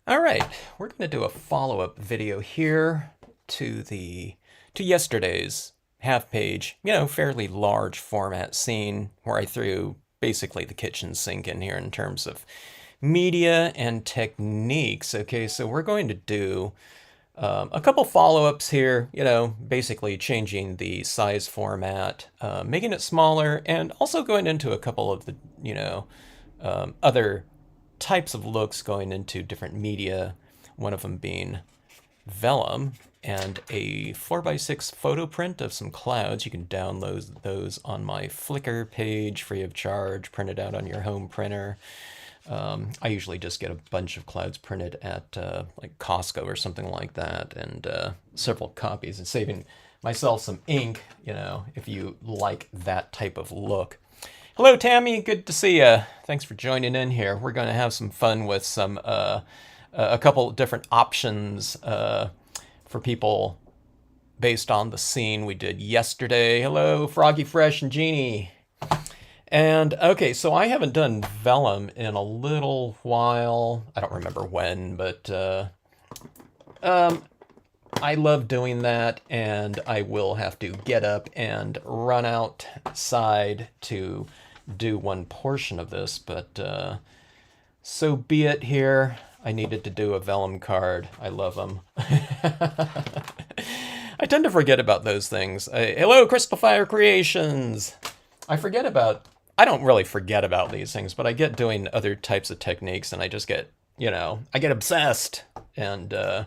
All right, we're going to do a follow-up video here to yesterday's half-page, fairly large format scene where I threw basically the kitchen sink in here in terms of media and techniques. Okay, so we're going to do a couple follow-ups here, basically changing the size format, making it smaller, and also going into a couple of the, other types of looks going into different media, one of them being Vellum and a 4x6 photo print of some clouds. You can download those on my Flickr page free of charge, print it out on your home printer. I usually just get a bunch of clouds printed at like Costco or something like that, and several copies, and saving myself some ink, if you like that type of look. Hello, Tammy. Good to see you. Thanks for joining in here. We're going to have some fun with some a couple different options for people based on the scene we did yesterday. Hello, Froggy Fresh and Jeannie. And okay, so I haven't done Vellum in a little while. I don't remember when, but I love doing that, and I will have to get up and run outside to do one portion of this, but so be it here. I needed to do a Vellum card. I love them. I tend to forget about those things. Hello, Crystal Fire Creations. I don't really forget about these things, but I get doing other types of techniques, and I just get, I get obsessed, and I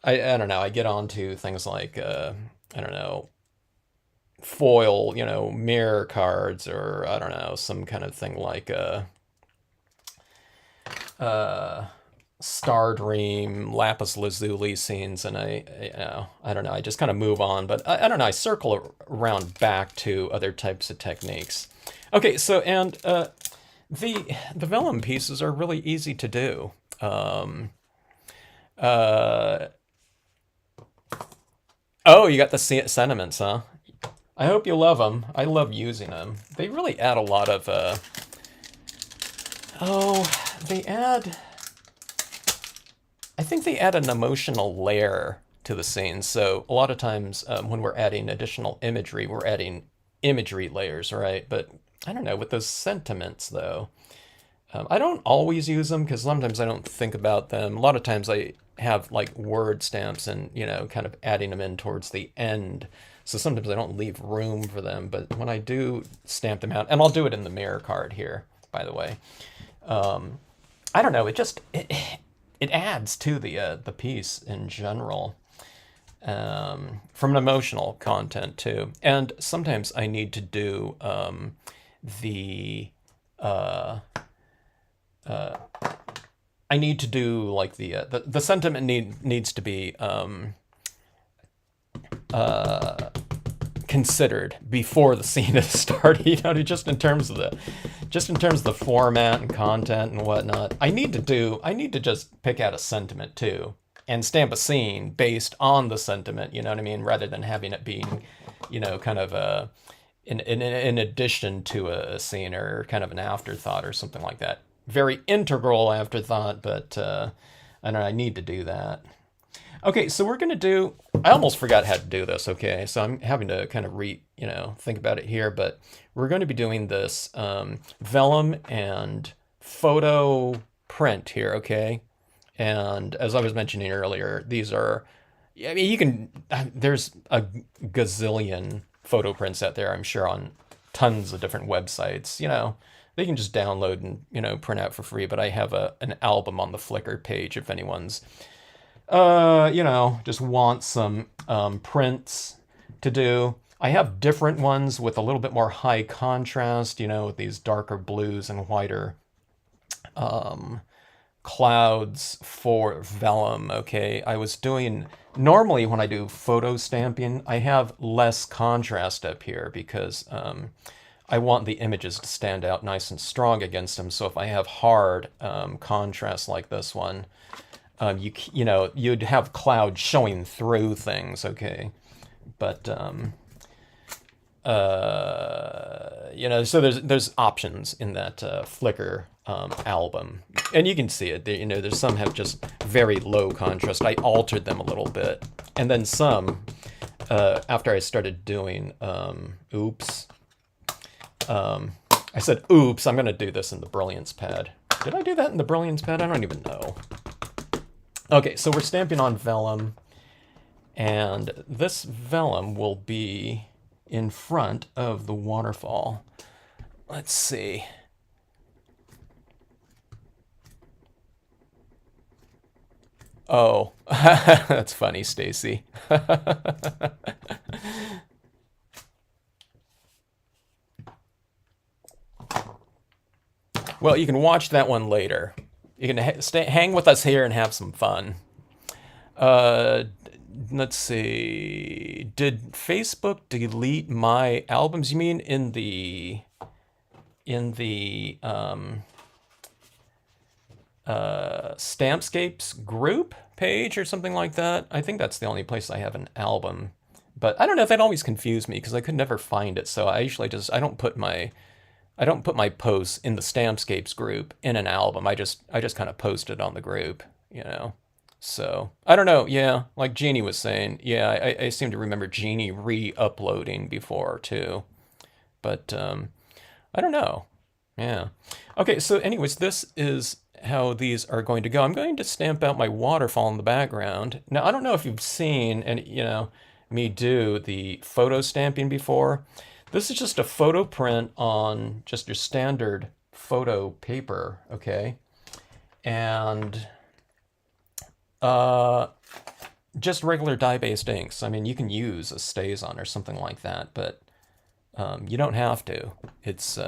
don't know, I get onto things like, I don't know, foil, mirror cards, or I don't know, some kind of thing like Star Dream, Lapis Lazuli scenes, and I don't know, I just kind of move on, but I don't know, I circle around back to other types of techniques. Okay, so, and the Vellum pieces are really easy to do. Oh, you got the sentiments, huh? I hope you love them. I love using them. They really add a lot of, I think they add an emotional layer to the scene. So a lot of times when we're adding additional imagery, we're adding imagery layers, right? But I don't know, with those sentiments though, I don't always use them because sometimes I don't think about them. A lot of times I have like word stamps and, kind of adding them in towards the end. So sometimes I don't leave room for them, but when I do stamp them out, and I'll do it in the mirror card here, by the way. I don't know, it adds to the piece in general, from an emotional content too. And sometimes I need to do I need to do like the sentiment needs to be considered before the scene is started. Just in terms of the format and content and whatnot. I need to just pick out a sentiment too and stamp a scene based on the sentiment. You know what I mean? Rather than having it being, kind of in addition to a scene or kind of an afterthought or something like that. Very integral afterthought, but I don't know, I need to do that. Okay, so we're gonna do, I almost forgot how to do this, okay? So I'm having to kind of think about it here, but we're going to be doing this Vellum and photo print here, okay? And as I was mentioning earlier, these are, I mean, there's a gazillion photo prints out there, I'm sure, on tons of different websites, they can just download and, print out for free, but I have an album on the Flickr page if anyone's just want some prints to do. I have different ones with a little bit more high contrast, with these darker blues and whiter clouds for Vellum, okay? I was doing, normally when I do photo stamping, I have less contrast up here because I want the images to stand out nice and strong against them. So if I have hard contrast like this one, you'd have clouds showing through things, okay? But You know, so there's options in that Flickr album, and you can see it. You know, there's some have just very low contrast. I altered them a little bit, and then some after I started doing oops. I said oops. I'm gonna do this in the Brilliance pad. Did I do that in the Brilliance pad? I don't even know. Okay, so we're stamping on vellum, and this vellum will be in front of the waterfall. Let's see. Oh, that's funny, Stacy. Well, you can watch that one later. You can hang with us here and have some fun. Uh, let's see. Did Facebook delete my albums? You mean in the Stampscapes group page or something like that? I think that's the only place I have an album. But I don't know, that always confused me because I could never find it. So I usually just I don't put my posts in the Stampscapes group in an album. I just kind of post it on the group, you know. So I don't know. Yeah, like Jeannie was saying. Yeah, I seem to remember Jeannie re-uploading before too, but I don't know. Yeah. Okay. So, anyways, this is how these are going to go. I'm going to stamp out my waterfall in the background. Now I don't know if you've seen me do the photo stamping before. This is just a photo print on just your standard photo paper, okay? And just regular dye-based inks. I mean, you can use a StazOn or something like that, but you don't have to. It's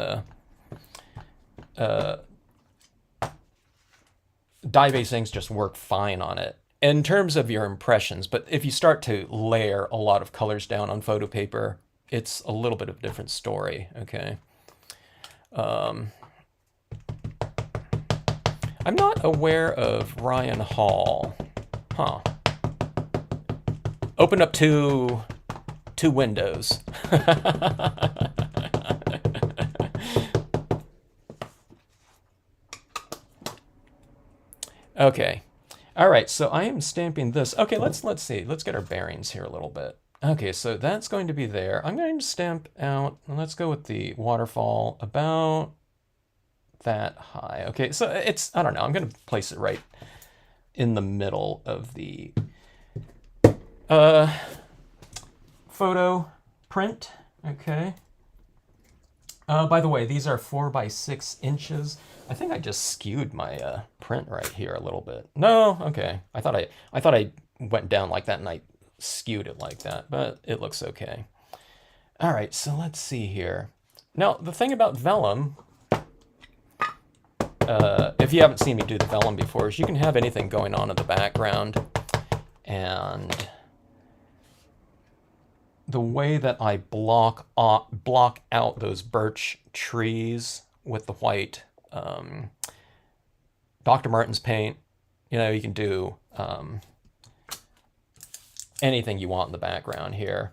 dye-based inks just work fine on it in terms of your impressions. But if you start to layer a lot of colors down on photo paper, it's a little bit of a different story, okay? I'm not aware of Ryan Hall. Huh. Open up two windows. Okay. All right, so I am stamping this. Okay, let's see. Let's get our bearings here a little bit. Okay, so that's going to be there. I'm going to stamp out, let's go with the waterfall about that high. Okay, so it's, I don't know, I'm going to place it right in the middle of the photo print. Okay. By the way, these are 4 by 6 inches. I think I just skewed my print right here a little bit. No, okay. I thought I went down like that and I skewed it like that, but it looks okay. All right, so let's see here. Now, the thing about vellum, if you haven't seen me do the vellum before, is you can have anything going on in the background, and the way that I block out those birch trees with the white Dr. Martin's paint, you know, you can do anything you want in the background here.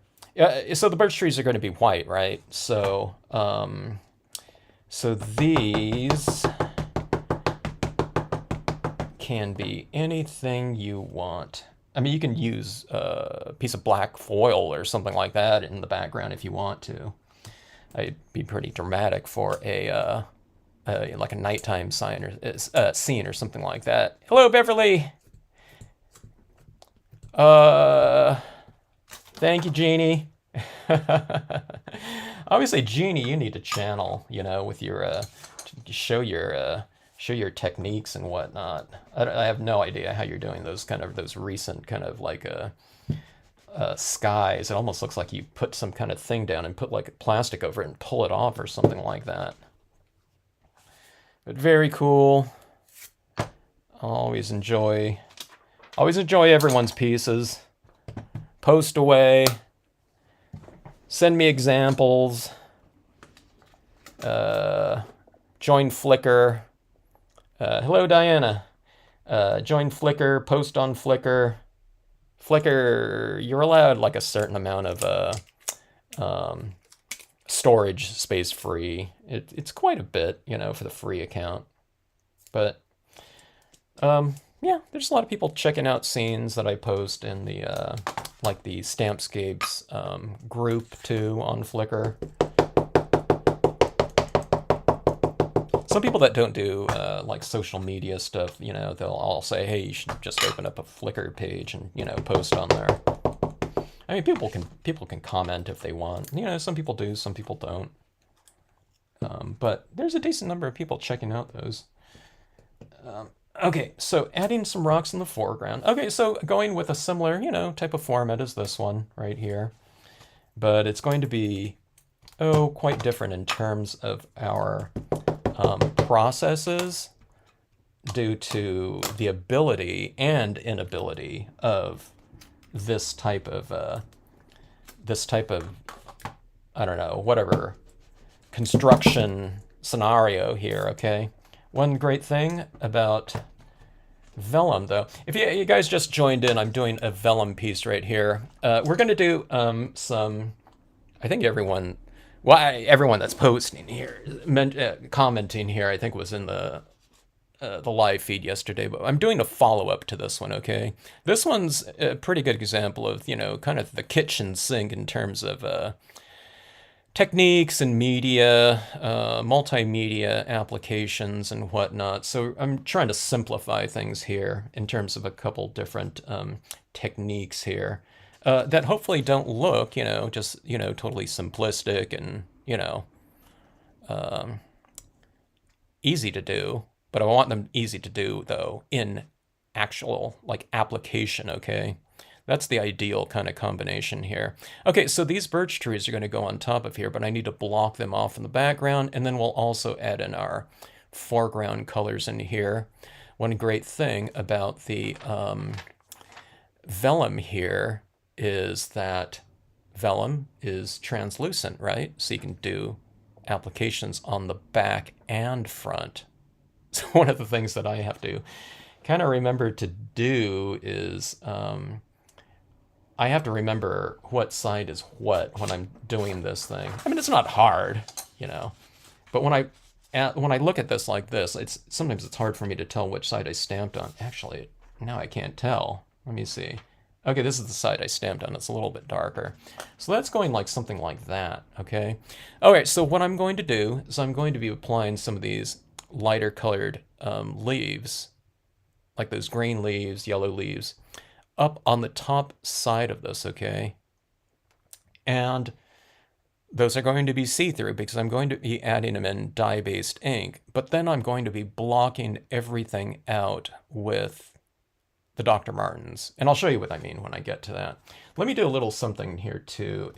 So the birch trees are going to be white, right? So so these can be anything you want. I mean, you can use a piece of black foil or something like that in the background if you want to. It'd be pretty dramatic for a like a nighttime scene or something like that. Hello, Beverly. Thank you, Jeannie. Obviously, Jeannie, you need a channel, you know, with your show your techniques and whatnot. I have no idea how you're doing those recent kind of like skies. It almost looks like you put some kind of thing down and put like plastic over it and pull it off or something like that. But very cool. Always enjoy everyone's pieces. Post away. Send me examples. Join Flickr. Hello, Diana. Join Flickr. Post on Flickr. Flickr, you're allowed like a certain amount of storage space free. It's quite a bit, you know, for the free account. But yeah, there's a lot of people checking out scenes that I post in the like the Stampscapes group too on Flickr. Some people that don't do like social media stuff, you know, they'll all say, "Hey, you should just open up a Flickr page and, you know, post on there." I mean, people can comment if they want. You know, some people do, some people don't. But there's a decent number of people checking out those. Okay, so adding some rocks in the foreground. Okay, so going with a similar, you know, type of format as this one right here. But it's going to be, oh, quite different in terms of our processes due to the ability and inability of this type of, I don't know, whatever construction scenario here, okay? One great thing about Vellum, though, if you guys just joined in, I'm doing a Vellum piece right here. We're going to do some, I think everyone that's posting here, commenting here, I think was in the live feed yesterday, but I'm doing a follow-up to this one, okay? This one's a pretty good example of, you know, kind of the kitchen sink in terms of techniques and media, multimedia applications and whatnot. So I'm trying to simplify things here in terms of a couple different techniques here that hopefully don't look, you know, just, you know, totally simplistic and, you know, easy to do. But I want them easy to do, though, in actual, like, application, okay? That's the ideal kind of combination here. Okay, so these birch trees are going to go on top of here, but I need to block them off in the background, and then we'll also add in our foreground colors in here. One great thing about the Vellum here is that Vellum is translucent, right? So you can do applications on the back and front. So one of the things that I have to kind of remember to do is I have to remember what side is what when I'm doing this thing. I mean, it's not hard, you know, but when I look at this like this, sometimes it's hard for me to tell which side I stamped on. Actually, now I can't tell. Let me see. Okay, this is the side I stamped on. It's a little bit darker. So that's going like something like that, okay? All right, so what I'm going to do is I'm going to be applying some of these lighter colored leaves, like those green leaves, yellow leaves, up on the top side of this, okay? And those are going to be see-through because I'm going to be adding them in dye-based ink, but then I'm going to be blocking everything out with the Dr. Martens. And I'll show you what I mean when I get to that. Let me do a little something here too.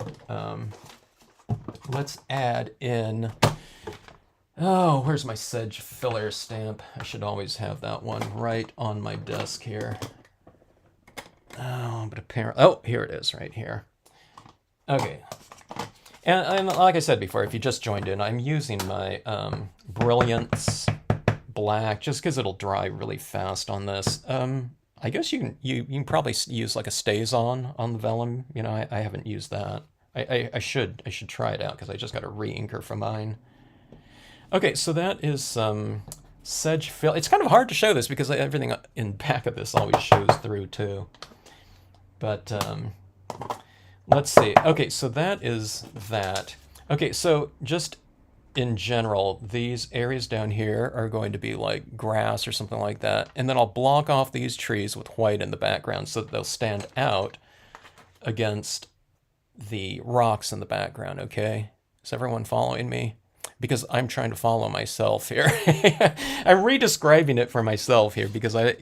Let's add in, oh, where's my sedge filler stamp? I should always have that one right on my desk here. Oh, but apparently, oh, here it is right here. Okay. And like I said before, if you just joined in, I'm using my Brilliance Black just because it'll dry really fast on this. I guess you can probably use like a StazOn on the Vellum. You know, I haven't used that. I should try it out because I just got a re-inker for mine. Okay, so that is some sedge fill. It's kind of hard to show this because everything in back of this always shows through too. But let's see. Okay, so that is that. Okay, so just in general, these areas down here are going to be like grass or something like that. And then I'll block off these trees with white in the background so that they'll stand out against the rocks in the background, okay? Is everyone following me? Because I'm trying to follow myself here. I'm re-describing it for myself here because I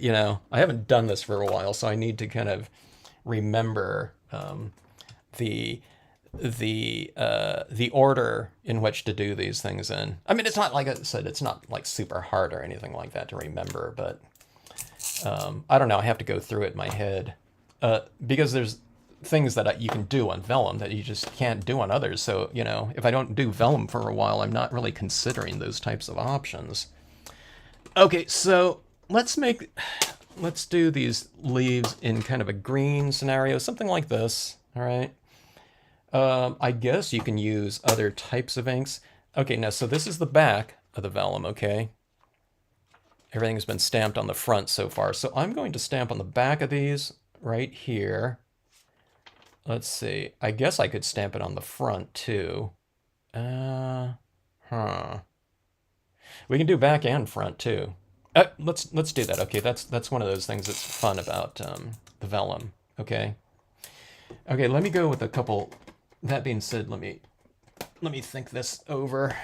haven't done this for a while, so I need to kind of remember the order in which to do these things in. I mean, it's not, like I said, it's not like super hard or anything like that to remember, but I don't know, I have to go through it in my head because there's things that you can do on Vellum that you just can't do on others. So, you know, if I don't do Vellum for a while, I'm not really considering those types of options. Okay, so let's do these leaves in kind of a green scenario, something like this, all right? I guess you can use other types of inks. Okay, now, so this is the back of the vellum, okay? Everything's been stamped on the front so far. So I'm going to stamp on the back of these right here. Let's see. I guess I could stamp it on the front too. Huh. We can do back and front too. Let's do that. Okay, that's one of those things that's fun about the vellum. Okay. Okay, let me go with a couple. That being said, let me think this over.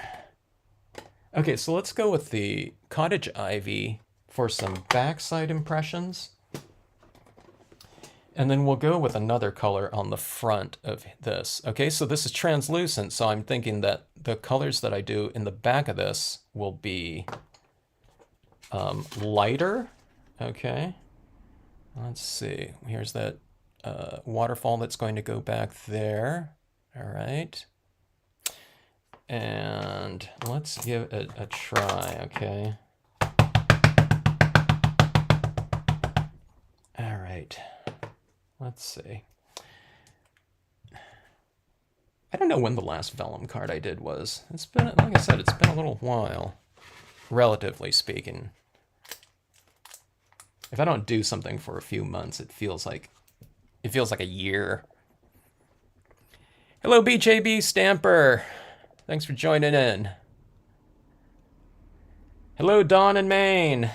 Okay, so let's go with the cottage ivy for some backside impressions. And then we'll go with another color on the front of this. Okay, so this is translucent, so I'm thinking that the colors that I do in the back of this will be lighter. Okay, let's see. Here's that waterfall that's going to go back there. All right. And let's give it a try, okay? All right. Let's see. I don't know when the last vellum card I did was. It's been, like I said, it's been a little while, relatively speaking. If I don't do something for a few months, it feels like a year. Hello, BJB Stamper. Thanks for joining in. Hello, Dawn in Maine.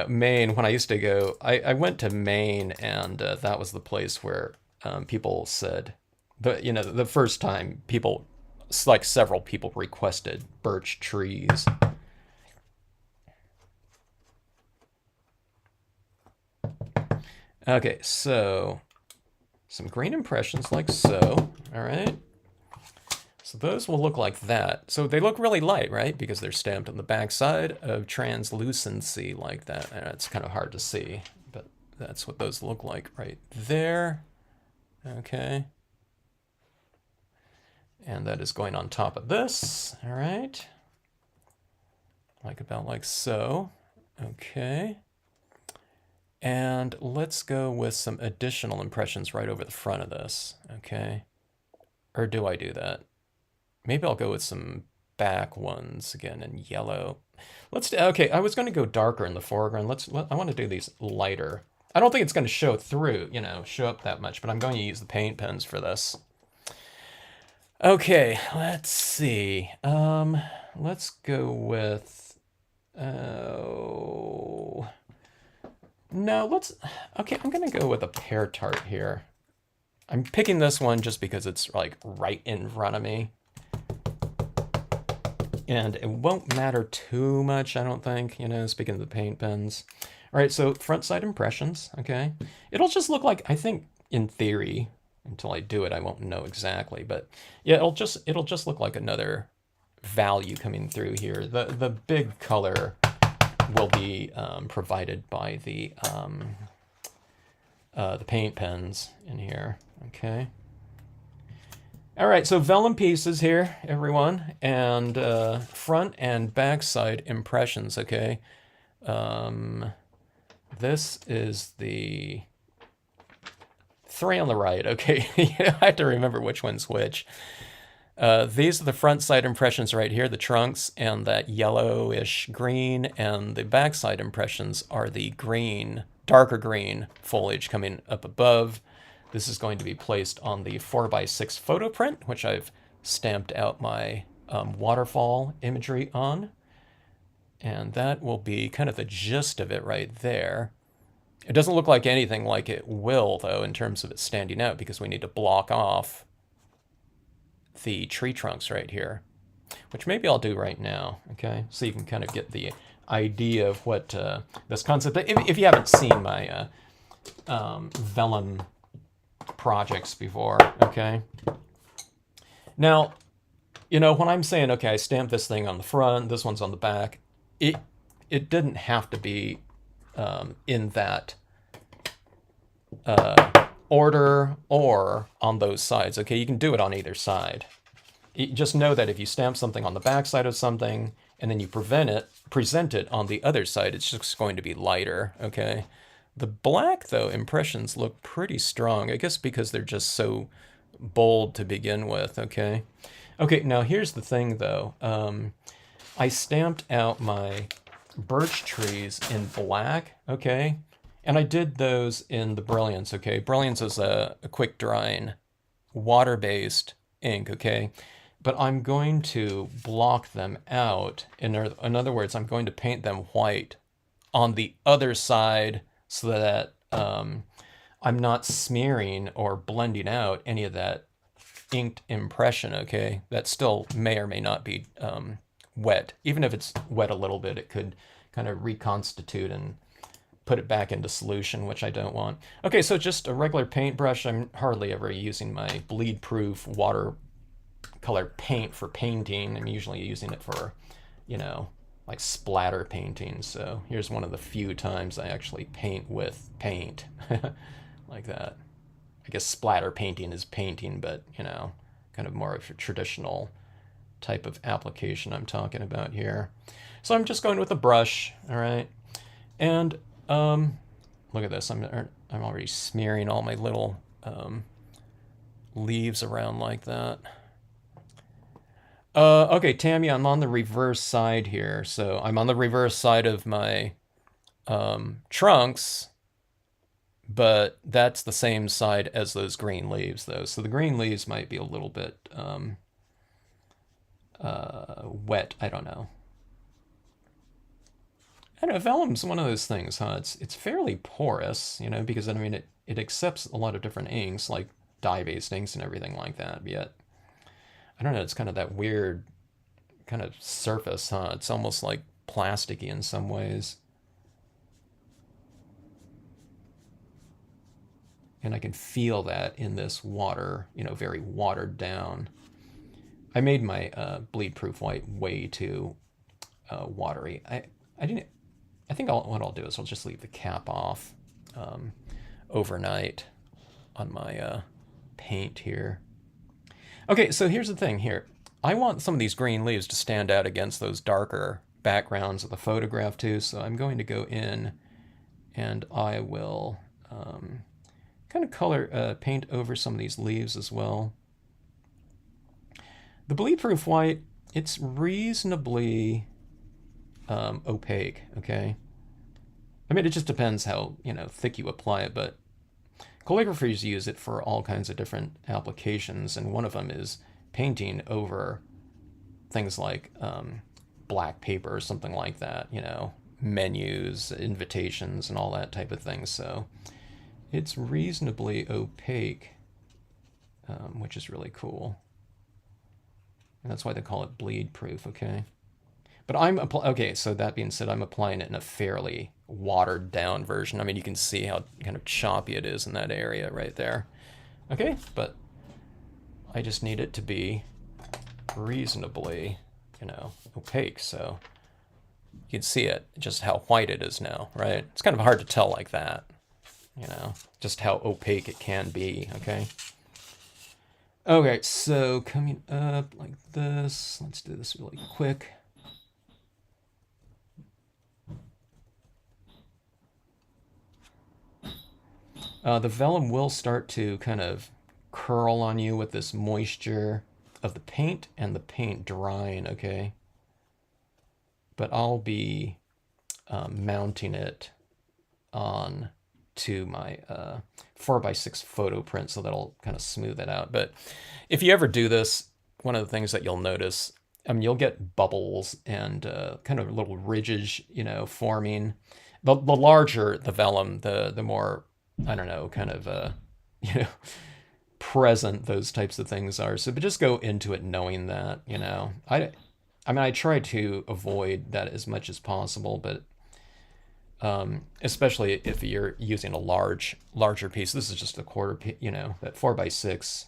Maine, when I used to go, I went to Maine, and that was the place where people said, the first time people, like several people requested birch trees. Okay, so some green impressions like so, all right? So those will look like that. So they look really light, right? Because they're stamped on the back side of translucency like that. And it's kind of hard to see, but that's what those look like right there. Okay. And that is going on top of this, all right? About like so, okay. And let's go with some additional impressions right over the front of this, okay? Or do I do that? Maybe I'll go with some back ones again in yellow. Okay, I was going to go darker in the foreground. I want to do these lighter. I don't think it's going to show through, show up that much, but I'm going to use the paint pens for this. Okay, let's see. Let's go with, no, okay, I'm going to go with a pear tart here. I'm picking this one just because it's like right in front of me. And it won't matter too much, I don't think, speaking of the paint pens. All right, so front side impressions, okay? It'll just look like, I think, in theory, until I do it, I won't know exactly. But yeah, it'll just look like another value coming through here. The big color will be provided by the paint pens in here, okay? All right, so vellum pieces here, everyone, and front and back side impressions, okay? This is the 3 on the right, okay? I have to remember which one's which. These are the front side impressions right here, the trunks and that yellowish green, and the back side impressions are the green, darker green foliage coming up above. This is going to be placed on the 4x6 photo print, which I've stamped out my waterfall imagery on. And that will be kind of the gist of it right there. It doesn't look like anything like it will, though, in terms of it standing out, because we need to block off the tree trunks right here, which maybe I'll do right now, okay? So you can kind of get the idea of what this concept, if you haven't seen my vellum projects before, okay? Now, when I'm saying, okay, I stamped this thing on the front, this one's on the back, it didn't have to be in that order or on those sides, okay? You can do it on either side. Just know that if you stamp something on the back side of something and then you present it on the other side, it's just going to be lighter, okay? The black, though, impressions look pretty strong. I guess because they're just so bold to begin with, okay? Okay, now here's the thing, though. I stamped out my birch trees in black, okay? And I did those in the Brilliance, okay? Brilliance is a quick drying, water-based ink, okay? But I'm going to block them out. In other words, I'm going to paint them white on the other side so that I'm not smearing or blending out any of that inked impression, okay? That still may or may not be wet. Even if it's wet a little bit, it could kind of reconstitute and put it back into solution, which I don't want. Okay, so just a regular paintbrush. I'm hardly ever using my bleed-proof watercolor paint for painting. I'm usually using it for, you know, like splatter painting. So here's one of the few times I actually paint with paint like that. I guess splatter painting is painting, but, you know, kind of more of a traditional type of application I'm talking about here. So I'm just going with a brush, all right? And look at this. I'm already smearing all my little leaves around like that. Okay, Tammy, I'm on the reverse side here. So I'm on the reverse side of my trunks, but that's the same side as those green leaves, though. So the green leaves might be a little bit wet. I don't know. I don't know, vellum's one of those things, huh? It's fairly porous, you know, because I mean it accepts a lot of different inks, like dye-based inks and everything like that. Yet I don't know, it's kind of that weird kind of surface, huh? It's almost like plasticky in some ways. And I can feel that in this water, you know, very watered down. I made my bleed-proof white way too watery. I didn't. I think what I'll do is I'll just leave the cap off overnight on my paint here. Okay, so here's the thing here. I want some of these green leaves to stand out against those darker backgrounds of the photograph too, so I'm going to go in and I will kind of color paint over some of these leaves as well. The bleed-proof white, it's reasonably opaque, okay? I mean, it just depends how, you know, thick you apply it, but calligraphers use it for all kinds of different applications, and one of them is painting over things like black paper or something like that, you know, menus, invitations, and all that type of thing. So it's reasonably opaque, which is really cool. And that's why they call it bleed proof, okay? But okay, so that being said, I'm applying it in a fairly watered down version. I mean, you can see how kind of choppy it is in that area right there. Okay, but I just need it to be reasonably, you know, opaque. So you can see it, just how white it is now, right? It's kind of hard to tell like that, you know, just how opaque it can be, okay? Okay, so coming up like this, let's do this really quick. The vellum will start to kind of curl on you with this moisture of the paint and the paint drying, okay? But I'll be mounting it on to my 4x6 photo print, so that'll kind of smooth it out. But if you ever do this, one of the things that you'll notice, you'll get bubbles and kind of little ridges, you know, forming. The larger the vellum, the more, I don't know, kind of, you know, present those types of things are. So, but just go into it knowing that, you know. I mean, I try to avoid that as much as possible, but especially if you're using a larger piece. This is just a quarter, you know, that 4x6,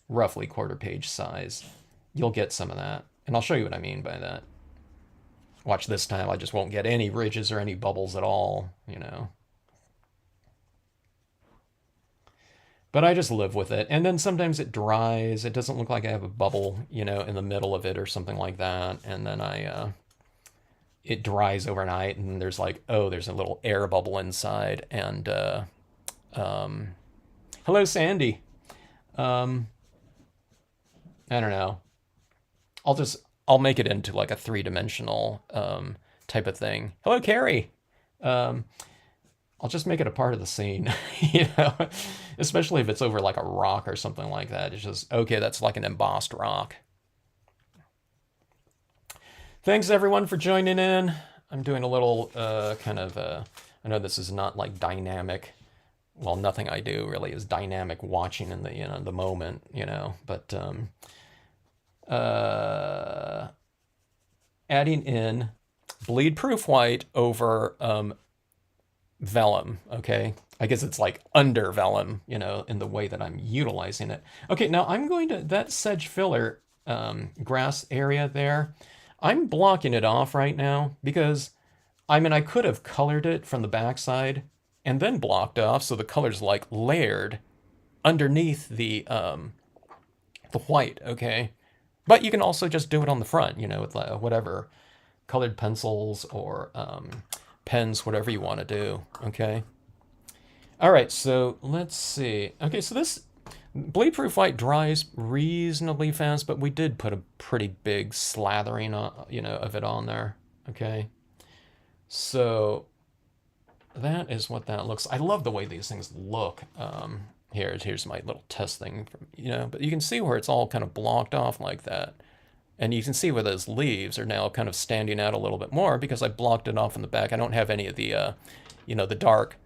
roughly quarter page size. You'll get some of that. And I'll show you what I mean by that. Watch this time, I just won't get any ridges or any bubbles at all, you know. But I just live with it. And then sometimes it dries. It doesn't look like I have a bubble, you know, in the middle of it or something like that. And then I it dries overnight, and there's like, oh, there's a little air bubble inside. And hello, Sandy. Um, I don't know. I'll make it into like a three-dimensional type of thing. Hello, Carrie. Um, I'll just make it a part of the scene, you know, especially if it's over like a rock or something like that. It's just, okay, that's like an embossed rock. Thanks everyone for joining in. I'm doing a little I know this is not like dynamic. Well, nothing I do really is dynamic watching in the, the moment, but uh, adding in bleed proof white over vellum, okay? I guess it's like under vellum, in the way that I'm utilizing it. Okay, now I'm going to, that sedge filler grass area there, I'm blocking it off right now because, I mean, I could have colored it from the backside and then blocked off so the color's like layered underneath the white, okay? But you can also just do it on the front, with whatever colored pencils or pens, whatever you want to do, okay? All right, so let's see. Okay, so this bleed proof white dries reasonably fast, but we did put a pretty big slathering, of it on there, okay? So that is what that looks. I love the way these things look. Here's my little test thing, but you can see where it's all kind of blocked off like that. And you can see where those leaves are now kind of standing out a little bit more because I blocked it off in the back. I don't have any of the, the dark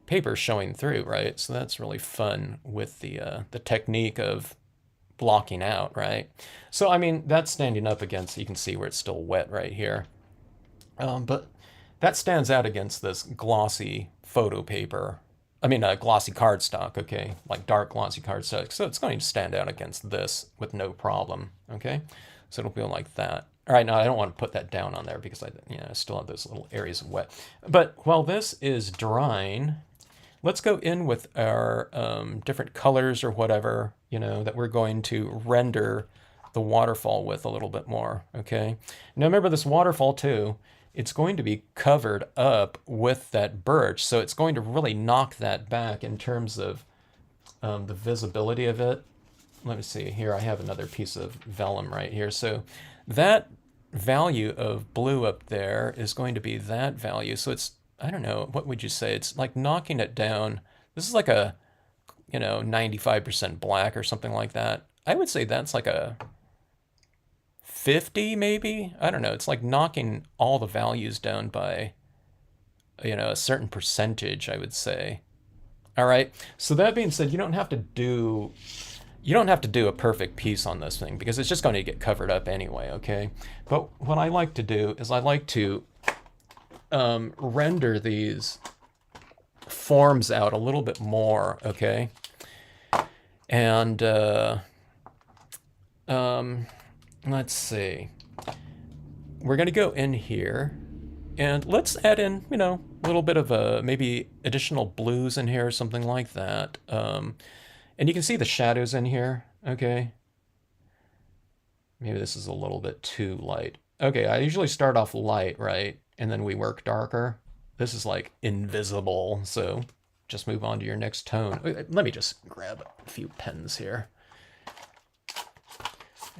paper showing through, right? So that's really fun with the technique of blocking out, right? So, I mean, that's standing up against, you can see where it's still wet right here. But that stands out against this glossy photo paper. I mean, glossy cardstock, okay? Like dark glossy cardstock. So it's going to stand out against this with no problem, okay? So it'll feel like that. All right, now I don't want to put that down on there because I still have those little areas of wet. But while this is drying, let's go in with our different colors or whatever, that we're going to render the waterfall with a little bit more, okay? Now remember this waterfall too, it's going to be covered up with that birch, so it's going to really knock that back in terms of the visibility of it. Let me see here, I have another piece of vellum right here. So that value of blue up there is going to be that value. So it's, I don't know, what would you say? It's like knocking it down. This is like a, 95% black or something like that. I would say that's like a 50 maybe. I don't know. It's like knocking all the values down by, a certain percentage, I would say. All right. So that being said, you don't have to do a perfect piece on this thing because it's just going to get covered up anyway, okay? But what I like to do is I like to render these forms out a little bit more, okay? And let's see. We're going to go in here and let's add in, a little bit of maybe additional blues in here or something like that. And you can see the shadows in here, okay? Maybe this is a little bit too light. Okay, I usually start off light, right? And then we work darker. This is like invisible, so just move on to your next tone. Let me just grab a few pens here.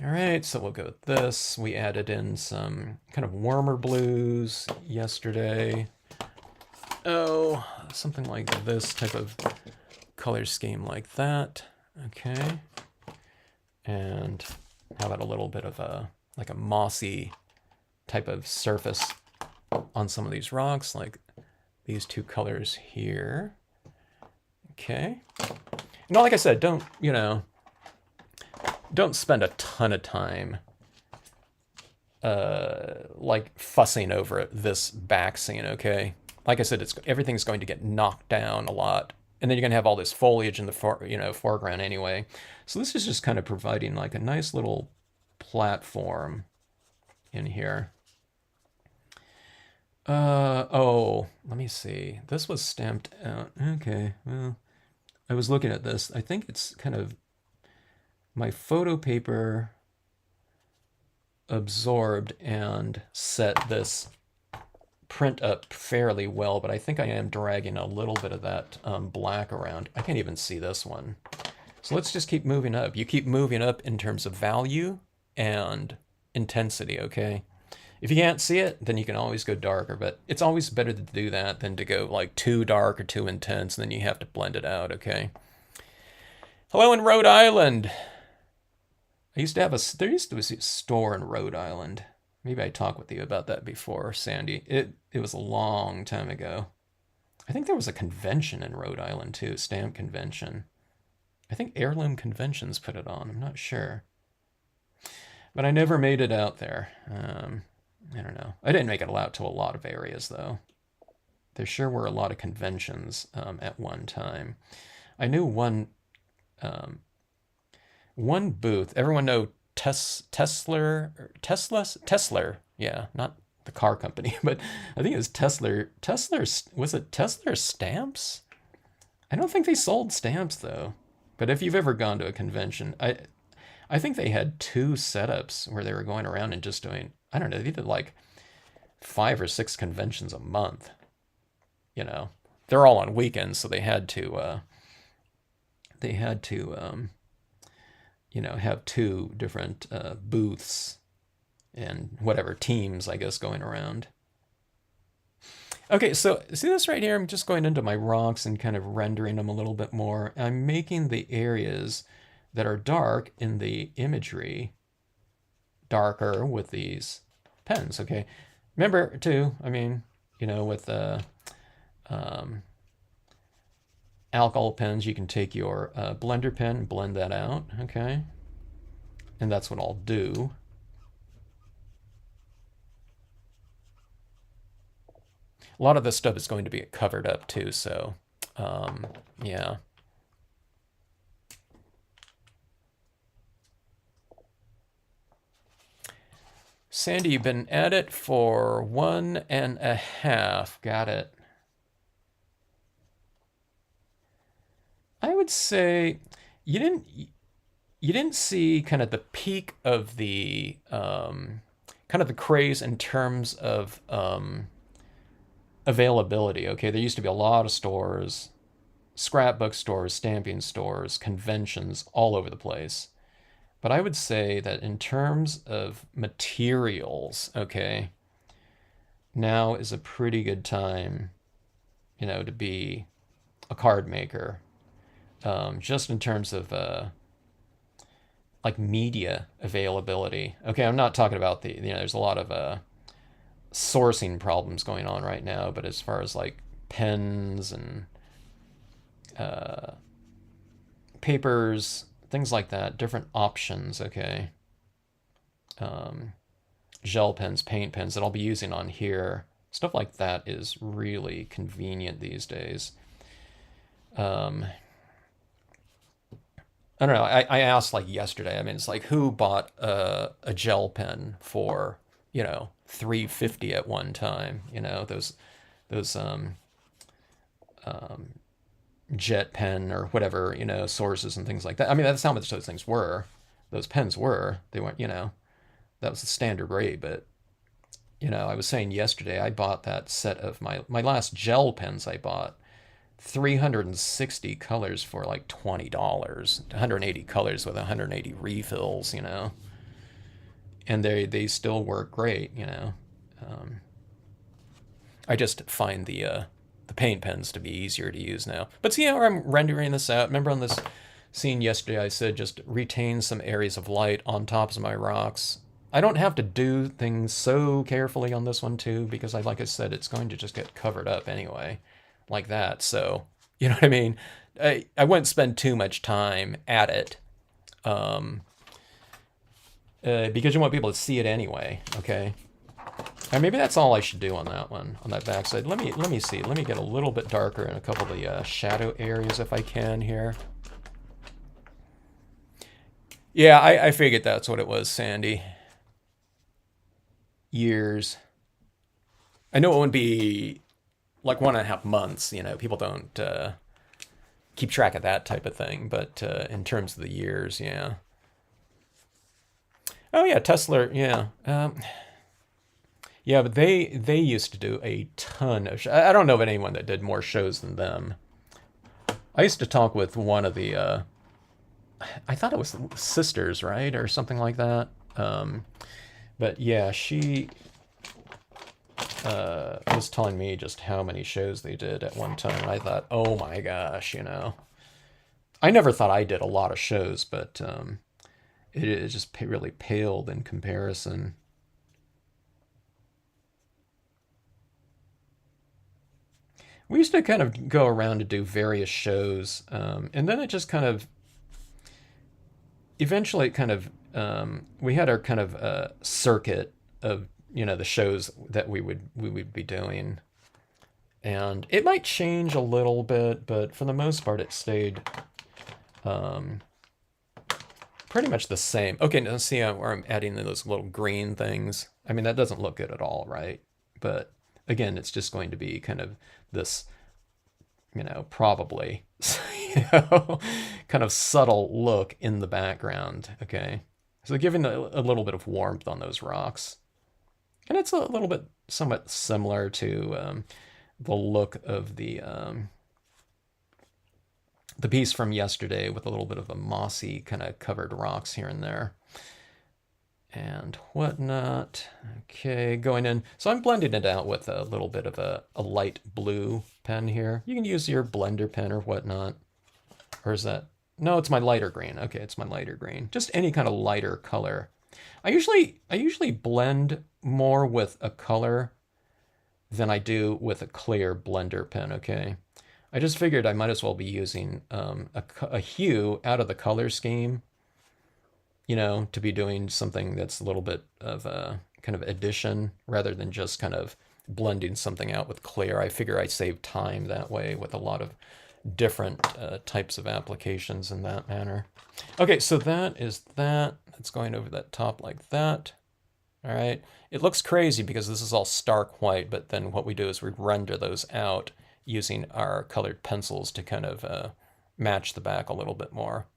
All right, so we'll go with this. We added in some kind of warmer blues yesterday. Oh, something like this type of color scheme like that. Okay. And how about a little bit of like a mossy type of surface on some of these rocks, like these two colors here. Okay. Now, like I said, don't spend a ton of time like fussing over this back scene, okay? Like I said, everything's going to get knocked down a lot. And then you're going to have all this foliage in the foreground anyway. So this is just kind of providing like a nice little platform in here. Oh, let me see. This was stamped out. Okay, well, I was looking at this. I think it's kind of my photo paper absorbed and set this print up fairly well, but I think I am dragging a little bit of that black around. I can't even see this one. So let's just keep moving up. You keep moving up in terms of value and intensity, okay? If you can't see it, then you can always go darker, but it's always better to do that than to go like too dark or too intense, and then you have to blend it out, okay? Hello in Rhode Island. There used to be a store in Rhode Island. Maybe I talked with you about that before, Sandy. It was a long time ago. I think there was a convention in Rhode Island too, stamp convention. I think Heirloom Conventions put it on. I'm not sure. But I never made it out there. I don't know. I didn't make it out to a lot of areas though. There sure were a lot of conventions at one time. I knew one booth. Everyone know Tesla? Yeah, not the car company, but I think it was Tesla. Was it Tesla Stamps? I don't think they sold stamps though. But if you've ever gone to a convention, I think they had 2 setups where they were going around and just doing, I don't know, they did like 5 or 6 conventions a month. You know, they're all on weekends, so they had to you know, have 2 different booths and whatever teams, I guess, going around. Okay, so see this right here? I'm just going into my rocks and kind of rendering them a little bit more. I'm making the areas that are dark in the imagery darker with these pens, okay? Remember, too, I mean, you know, with alcohol pens, you can take your blender pen and blend that out, okay? And that's what I'll do. A lot of this stuff is going to be covered up too, so yeah. Sandy, you've been at it for 1.5. Got it. I would say you didn't see kind of the peak of the kind of the craze in terms of availability. Okay, there used to be a lot of stores, scrapbook stores, stamping stores, conventions all over the place. But I would say that in terms of materials, okay, now is a pretty good time, you know, to be a card maker. Just in terms of like media availability. Okay, I'm not talking about the, you know, there's a lot of sourcing problems going on right now, but as far as like pens and papers, things like that, different options, okay. Gel pens, paint pens that I'll be using on here, stuff like that is really convenient these days. I don't know. I asked like yesterday. I mean, it's like who bought a gel pen for, you know, $350 at one time? You know, those jet pen or whatever, you know, sources and things like that. I mean, that's how much those things were. Those pens were. They weren't, you know, that was the standard rate. But you know, I was saying yesterday I bought that set of my last gel pens. I bought 360 colors for like $20, 180 colors with 180 refills, you know, and they still work great, you know. I just find the paint pens to be easier to use now. But see how I'm rendering this out? Remember on this scene yesterday I said just retain some areas of light on tops of my rocks. I don't have to do things so carefully on this one too, because like I said, it's going to just get covered up anyway, like that. So, you know what I mean? I wouldn't spend too much time at it, because you want people to see it anyway, okay? And maybe that's all I should do on that one, on that backside. Let me see. Let me get a little bit darker in a couple of the shadow areas if I can here. Yeah, I figured that's what it was, Sandy. Years. I know it wouldn't be like 1.5 months, you know, people don't keep track of that type of thing, but in terms of the years, yeah. Oh yeah, Tesla, yeah. Yeah, but they used to do a ton of I don't know of anyone that did more shows than them. I used to talk with one of the I thought it was sisters, right, or something like that. But yeah, she was telling me just how many shows they did at one time. And I thought, oh my gosh, you know. I never thought I did a lot of shows, but it just really paled in comparison. We used to kind of go around to do various shows, and then it just kind of eventually it kind of we had our kind of circuit of the shows that we would be doing, and it might change a little bit, but for the most part it stayed pretty much the same. Okay, now see where I'm adding those little green things. I mean, that doesn't look good at all, right? But again, it's just going to be kind of this, probably, kind of subtle look in the background, okay? So giving a little bit of warmth on those rocks. And it's a little bit somewhat similar to the look of the piece from yesterday with a little bit of a mossy kind of covered rocks here and there and whatnot. Okay, going in. So I'm blending it out with a little bit of a light blue pen here. You can use your blender pen or whatnot. Or is that? No, it's my lighter green. Okay, it's my lighter green. Just any kind of lighter color. I usually blend more with a color than I do with a clear blender pen, okay? I just figured I might as well be using a hue out of the color scheme, to be doing something that's a little bit of a kind of addition rather than just kind of blending something out with clear. I figure I save time that way with a lot of different types of applications in that manner. Okay, so that is that. It's going over that top like that. All right. It looks crazy because this is all stark white, but then what we do is we render those out using our colored pencils to kind of match the back a little bit more.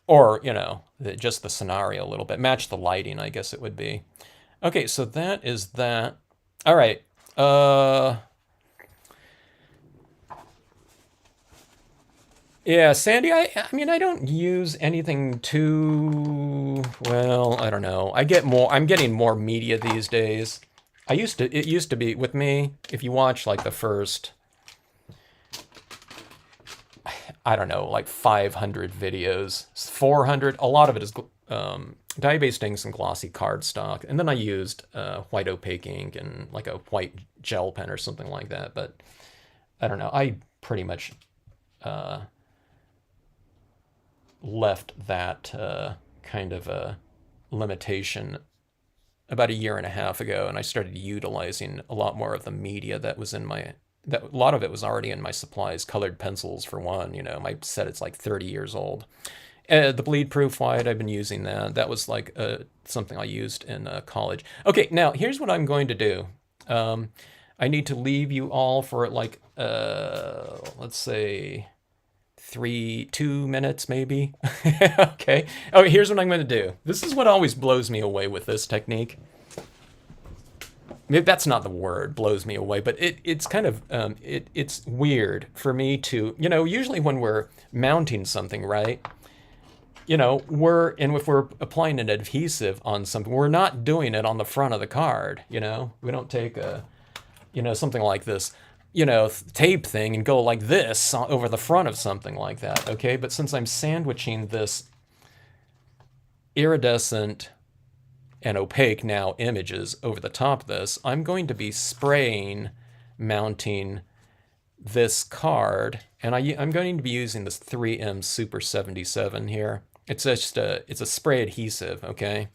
Or, just the scenario a little bit. Match the lighting, I guess it would be. Okay, so that is that. All right. Yeah, Sandy, I mean, I don't use anything too, well, I don't know. I'm getting more media these days. It used to be, with me, if you watch like the first, I don't know, like 500 videos, 400, a lot of it is dye-based inks and glossy cardstock. And then I used white opaque ink and like a white gel pen or something like that. But I don't know, I pretty much left that kind of a limitation about a year and a half ago, and I started utilizing a lot more of the media that was in a lot of it was already in my supplies. Colored pencils, for one. My set is like 30 years old. The bleed proof white, I've been using that. That was like something I used in college. Okay, now here's what I'm going to do. I need to leave you all for like, let's say 2 minutes maybe. Okay. Oh, here's what I'm going to do. This is what always blows me away with this technique. Maybe that's not the word, blows me away, but it's kind of, it's weird for me to, usually when we're mounting something, right? If we're applying an adhesive on something, we're not doing it on the front of the card, we don't take something like this, tape thing and go like this over the front of something like that, okay? But since I'm sandwiching this iridescent and opaque now images over the top of this, I'm going to be spraying mounting this card, and I'm going to be using this 3M Super 77 here. It's just it's a spray adhesive, okay?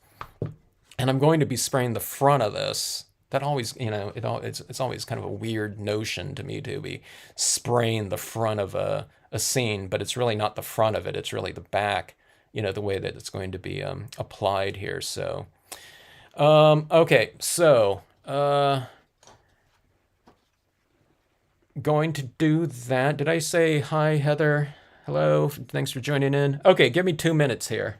And I'm going to be spraying the front of this. That always, it's always kind of a weird notion to me to be spraying the front of a scene, but it's really not the front of it. It's really the back, the way that it's going to be applied here. So, okay, so going to do that. Did I say hi, Heather? Hello, thanks for joining in. Okay, give me 2 minutes here.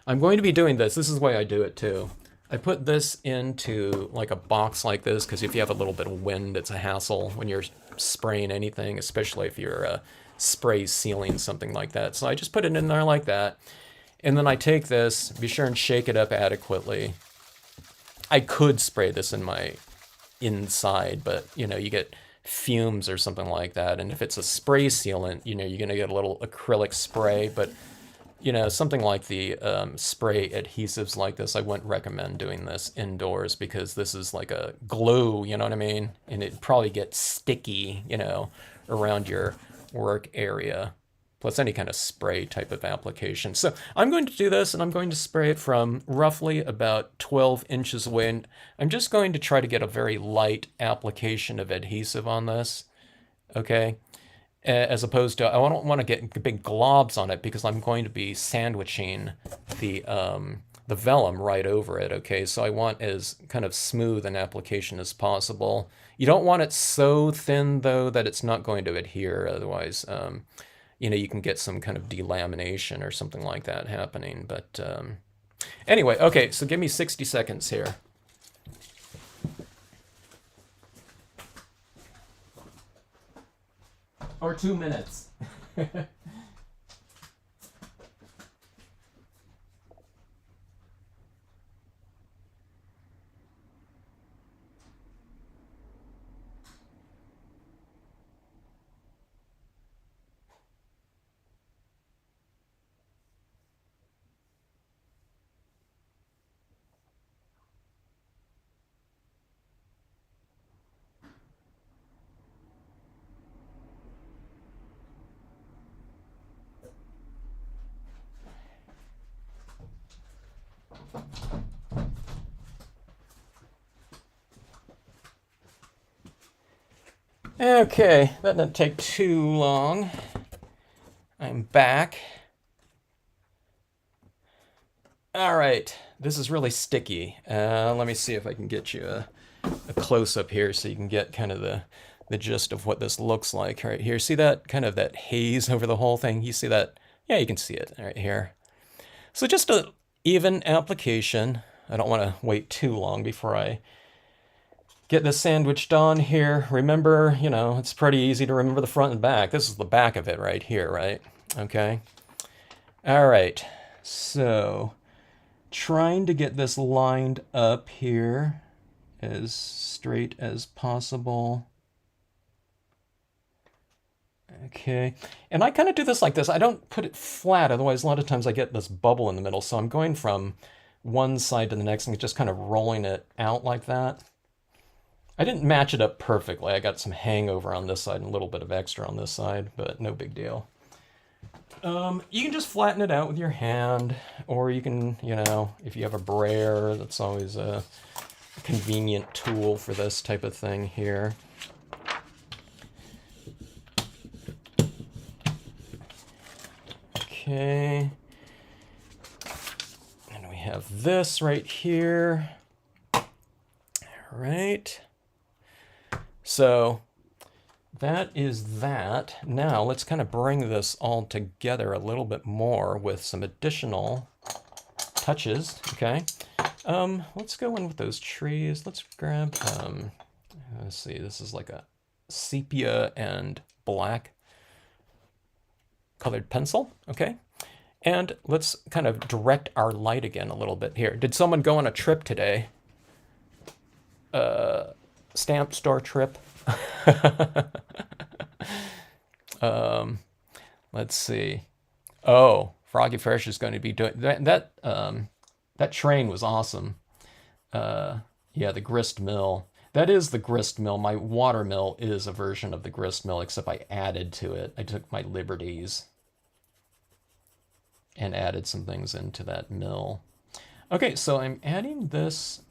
I'm going to be doing this. This is the way I do it too. I put this into like a box like this because if you have a little bit of wind, it's a hassle when you're spraying anything, especially if you're spray sealing something like that. So I just put it in there like that. And then I take this, be sure and shake it up adequately. I could spray this in my inside, but you know, you get fumes or something like that. And if it's a spray sealant, you know, you're going to get a little acrylic spray, but you know, something like the spray adhesives like this, I wouldn't recommend doing this indoors because this is like a glue, you know what I mean? And it probably gets sticky, you know, around your work area. Plus any kind of spray type of application. So I'm going to do this and I'm going to spray it from roughly about 12 inches away. And I'm just going to try to get a very light application of adhesive on this, okay? As opposed to, I don't want to get big globs on it because I'm going to be sandwiching the vellum right over it, okay? So I want as kind of smooth an application as possible. You don't want it so thin, though, that it's not going to adhere. Otherwise, you know, you can get some kind of delamination or something like that happening. But anyway, okay, so give me 60 seconds here. Or 2 minutes. Okay, that didn't take too long. I'm back. All right, this is really sticky. Let me see if I can get you a close-up here so you can get kind of the gist of what this looks like right here. See that kind of that haze over the whole thing? You see that? Yeah, you can see it right here. So just a even application. I don't want to wait too long before I get this sandwiched on here. Remember, you know, it's pretty easy to remember the front and back. This is the back of it right here, right? Okay. All right. So trying to get this lined up here as straight as possible. Okay, and I kind of do this like this. I don't put it flat, otherwise a lot of times I get this bubble in the middle. So I'm going from one side to the next and just kind of rolling it out like that. I didn't match it up perfectly. I got some hangover on this side and a little bit of extra on this side, but no big deal. You can just flatten it out with your hand, or you can, you know, if you have a brayer, that's always a convenient tool for this type of thing here. Okay. And we have this right here. All right. So that is that. Now let's kind of bring this all together a little bit more with some additional touches, okay? Let's go in with those trees. Let's grab, let's see, this is like a sepia and black colored pencil, okay? And let's kind of direct our light again a little bit here. Did someone go on a trip today? Stamp store trip? Let's see. Oh, Froggy Fresh is going to be doing that. That train was awesome. Yeah, the grist mill. That is the grist mill. My water mill is a version of the grist mill, except I added to it. I took my liberties and added some things into that mill. Okay, so I'm adding this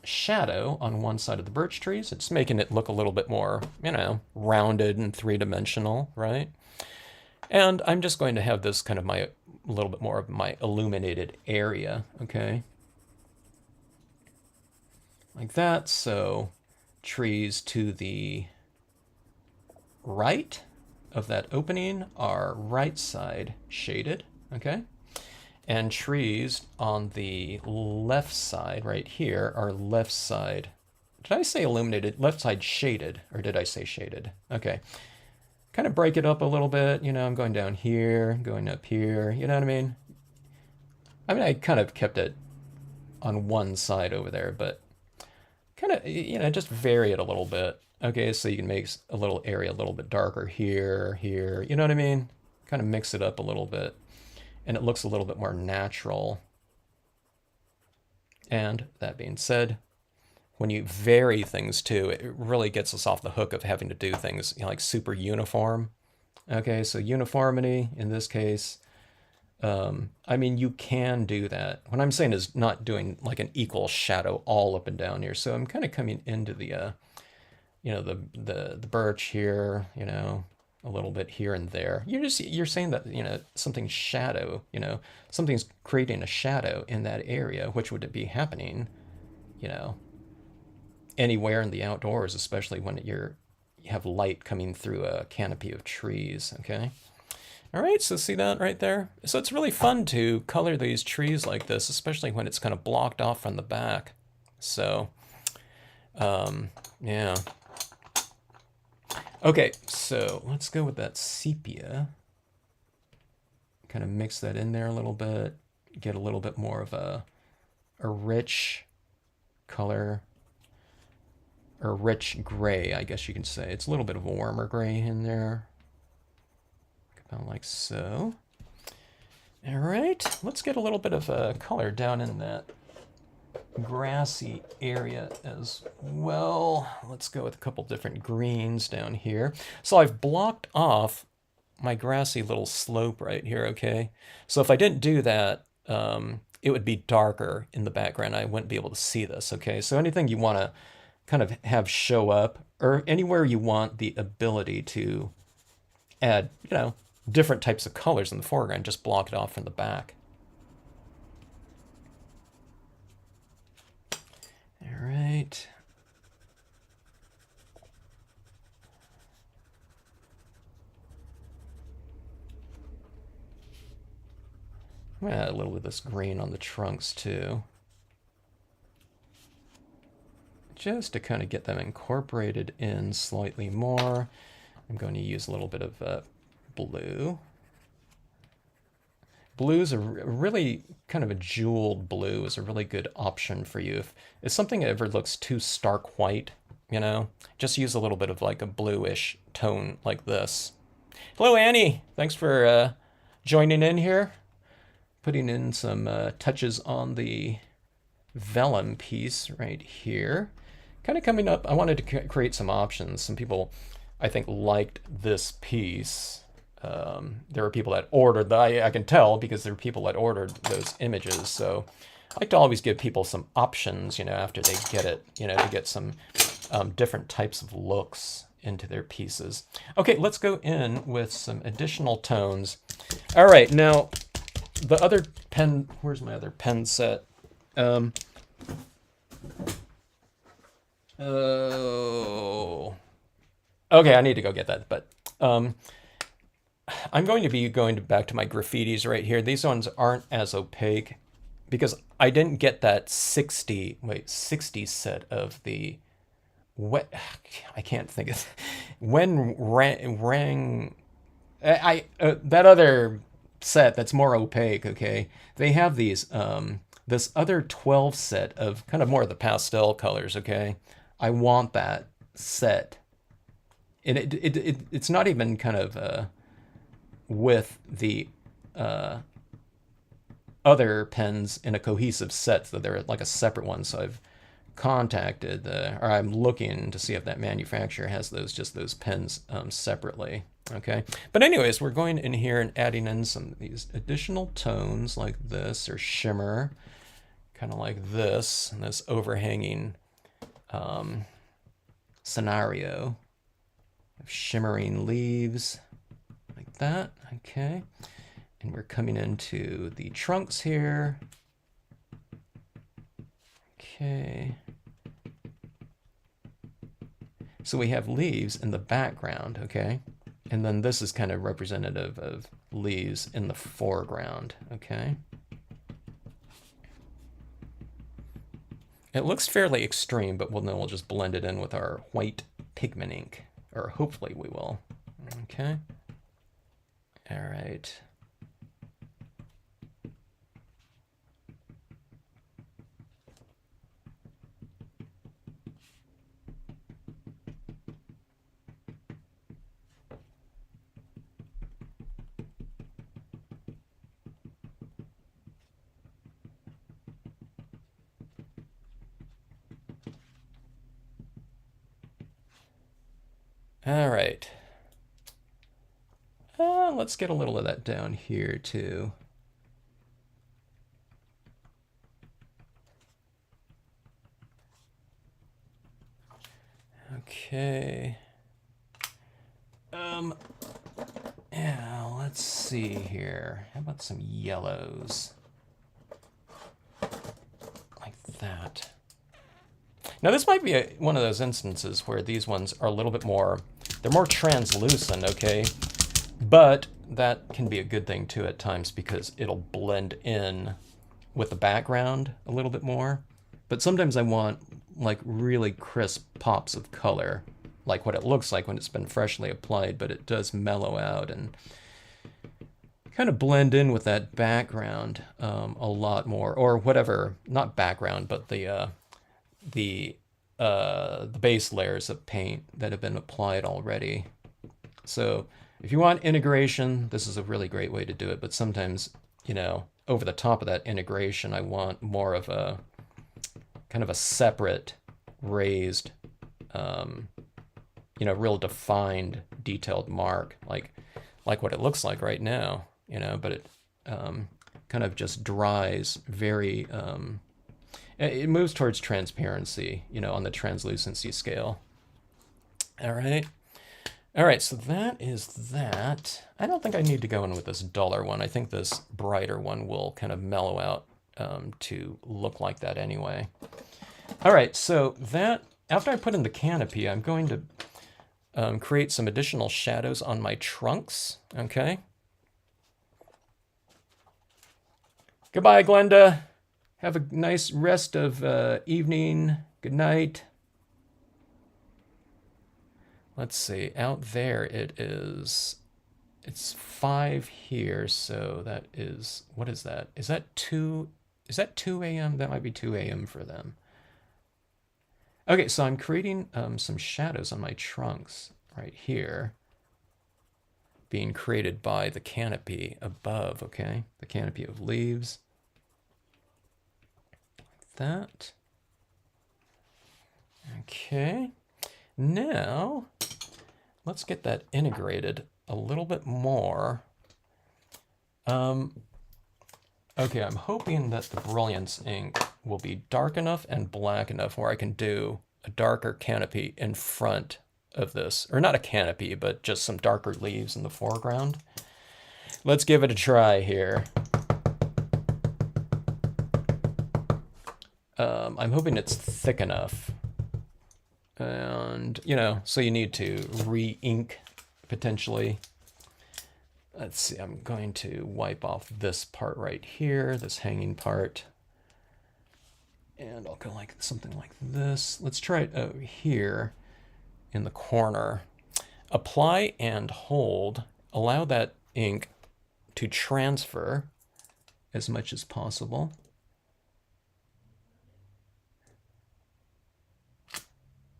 shadow on one side of the birch trees. It's making it look a little bit more, you know, rounded and three-dimensional, right? And I'm just going to have this kind of a little bit more of my illuminated area, okay? Like that, so trees to the right of that opening are right side shaded, okay? And trees on the left side, right here, are left side. Did I say illuminated? Left side shaded, or did I say shaded? Okay. Kind of break it up a little bit. You know, I'm going down here, going up here. You know what I mean? I mean, I kind of kept it on one side over there, but kind of, you know, just vary it a little bit. Okay, so you can make a little area a little bit darker here, here. You know what I mean? Kind of mix it up a little bit. And it looks a little bit more natural. And that being said, when you vary things too, it really gets us off the hook of having to do things, you know, like super uniform. Okay, so uniformity in this case, I mean, you can do that. What I'm saying is not doing like an equal shadow all up and down here. So I'm kind of coming into the, you know, the birch here, you know, a little bit here and there. You're saying that, you know, something's shadow, you know, something's creating a shadow in that area, which would be happening, you know, anywhere in the outdoors, especially when you have light coming through a canopy of trees, okay? All right, so see that right there? So it's really fun to color these trees like this, especially when it's kind of blocked off from the back. So, yeah. Okay, so let's go with that sepia. Kind of mix that in there a little bit, get a little bit more of a rich color, or rich gray, I guess you can say. It's a little bit of a warmer gray in there. About like so. All right, let's get a little bit of color down in that grassy area as well. Let's go with a couple different greens down here. So I've blocked off my grassy little slope right here, okay? So if I didn't do that, it would be darker in the background. I wouldn't be able to see this, okay? So anything you want to kind of have show up, or anywhere you want the ability to add, you know, different types of colors in the foreground, just block it off from the back. All right. I'm gonna add a little bit of this green on the trunks too, just to kind of get them incorporated in slightly more. I'm going to use a little bit of blue. Blue is a really kind of a jeweled blue is a really good option for you. If something ever looks too stark white, you know, just use a little bit of like a bluish tone like this. Hello, Annie. Thanks for joining in here. Putting in some touches on the vellum piece right here. Kind of coming up, I wanted to create some options. Some people, I think, liked this piece. There were people that ordered, I can tell because there were people that ordered those images. So I like to always give people some options, you know, after they get it, you know, to get some different types of looks into their pieces. Okay, let's go in with some additional tones. All right, now the other pen, where's my other pen set? Oh, okay, I need to go get that, but I'm going to be going back to my graffitis right here. These ones aren't as opaque because I didn't get that 60 set of the I can't think of when rang that other set that's more opaque, okay? They have these this other 12 set of kind of more of the pastel colors, okay? I want that set. And it's not even kind of with the other pens in a cohesive set, so they're like a separate one. So I've contacted or I'm looking to see if that manufacturer has those pens separately. Okay, but anyways, we're going in here and adding in some of these additional tones like this, or shimmer, kind of like this, and this overhanging scenario of shimmering leaves like that. Okay, and we're coming into the trunks here. Okay, so we have leaves in the background, okay, and then this is kind of representative of leaves in the foreground, okay. It looks fairly extreme, but then we'll just blend it in with our white pigment ink. Or hopefully we will. Okay. All right. All right. Let's get a little of that down here too. Okay. Yeah, let's see here. How about some yellows? Like that. Now this might be one of those instances where these ones are a little bit more, they're more translucent, okay? But that can be a good thing too at times because it'll blend in with the background a little bit more. But sometimes I want like really crisp pops of color, like what it looks like when it's been freshly applied, but it does mellow out and kind of blend in with that background a lot more, or whatever, not background, but the base layers of paint that have been applied already. So if you want integration, this is a really great way to do it. But sometimes, you know, over the top of that integration, I want more of a kind of a separate, raised, you know, real defined, detailed mark, like what it looks like right now, you know, but it kind of just dries very, it moves towards transparency, you know, on the translucency scale. All right. All right, so that is that. I don't think I need to go in with this duller one. I think this brighter one will kind of mellow out to look like that anyway. All right, so that, after I put in the canopy, I'm going to create some additional shadows on my trunks, okay? Goodbye, Glenda. Have a nice rest of evening. Good night. Let's see, out there it's 5 here, so that is, what is that? Is that 2 a.m.? That might be 2 a.m. for them. Okay, so I'm creating some shadows on my trunks right here, being created by the canopy above, okay? The canopy of leaves. Like that. Okay. Now, let's get that integrated a little bit more. Okay, I'm hoping that the Brilliance ink will be dark enough and black enough where I can do a darker canopy in front of this. Or not a canopy, but just some darker leaves in the foreground. Let's give it a try here. I'm hoping it's thick enough. And, you know, so you need to re-ink potentially. Let's see, I'm going to wipe off this part right here, this hanging part. And I'll go like something like this. Let's try it over here in the corner. Apply and hold. Allow that ink to transfer as much as possible.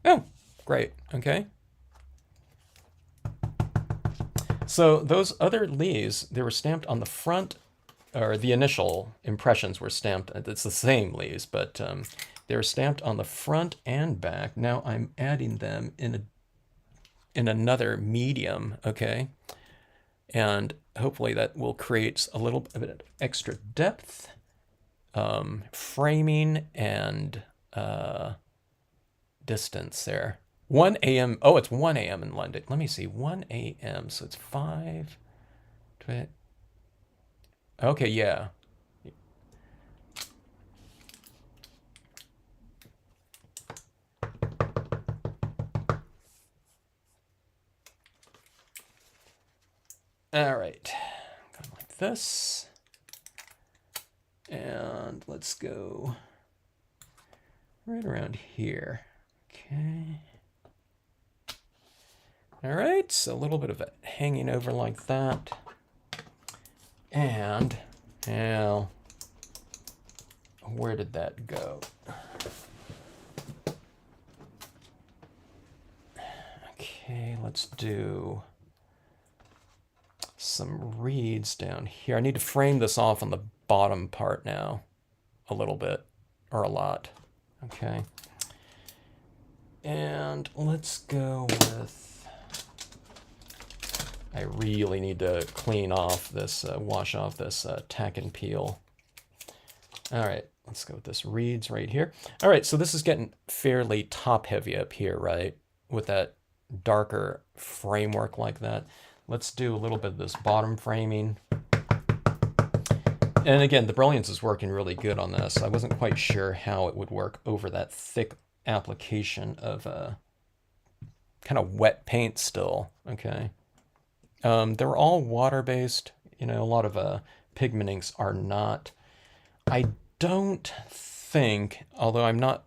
Oh, great. Okay. So those other leaves, they were stamped on the front, or the initial impressions were stamped. It's the same leaves, but they were stamped on the front and back. Now I'm adding them in another medium, okay? And hopefully that will create a little bit of extra depth, framing, and distance there. 1 a.m. Oh, it's 1 a.m. in London. Let me see. 1 a.m. So it's 5. Okay, yeah. All right. Go like this. And let's go right around here. Okay. All right, so a little bit of it hanging over like that. And now, where did that go? Okay, let's do some reeds down here. I need to frame this off on the bottom part now, a little bit, or a lot. Okay. And let's go with, I really need to clean off this, wash off this tack and peel. All right, let's go with this reeds right here. All right, so this is getting fairly top heavy up here, right? With that darker framework like that. Let's do a little bit of this bottom framing. And again, the Brilliance is working really good on this. I wasn't quite sure how it would work over that thick application of kind of wet paint still. Okay. They're all water-based. You know, a lot of pigment inks are not. I don't think, although I'm not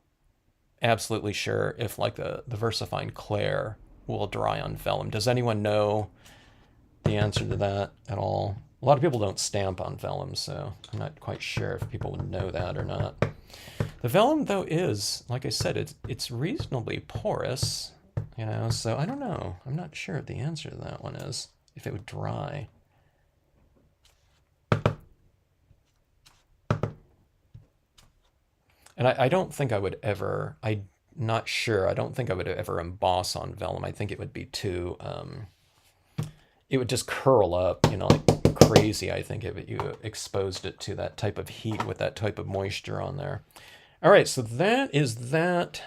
absolutely sure, if like the VersaFine Clair will dry on vellum. Does anyone know the answer to that at all? A lot of people don't stamp on vellum, so I'm not quite sure if people would know that or not. The vellum, though, is, like I said, it's reasonably porous, you know, so I don't know. I'm not sure what the answer to that one is, if it would dry. And I don't think I would ever, I'm not sure, I don't think I would ever emboss on vellum. I think it would be too, it would just curl up, you know, like crazy, I think, if you exposed it to that type of heat with that type of moisture on there. All right, so that is that.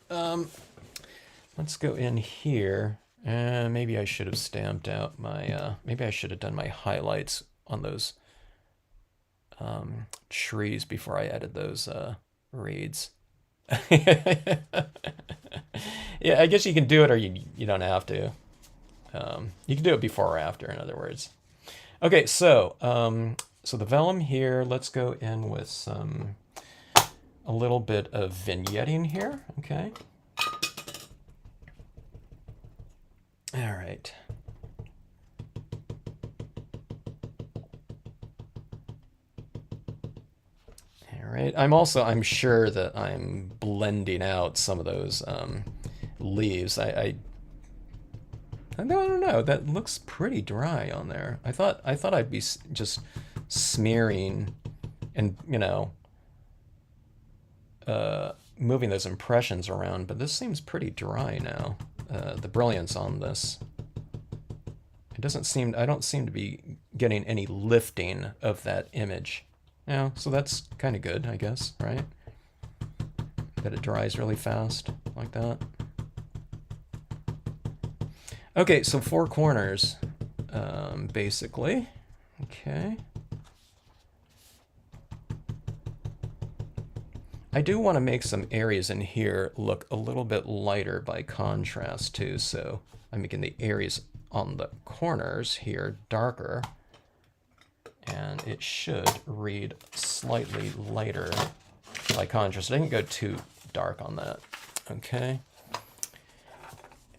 Let's go in here. Maybe I should have stamped out my, maybe I should have done my highlights on those trees before I added those reeds. Yeah, I guess you can do it or you don't have to. You can do it before or after, in other words. Okay, so so the vellum here, let's go in with a little bit of vignetting here, okay? All right. All right, I'm sure that I'm blending out some of those leaves. I don't know. That looks pretty dry on there. I thought I'd be just smearing and, you know, moving those impressions around, but this seems pretty dry now. The brilliance on this. It doesn't seem, I don't seem to be getting any lifting of that image. Yeah, so that's kind of good, I guess, right? That it dries really fast like that. Okay, so 4 corners, basically. Okay. I do want to make some areas in here look a little bit lighter by contrast too, so I'm making the areas on the corners here darker, and it should read slightly lighter by contrast. I didn't go too dark on that. Okay.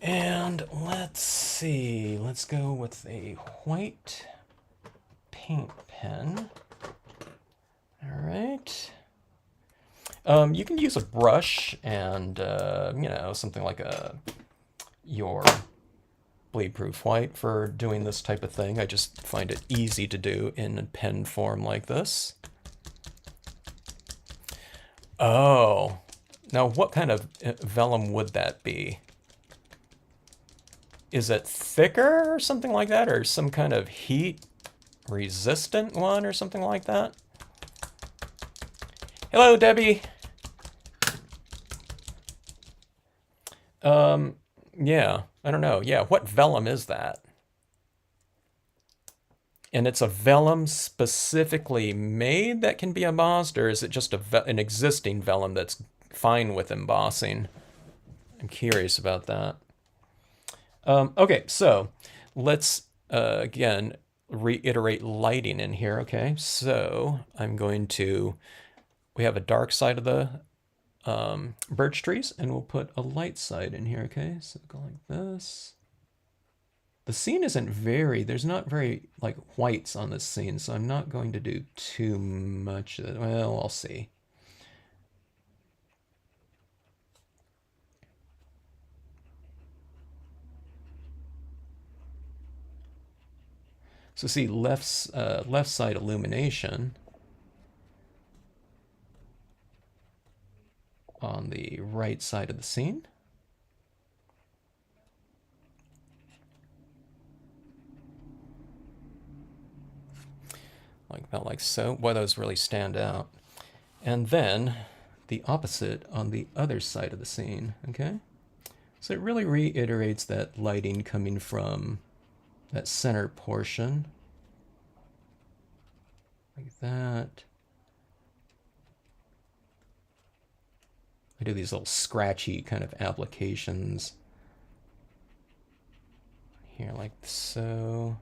And let's see, let's go with a white paint pen. All right. You can use a brush and, you know, something like your bleed-proof white for doing this type of thing. I just find it easy to do in pen form like this. Oh, now what kind of vellum would that be? Is it thicker or something like that, or some kind of heat-resistant one or something like that? Hello, Debbie. Yeah, I don't know. Yeah, what vellum is that? And it's a vellum specifically made that can be embossed, or is it just an existing vellum that's fine with embossing? I'm curious about that. Okay, so let's again reiterate lighting in here. Okay, so I'm going to, we have a dark side of the birch trees, and we'll put a light side in here, okay? So go like this. The scene isn't there's not very like whites on this scene, so I'm not going to do too much of it. Well, I'll see. So see, left side illumination on the right side of the scene. Like that, like so. Boy, those really stand out. And then the opposite on the other side of the scene, okay? So it really reiterates that lighting coming from that center portion. Like that. I do these little scratchy kind of applications here like so.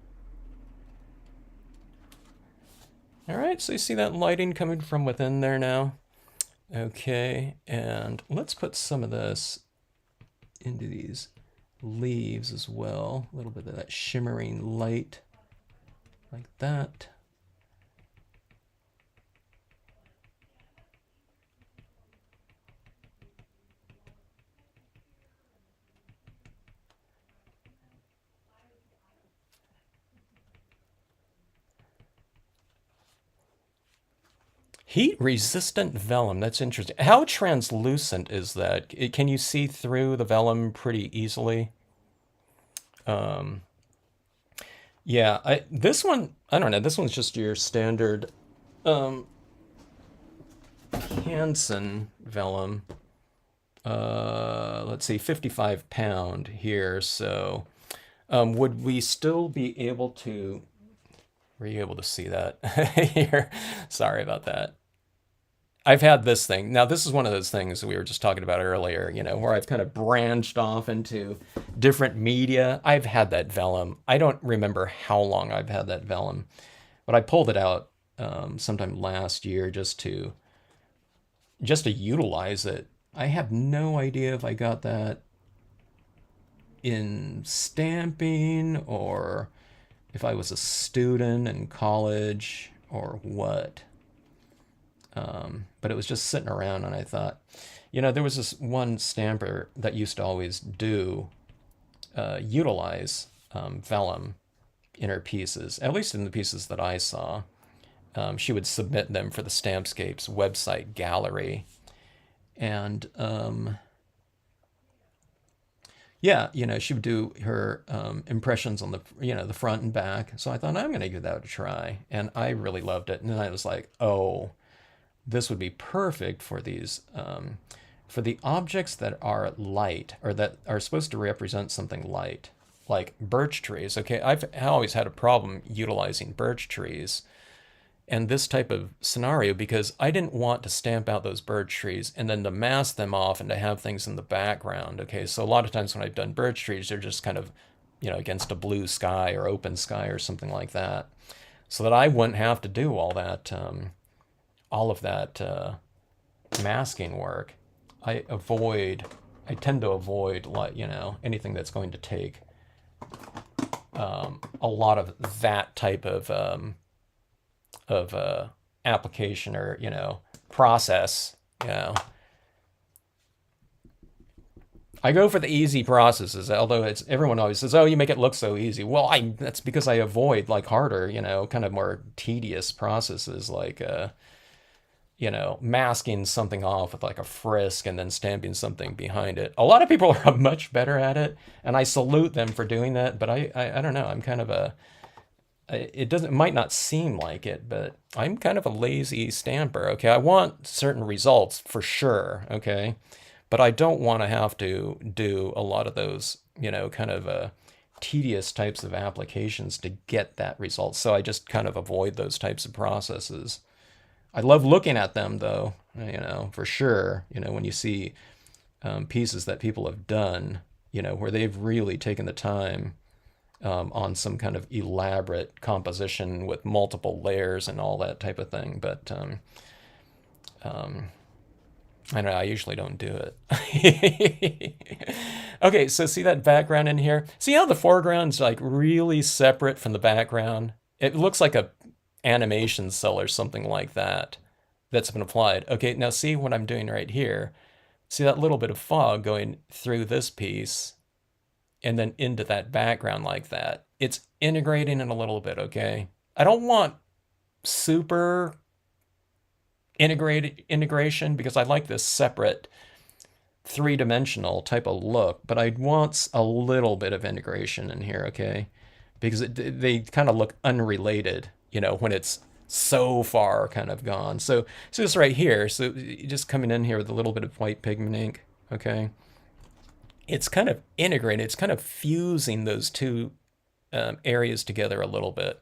All right, so you see that lighting coming from within there now? Okay, and let's put some of this into these leaves as well. A little bit of that shimmering light like that. Heat resistant vellum. That's interesting. How translucent is that? Can you see through the vellum pretty easily? Yeah, this one, I don't know. This one's just your standard Hansen vellum. Let's see, 55 pound here. So would we still be able to, were you able to see that here? Sorry about that. I've had this thing. Now, this is one of those things that we were just talking about earlier, where I've kind of branched off into different media. I've had that vellum. I don't remember how long I've had that vellum, but I pulled it out sometime last year just to utilize it. I have no idea if I got that in stamping or if I was a student in college or what. But it was just sitting around, and I thought, there was this one stamper that used to always utilize vellum in her pieces, at least in the pieces that I saw. She would submit them for the Stampscapes website gallery. And yeah, she would do her impressions on the front and back. So I thought, I'm going to give that a try. And I really loved it. And then I was like, oh, this would be perfect for these, for the objects that are light or that are supposed to represent something light, like birch trees. Okay, I've always had a problem utilizing birch trees and this type of scenario because I didn't want to stamp out those birch trees and then to mask them off and to have things in the background. Okay, so a lot of times when I've done birch trees, they're just kind of, against a blue sky or open sky or something like that, so that I wouldn't have to do all of that masking work. I tend to avoid, like, anything that's going to take a lot of that type of application or process. I go for the easy processes, although everyone always says, "Oh, you make it look so easy." Well, that's because I avoid like harder, kind of more tedious processes like masking something off with like a frisk and then stamping something behind it. A lot of people are much better at it, and I salute them for doing that. But I don't know. I'm kind of it might not seem like it, but I'm kind of a lazy stamper. Okay, I want certain results for sure. Okay, but I don't want to have to do a lot of those, kind of tedious types of applications to get that result. So I just kind of avoid those types of processes. I love looking at them though, for sure. When you see pieces that people have done, where they've really taken the time on some kind of elaborate composition with multiple layers and all that type of thing. But I don't know, I usually don't do it. Okay, so see that background in here? See how the foreground's like really separate from the background? It looks like a animation cell or something like that that's been applied. Okay, now see what I'm doing right here. See that little bit of fog going through this piece and then into that background like that. It's integrating it a little bit, okay? I don't want super integrated integration because I like this separate three-dimensional type of look, but I want a little bit of integration in here, okay? Because they kind of look unrelated, you know, when it's so far kind of gone. So this right here, so just coming in here with a little bit of white pigment ink, okay? It's kind of integrated. It's kind of fusing those two areas together a little bit.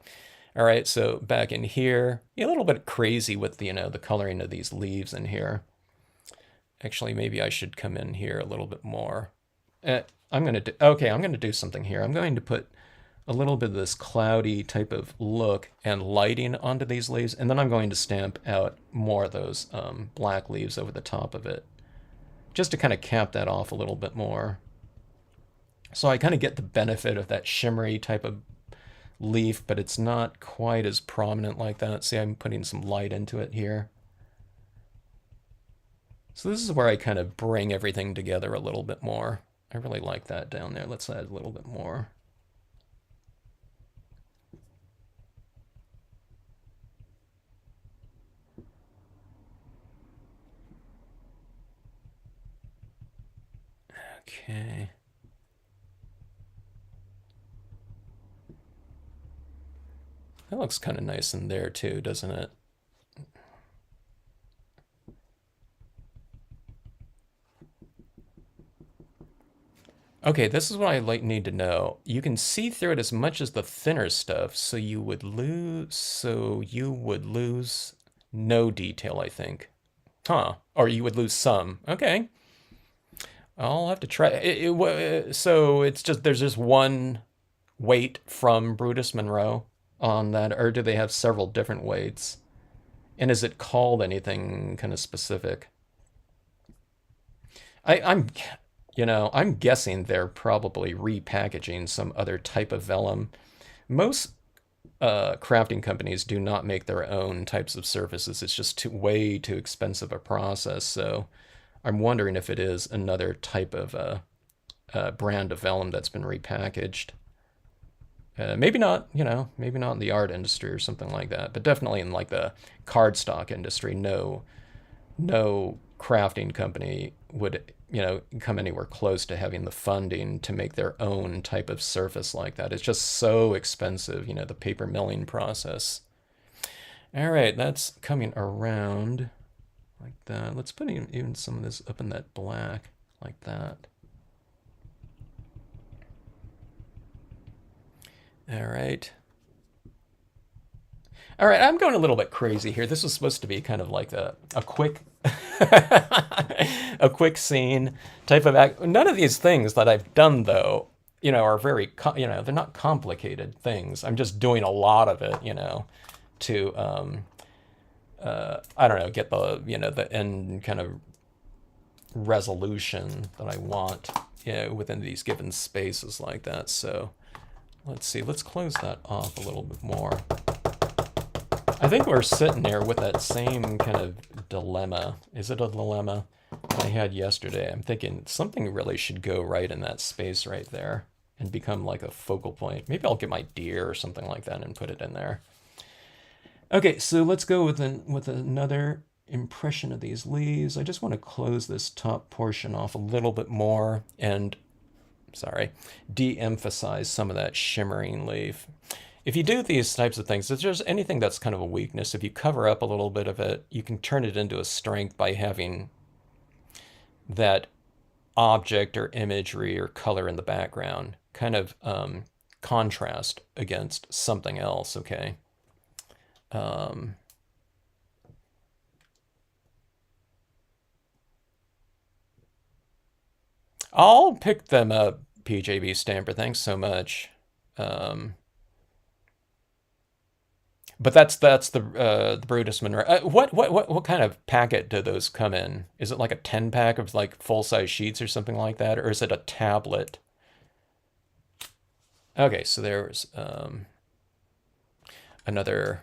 All right, so back in here, a little bit crazy with the, you know, the coloring of these leaves in here. Actually, maybe I should come in here a little bit more. I'm gonna do something here. I'm going to put a little bit of this cloudy type of look and lighting onto these leaves, and then I'm going to stamp out more of those black leaves over the top of it, just to kind of cap that off a little bit more. So I kind of get the benefit of that shimmery type of leaf, but it's not quite as prominent like that. See, I'm putting some light into it here. So this is where I kind of bring everything together a little bit more. I really like that down there. Let's add a little bit more. Okay. That looks kind of nice in there too, doesn't it? Okay, this is what I need to know. You can see through it as much as the thinner stuff, so you would lose no detail, I think. Huh. Or you would lose some. Okay. I'll have to try. So it's just there's just one weight from Brutus Monroe on that, or do they have several different weights? And is it called anything kind of specific? I'm I'm guessing they're probably repackaging some other type of vellum. Most crafting companies do not make their own types of surfaces. It's just way too expensive a process. So I'm wondering if it is another type of brand of vellum that's been repackaged. Maybe not, maybe not in the art industry or something like that, but definitely in like the cardstock industry, no crafting company would, come anywhere close to having the funding to make their own type of surface like that. It's just so expensive, the paper milling process. All right, that's coming around like that. Let's put even some of this up in that black like that. All right. All right, I'm going a little bit crazy here. This was supposed to be kind of like a quick a quick scene type of act. None of these things that I've done though, are very they're not complicated things. I'm just doing a lot of it, to I don't know, get the end kind of resolution that I want, within these given spaces like that. So let's see, let's close that off a little bit more. I think we're sitting there with that same kind of dilemma. Is it a dilemma I had yesterday? I'm thinking something really should go right in that space right there and become like a focal point. Maybe I'll get my deer or something like that and put it in there. Okay, so let's go with another impression of these leaves. I just want to close this top portion off a little bit more and, de-emphasize some of that shimmering leaf. If you do these types of things, if there's anything that's kind of a weakness, if you cover up a little bit of it, you can turn it into a strength by having that object or imagery or color in the background kind of contrast against something else, okay? I'll pick them up, PJB Stamper. Thanks so much. But that's the Brutus Monroe. What kind of packet do those come in? Is it like a 10 pack of like full size sheets or something like that, or is it a tablet? Okay, so there's another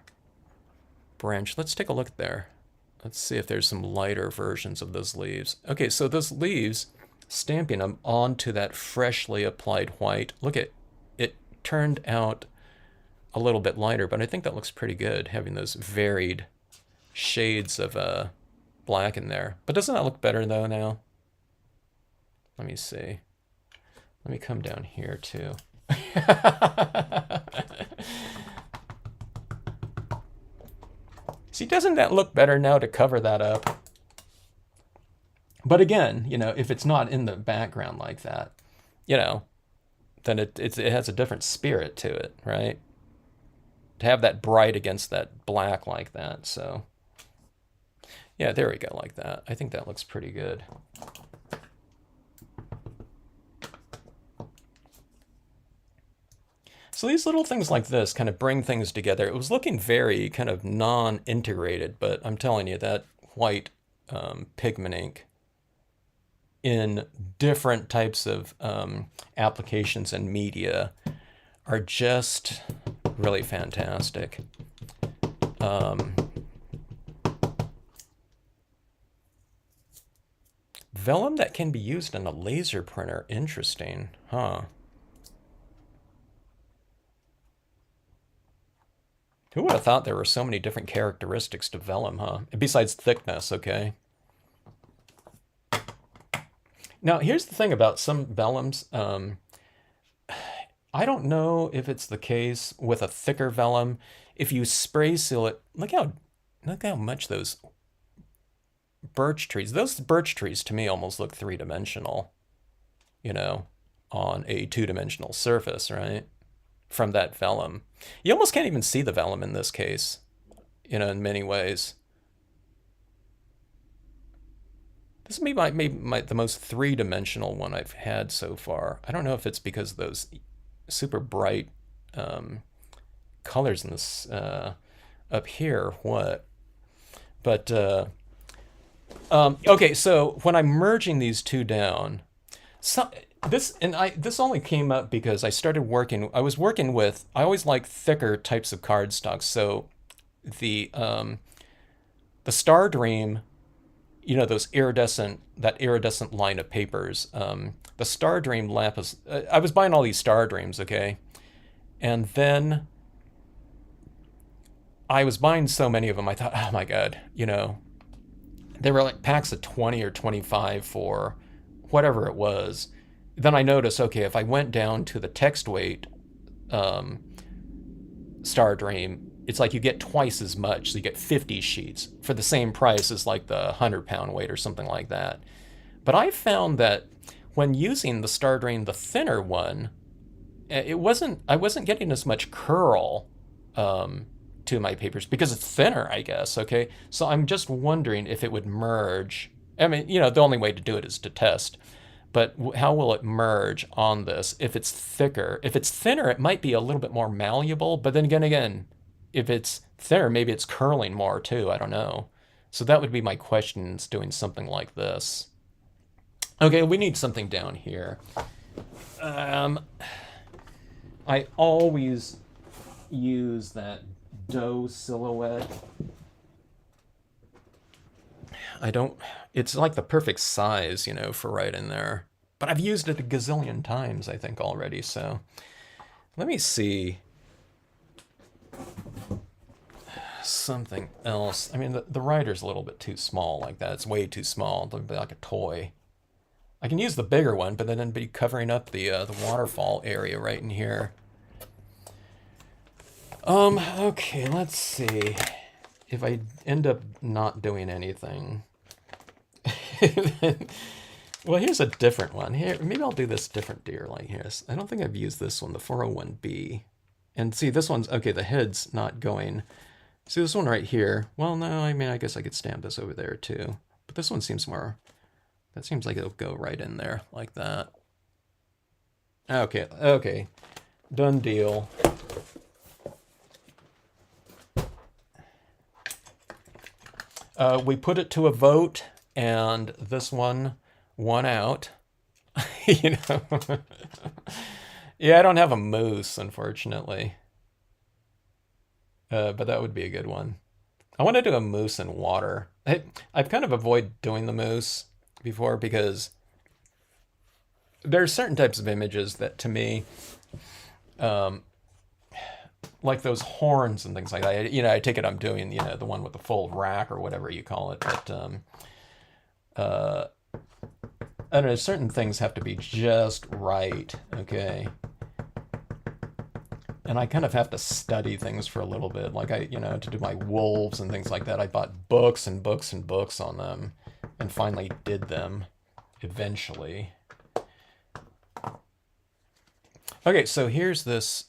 branch. Let's take a look there. Let's see if there's some lighter versions of those leaves. Okay, so those leaves, stamping them onto that freshly applied white. Look at it, turned out a little bit lighter, but I think that looks pretty good, having those varied shades of black in there. But doesn't that look better though now? Let me see. Let me come down here too. See, doesn't that look better now to cover that up? But again, you know, if it's not in the background like that, you know, then it has a different spirit to it, right? To have that bright against that black like that. So yeah, there we go, like that. I think that looks pretty good. So these little things like this kind of bring things together. It was looking very kind of non-integrated, but I'm telling you that white pigment ink in different types of applications and media are just really fantastic. Vellum that can be used in a laser printer. Interesting, huh? Who would have thought there were so many different characteristics to vellum, huh? Besides thickness, okay? Now, here's the thing about some vellums. I don't know if it's the case with a thicker vellum. If you spray seal it, look how much those birch trees, those birch trees to me almost look three-dimensional, you know, on a two-dimensional surface, right? From that vellum. You almost can't even see the vellum in this case, you know, in many ways. This may be the most three-dimensional one I've had so far. I don't know if it's because of those super bright colors in this up here or what. But okay, so when I'm merging these two down, this only came up because I started working. I always like thicker types of cardstock. So the Star Dream, you know, that iridescent line of papers. The Star Dream lapis. I was buying all these Star Dreams, okay, and then I was buying so many of them. I thought, oh my god, you know, they were like packs of 20 or 25 for whatever it was. Then I noticed, okay, if I went down to the text weight Star Dream, it's like you get twice as much. So you get 50 sheets for the same price as like the 100-pound weight or something like that. But I found that when using the Star Dream, the thinner one, I wasn't getting as much curl to my papers because it's thinner, I guess, okay? So I'm just wondering if it would merge. I mean, you know, the only way to do it is to test. But how will it merge on this if it's thicker? If it's thinner, it might be a little bit more malleable. But then again, if it's thinner, maybe it's curling more too. I don't know. So that would be my questions doing something like this. Okay, we need something down here. I always use that doe silhouette. It's like the perfect size, you know, for right in there. But I've used it a gazillion times, I think, already. So let me see something else. I mean, the rider's a little bit too small like that. It's way too small. It'll be like a toy. I can use the bigger one, but then it'd be covering up the waterfall area right in here. Okay, let's see. If I end up not doing anything. Well, here's a different one. Here, maybe I'll do this different deer like here. I don't think I've used this one, the 401B. And see, this one's, okay, the head's not going. See this one right here? Well, no, I mean, I guess I could stamp this over there too. But this one seems more, that seems like it'll go right in there like that. Okay, done deal. We put it to a vote, and this one won out. You know, yeah, I don't have a moose, unfortunately, but that would be a good one. I want to do a moose in water. I've kind of avoided doing the moose before because there are certain types of images that, to me, um, like those horns and things like that. You know, I take it I'm doing, you know, the one with the full rack or whatever you call it. But uh, I don't know, certain things have to be just right, okay? And I kind of have to study things for a little bit. Like you know, to do my wolves and things like that, I bought books and books and books on them and finally did them eventually. Okay, so here's this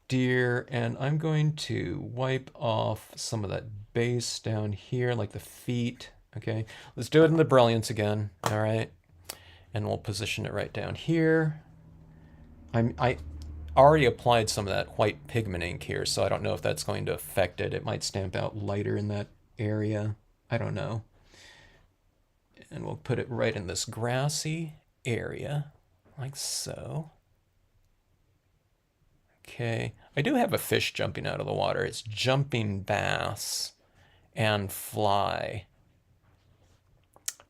deer, and I'm going to wipe off some of that base down here, like the feet. Okay, let's do it in the brilliance again. All right, and we'll position it right down here. I already applied some of that white pigment ink here, so I don't know if that's going to affect it. It might stamp out lighter in that area. I don't know. And we'll put it right in this grassy area, like so. Okay, I do have a fish jumping out of the water. It's jumping bass and fly.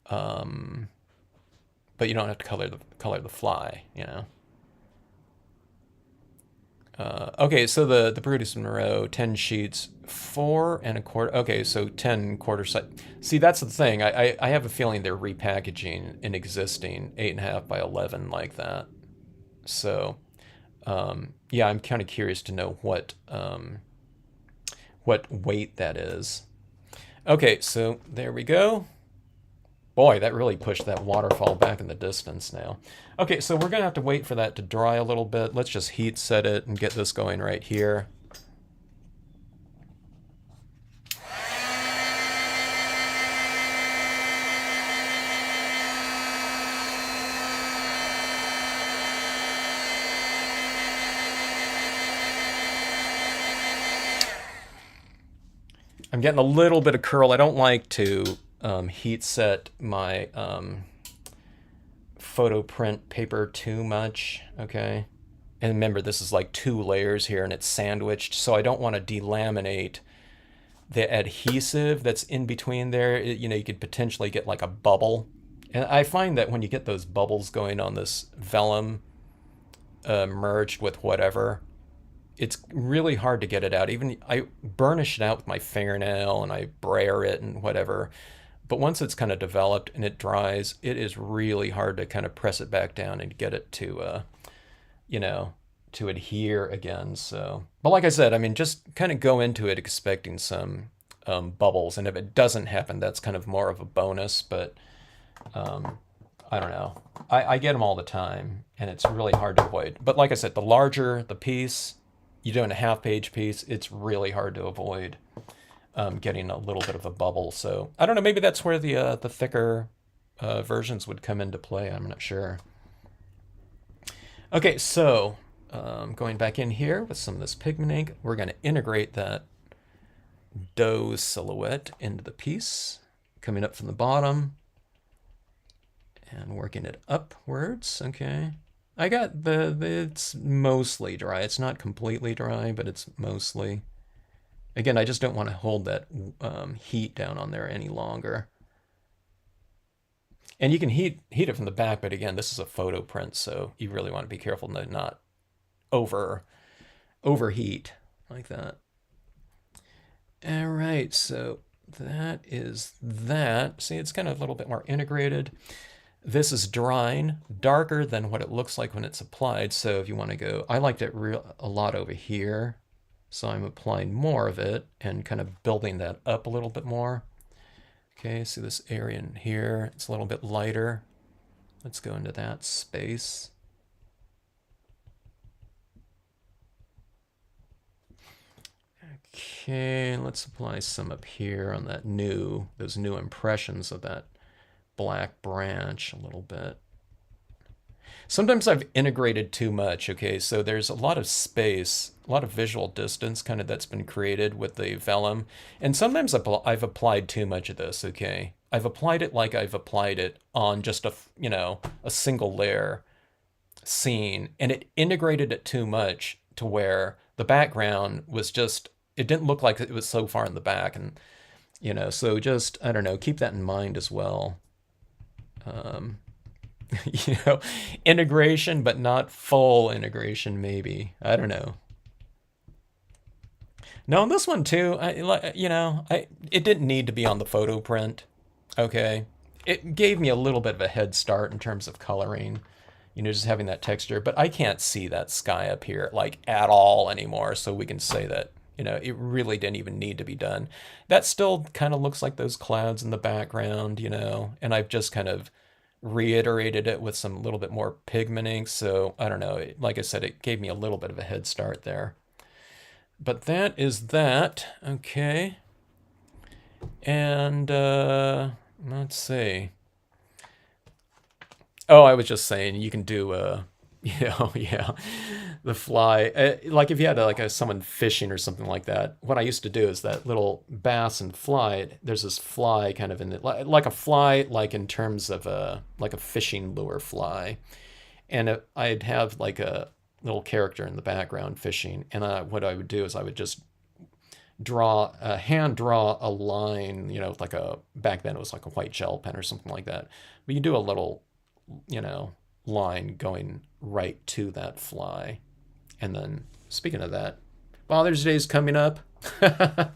But you don't have to color the fly, you know. Okay, so the Brutus Monroe 10 sheets, 4 1/4. Okay, so 10 quarter size. See, that's the thing. I have a feeling they're repackaging an existing 8.5 by 11 like that. So, yeah, I'm kind of curious to know what weight that is. Okay, so there we go. Boy, that really pushed that waterfall back in the distance now. Okay, so we're gonna have to wait for that to dry a little bit. Let's just heat set it and get this going right here. I'm getting a little bit of curl. I don't like to heat set my photo print paper too much, okay? And remember, this is like 2 layers here and it's sandwiched, so I don't want to delaminate the adhesive that's in between there. You know, you could potentially get like a bubble. And I find that when you get those bubbles going on this vellum merged with whatever, it's really hard to get it out. Even I burnish it out with my fingernail and I brayer it and whatever. But once it's kind of developed and it dries, it is really hard to kind of press it back down and get it to, you know, to adhere again. So, but like I said, I mean, just kind of go into it expecting some bubbles. And if it doesn't happen, that's kind of more of a bonus. But I don't know. I get them all the time and it's really hard to avoid. But like I said, the larger the piece, you're doing a half-page piece, it's really hard to avoid getting a little bit of a bubble. So I don't know, maybe that's where the thicker versions would come into play. I'm not sure. Okay, so going back in here with some of this pigment ink, we're going to integrate that doe silhouette into the piece, coming up from the bottom and working it upwards. Okay. I got it's mostly dry. It's not completely dry, but it's mostly. Again, I just don't want to hold that heat down on there any longer. And you can heat it from the back, but again, this is a photo print, so you really want to be careful to not overheat like that. All right, so that is that. See, it's kind of a little bit more integrated. This is drying, darker than what it looks like when it's applied. So if you want to go, I liked it a lot over here. So I'm applying more of it and kind of building that up a little bit more. Okay, see this area in here, it's a little bit lighter. Let's go into that space. Okay, let's apply some up here on that those new impressions of that black branch a little bit. Sometimes I've integrated too much, okay? So there's a lot of space, a lot of visual distance kind of that's been created with the vellum. And sometimes I've applied too much of this, okay? I've applied it like I've applied it on just a single layer scene, and it integrated it too much to where the background was just, it didn't look like it was so far in the back. And, so just, I don't know, keep that in mind as well. Um, you know, integration, but not full integration, maybe. I don't know. No, on this one too, it didn't need to be on the photo print. Okay. It gave me a little bit of a head start in terms of coloring, just having that texture, but I can't see that sky up here like at all anymore. So we can say that, it really didn't even need to be done. That still kind of looks like those clouds in the background, and I've just kind of reiterated it with some little bit more pigmenting. So I don't know. Like I said, it gave me a little bit of a head start there. But that is that. Okay. And let's see. Oh, I was just saying you can do yeah, the fly. Like if you had someone fishing or something like that. What I used to do is that little bass and fly. There's this fly kind of in it, like a fly, like in terms of like a fishing lure fly, and I'd have like a little character in the background fishing, and what I would do is I would just hand draw a line, like back then it was like a white gel pen or something like that. But you do a little, line going right to that fly. And then, speaking of that, Father's Day's coming up. I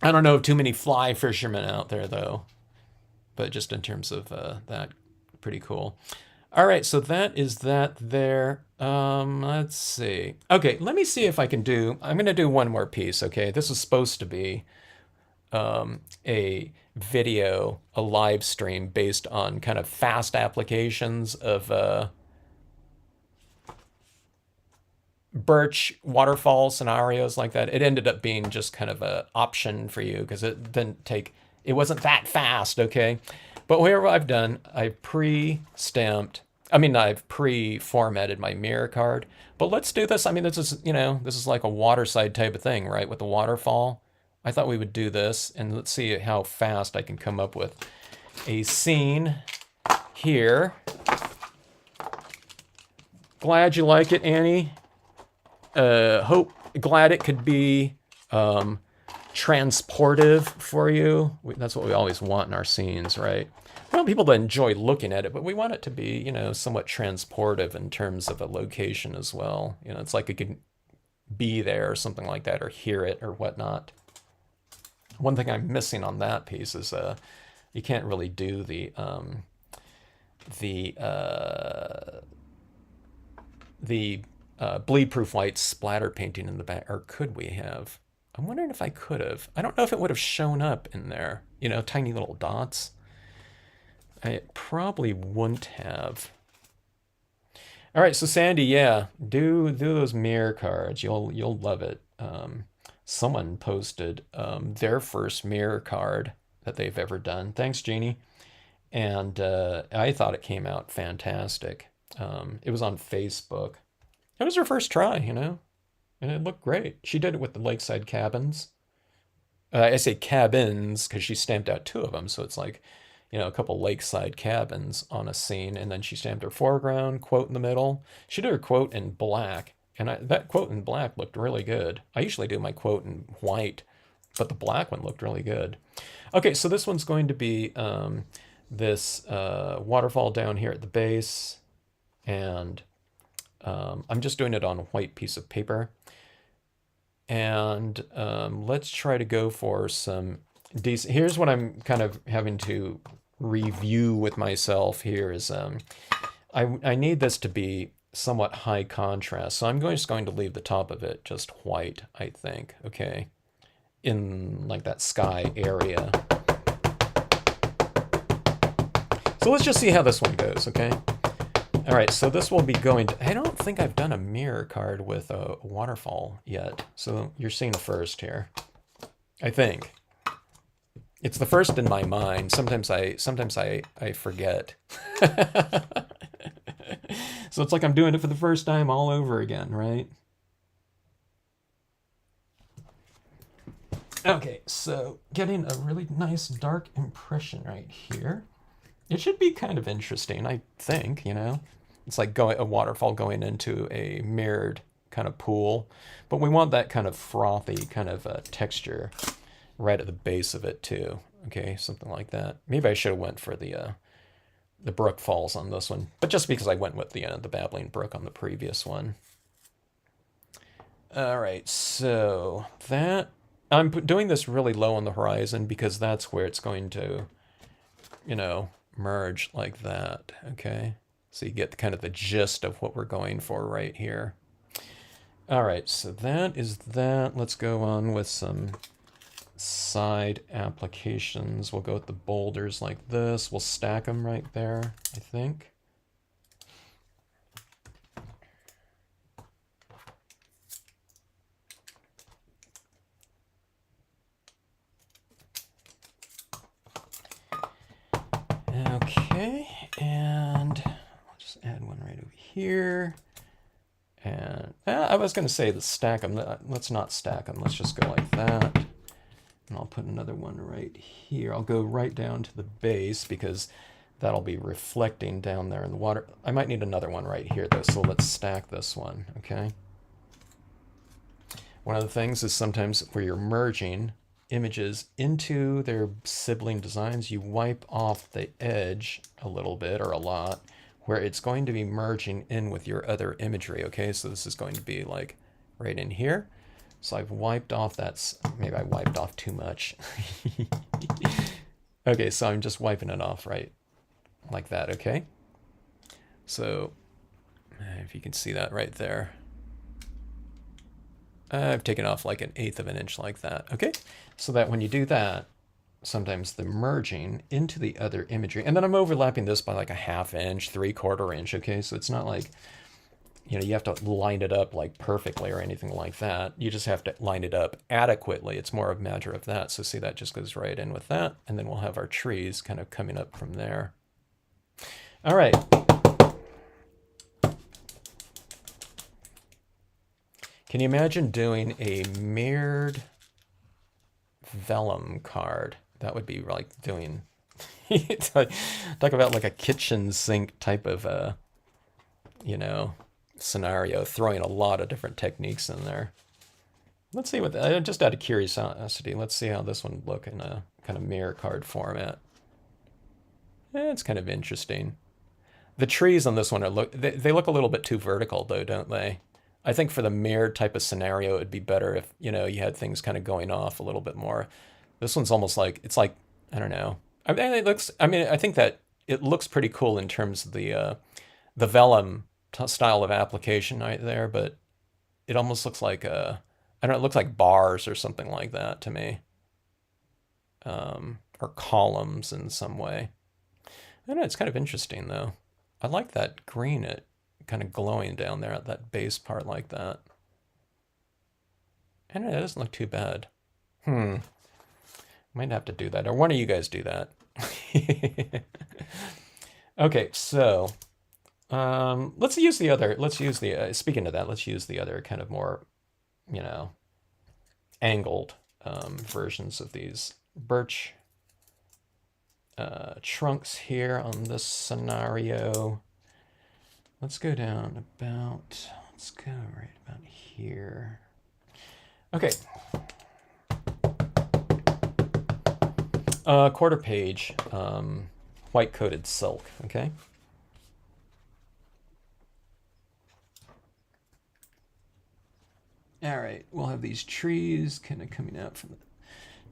don't know of too many fly fishermen out there, though. But just in terms of that, pretty cool. All right, so that is that there. Let's see. Okay, let me see if I can I'm going to do one more piece, okay? This is supposed to be a video, a live stream based on kind of fast applications of Birch waterfall scenarios like that. It ended up being just kind of an option for you because it wasn't that fast, okay? But whatever I've done, I've I've pre-formatted my mirror card. But let's do this. I mean, this is like a waterside type of thing, right? With the waterfall. I thought we would do this, and let's see how fast I can come up with a scene here. Glad you like it, Annie. Glad it could be transportive for you. That's what we always want in our scenes, right? We want people to enjoy looking at it, but we want it to be, somewhat transportive in terms of a location as well. It's like it can be there or something like that, or hear it or whatnot. One thing I'm missing on that piece is you can't really do the bleed-proof white splatter painting in the back, or could we have? I'm wondering if I could have. I don't know if it would have shown up in there, tiny little dots. I probably wouldn't have. All right, so Sandy, yeah, do those mirror cards. You'll love it. Someone posted their first mirror card that they've ever done. Thanks, Jeannie. And I thought it came out fantastic. It was on Facebook. It was her first try, and it looked great. She did it with the lakeside cabins. I say cabins because she stamped out 2 of them, so it's like, a couple lakeside cabins on a scene, and then she stamped her foreground, quote in the middle. She did her quote in black, and that quote in black looked really good. I usually do my quote in white, but the black one looked really good. Okay, so this one's going to be this waterfall down here at the base, and I'm just doing it on a white piece of paper. And let's try to go for some decent. Here's what I'm kind of having to review with myself here is I need this to be somewhat high contrast. So I'm just going to leave the top of it just white, I think, okay, in like that sky area. So let's just see how this one goes, okay? All right, so this will be going to, I don't think I've done a mirror card with a waterfall yet. So you're seeing the first here, I think. It's the first in my mind. Sometimes I forget. So it's like I'm doing it for the first time all over again, right? Okay, so getting a really nice dark impression right here. It should be kind of interesting, I think, you know? It's like a waterfall going into a mirrored kind of pool. But we want that kind of frothy kind of texture right at the base of it too. Okay, something like that. Maybe I should have went for the brook falls on this one, but just because I went with the babbling brook on the previous one. All right, so that I'm doing this really low on the horizon because that's where it's going to, you know, merge like that. Okay, so you get kind of the gist of what we're going for right here. All right, so that is that. Let's go on with some side applications. We'll go with the boulders like this. We'll stack them right there, I think. Okay, and I'll just add one right over here. And I was going to say stack them. Let's not stack them. Let's just go like that. And I'll put another one right here. I'll go right down to the base because that'll be reflecting down there in the water. I might need another one right here though, so let's stack this one, okay? One of the things is sometimes where you're merging images into their sibling designs, you wipe off the edge a little bit or a lot where it's going to be merging in with your other imagery, okay? So this is going to be like right in here. So I've wiped off that, maybe I wiped off too much. Okay, so I'm just wiping it off right like that, okay? So if you can see that right there. I've taken off like 1/8 of an inch like that, okay? So that when you do that, sometimes the merging into the other imagery, and then I'm overlapping this by like 1/2 inch, 3/4 inch, okay? So it's not like, you know, you have to line it up like perfectly or anything like that. You just have to line it up adequately. It's more of a matter of that. So see, that just goes right in with that. And then we'll have our trees kind of coming up from there. All right. Can you imagine doing a mirrored vellum card? That would be like doing, talk about like a kitchen sink type of, you know, scenario, throwing a lot of different techniques in there. Let's see what, just out of curiosity, let's see how this one would look in a kind of mirror card format. It's kind of interesting. The trees on this one are they look a little bit too vertical though, don't they? I think for the mirror type of scenario, it'd be better if, you know, you had things kind of going off a little bit more. This one's almost like, it's like, I don't know. I mean, I think that it looks pretty cool in terms of the vellum style of application right there, but it almost looks like I don't know, it looks like bars or something like that to me, or columns in some way. I don't know, it's kind of interesting though. I like that green, it kind of glowing down there at that base part like that. And it doesn't look too bad. Might have to do that, or one of you guys do that. Okay, so let's use the other, speaking of that, let's use the other kind of more, you know, angled versions of these birch trunks here on this scenario. Let's go down about, let's go right about here. Okay. Quarter page, white coated silk, okay? All right, we'll have these trees kind of coming out from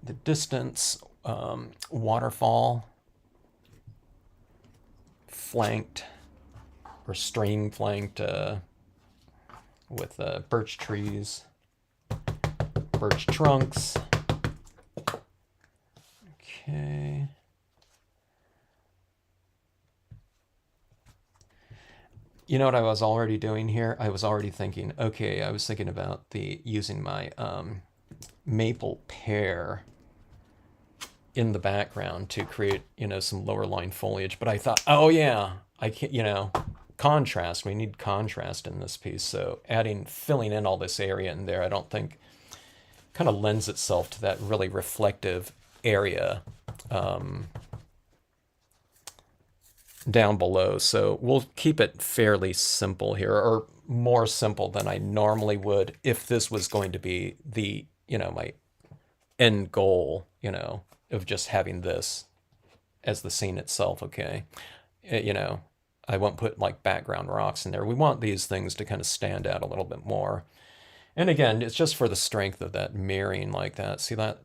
the distance, waterfall, flanked or stream flanked with birch trees, birch trunks. Okay. You know what I was already doing here? I was already thinking, okay, I was thinking about using my maple pear in the background to create, you know, some lower line foliage. But I thought, oh yeah, I can't, you know, contrast. We need contrast in this piece. So filling in all this area in there, I don't think kind of lends itself to that really reflective area down below. So we'll keep it fairly simple here, or more simple than I normally would if this was going to be the, my end goal, of just having this as the scene itself, okay? I won't put like background rocks in there. We want these things to kind of stand out a little bit more. And again, it's just for the strength of that mirroring like that. See that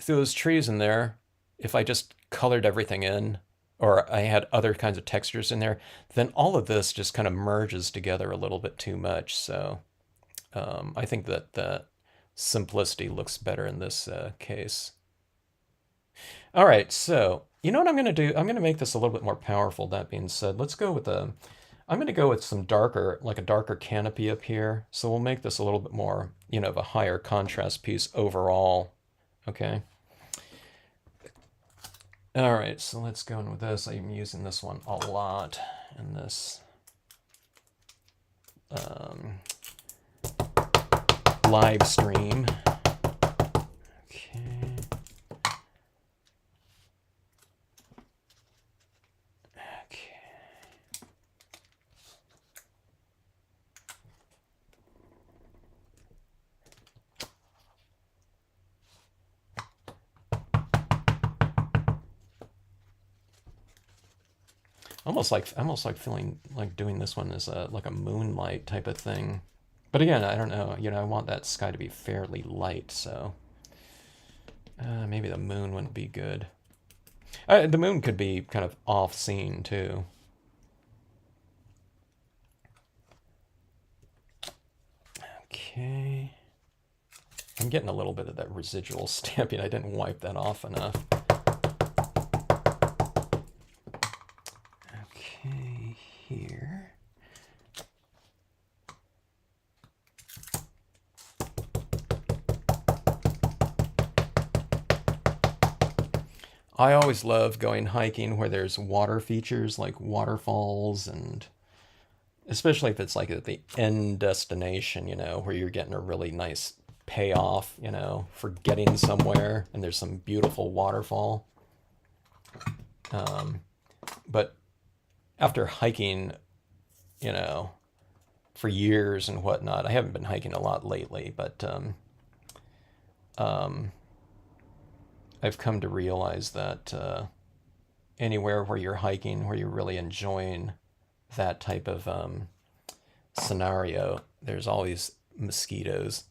through those trees in there, if I just colored everything in, or I had other kinds of textures in there, then all of this just kind of merges together a little bit too much. So I think that the simplicity looks better in this case. All right, so you know what I'm going to do? I'm going to make this a little bit more powerful. That being said, let's go with I'm going to go with some darker, like a darker canopy up here. So we'll make this a little bit more, of a higher contrast piece overall. Okay. All right, so let's go in with this. I'm using this one a lot in this live stream. Okay. Almost like feeling like doing this one as like a moonlight type of thing. But again, I don't know. I want that sky to be fairly light, so maybe the moon wouldn't be good. The moon could be kind of off scene too. Okay. I'm getting a little bit of that residual stamping. I didn't wipe that off enough. Okay, here. I always love going hiking where there's water features like waterfalls, and especially if it's like at the end destination, where you're getting a really nice payoff, for getting somewhere, and there's some beautiful waterfall. But after hiking, for years and whatnot, I haven't been hiking a lot lately, but I've come to realize that anywhere where you're hiking, where you're really enjoying that type of scenario, there's always mosquitoes.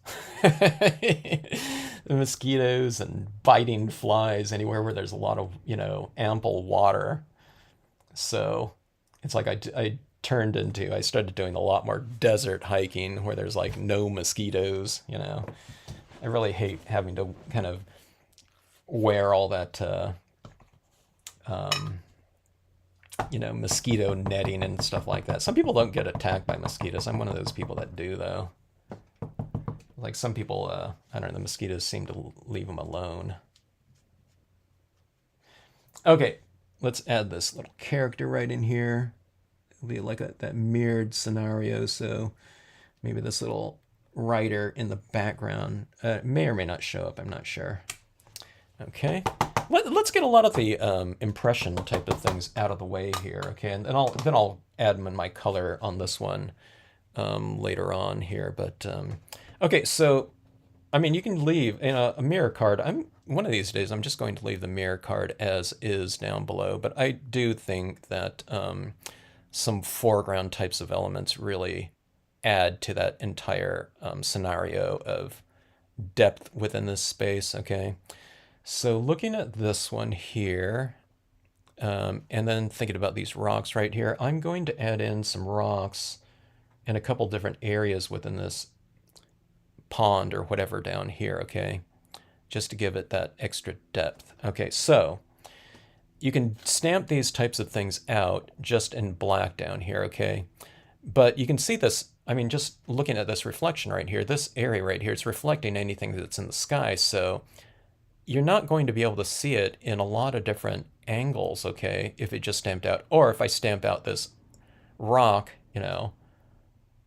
Mosquitoes and biting flies anywhere where there's a lot of, ample water. So it's like I started doing a lot more desert hiking where there's like no mosquitoes, I really hate having to kind of wear all that, mosquito netting and stuff like that. Some people don't get attacked by mosquitoes. I'm one of those people that do, though. Like some people, I don't know, the mosquitoes seem to leave them alone. Okay, let's add this little character right in here. It'll be like that mirrored scenario, so maybe this little writer in the background may or may not show up, I'm not sure. Okay, let's get a lot of the impression type of things out of the way here, okay? And then I'll add them in my color on this one later on here. But okay, so I mean, you can leave a mirror card. One of these days I'm just going to leave the mirror card as is down below. But I do think that some foreground types of elements really add to that entire scenario of depth within this space. Okay. So looking at this one here, and then thinking about these rocks right here, I'm going to add in some rocks in a couple different areas within this pond or whatever down here, okay? Just to give it that extra depth. Okay, so you can stamp these types of things out just in black down here, okay? But you can see this, I mean, just looking at this reflection right here, this area right here, it's reflecting anything that's in the sky, so you're not going to be able to see it in a lot of different angles, okay, if it just stamped out. Or if I stamp out this rock,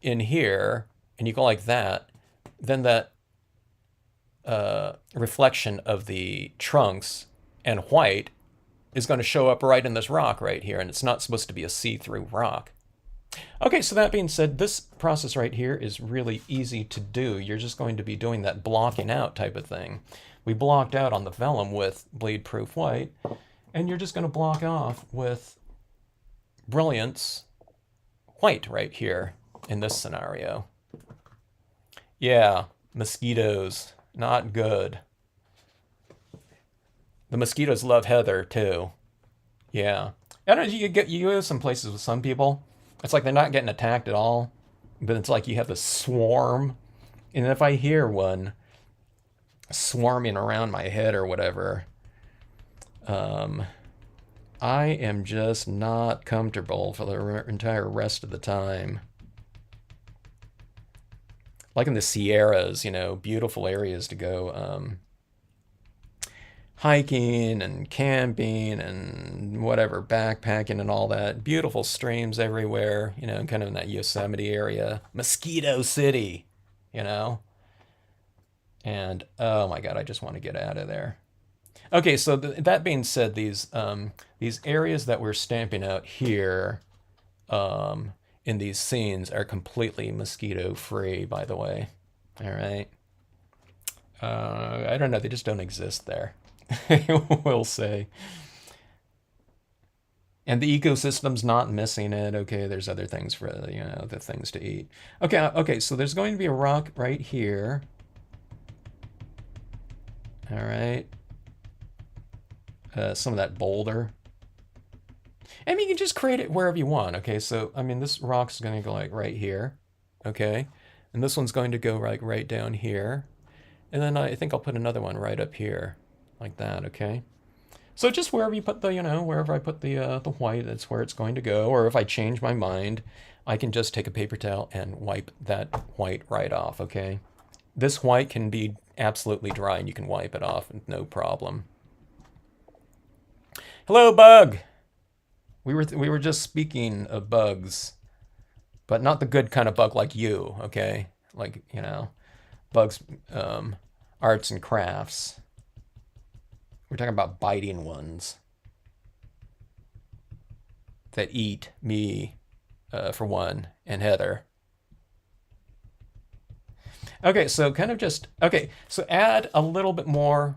in here, and you go like that, then that reflection of the trunks and white is going to show up right in this rock right here, and it's not supposed to be a see-through rock. Okay, so that being said, this process right here is really easy to do. You're just going to be doing that blocking out type of thing. We blocked out on the vellum with bleed-proof white, and you're just going to block off with brilliance white right here in this scenario. Yeah, mosquitoes, not good. The mosquitoes love heather too. Yeah. I don't know, you go to some places with some people, it's like they're not getting attacked at all, but it's like you have this swarm. And if I hear one swarming around my head or whatever, I am just not comfortable for the entire rest of the time. Like in the Sierras, beautiful areas to go hiking and camping and whatever, backpacking and all that. Beautiful streams everywhere, kind of in that Yosemite area. Mosquito City, And oh my God, I just want to get out of there. Okay, so that being said, these areas that we're stamping out here in these scenes are completely mosquito free, by the way. All right. I don't know, they just don't exist there. We'll say. And the ecosystem's not missing it. Okay, there's other things for, the things to eat. Okay, so there's going to be a rock right here. All right. Some of that boulder. I mean, you can just create it wherever you want. Okay, so, I mean, this rock's going to go like right here. Okay, and this one's going to go like right down here. And then I think I'll put another one right up here. Like that, okay? So just wherever you put the, wherever I put the white, that's where it's going to go. Or if I change my mind, I can just take a paper towel and wipe that white right off, okay? This white can be absolutely dry and you can wipe it off, no problem. Hello, bug! We were just speaking of bugs, but not the good kind of bug like you, okay? Like, bugs, arts and crafts. We're talking about biting ones that eat me, for one, and Heather. Okay, so so add a little bit more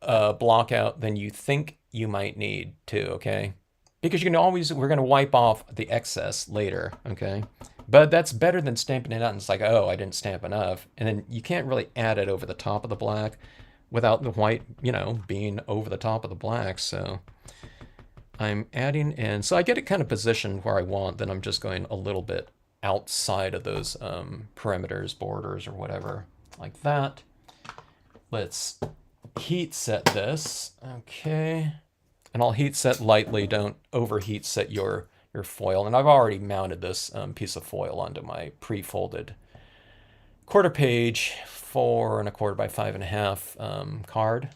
block out than you think you might need to, okay? Because we're going to wipe off the excess later, okay? But that's better than stamping it out and it's like, oh, I didn't stamp enough. And then you can't really add it over the top of the black without the white, being over the top of the black. So I'm adding in, so I get it kind of positioned where I want, then I'm just going a little bit outside of those perimeters, borders, or whatever, like that. Let's heat set this, okay. And I'll heat set lightly, don't overheat set your foil. And I've already mounted this piece of foil onto my pre-folded quarter page 4 1/4 by 5 1/2 card.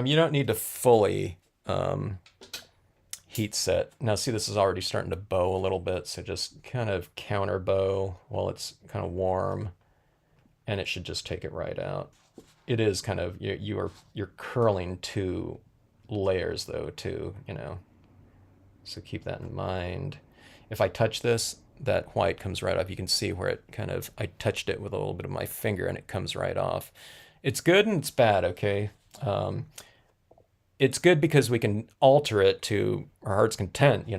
You don't need to fully heat set. Now see, this is already starting to bow a little bit, so just kind of counter bow while it's kind of warm, and it should just take it right out. It is kind of, you're curling 2 layers though too, so keep that in mind. If I touch this, that white comes right off. You can see where it kind of, I touched it with a little bit of my finger and it comes right off. It's good and it's bad, okay? It's good because we can alter it to our heart's content,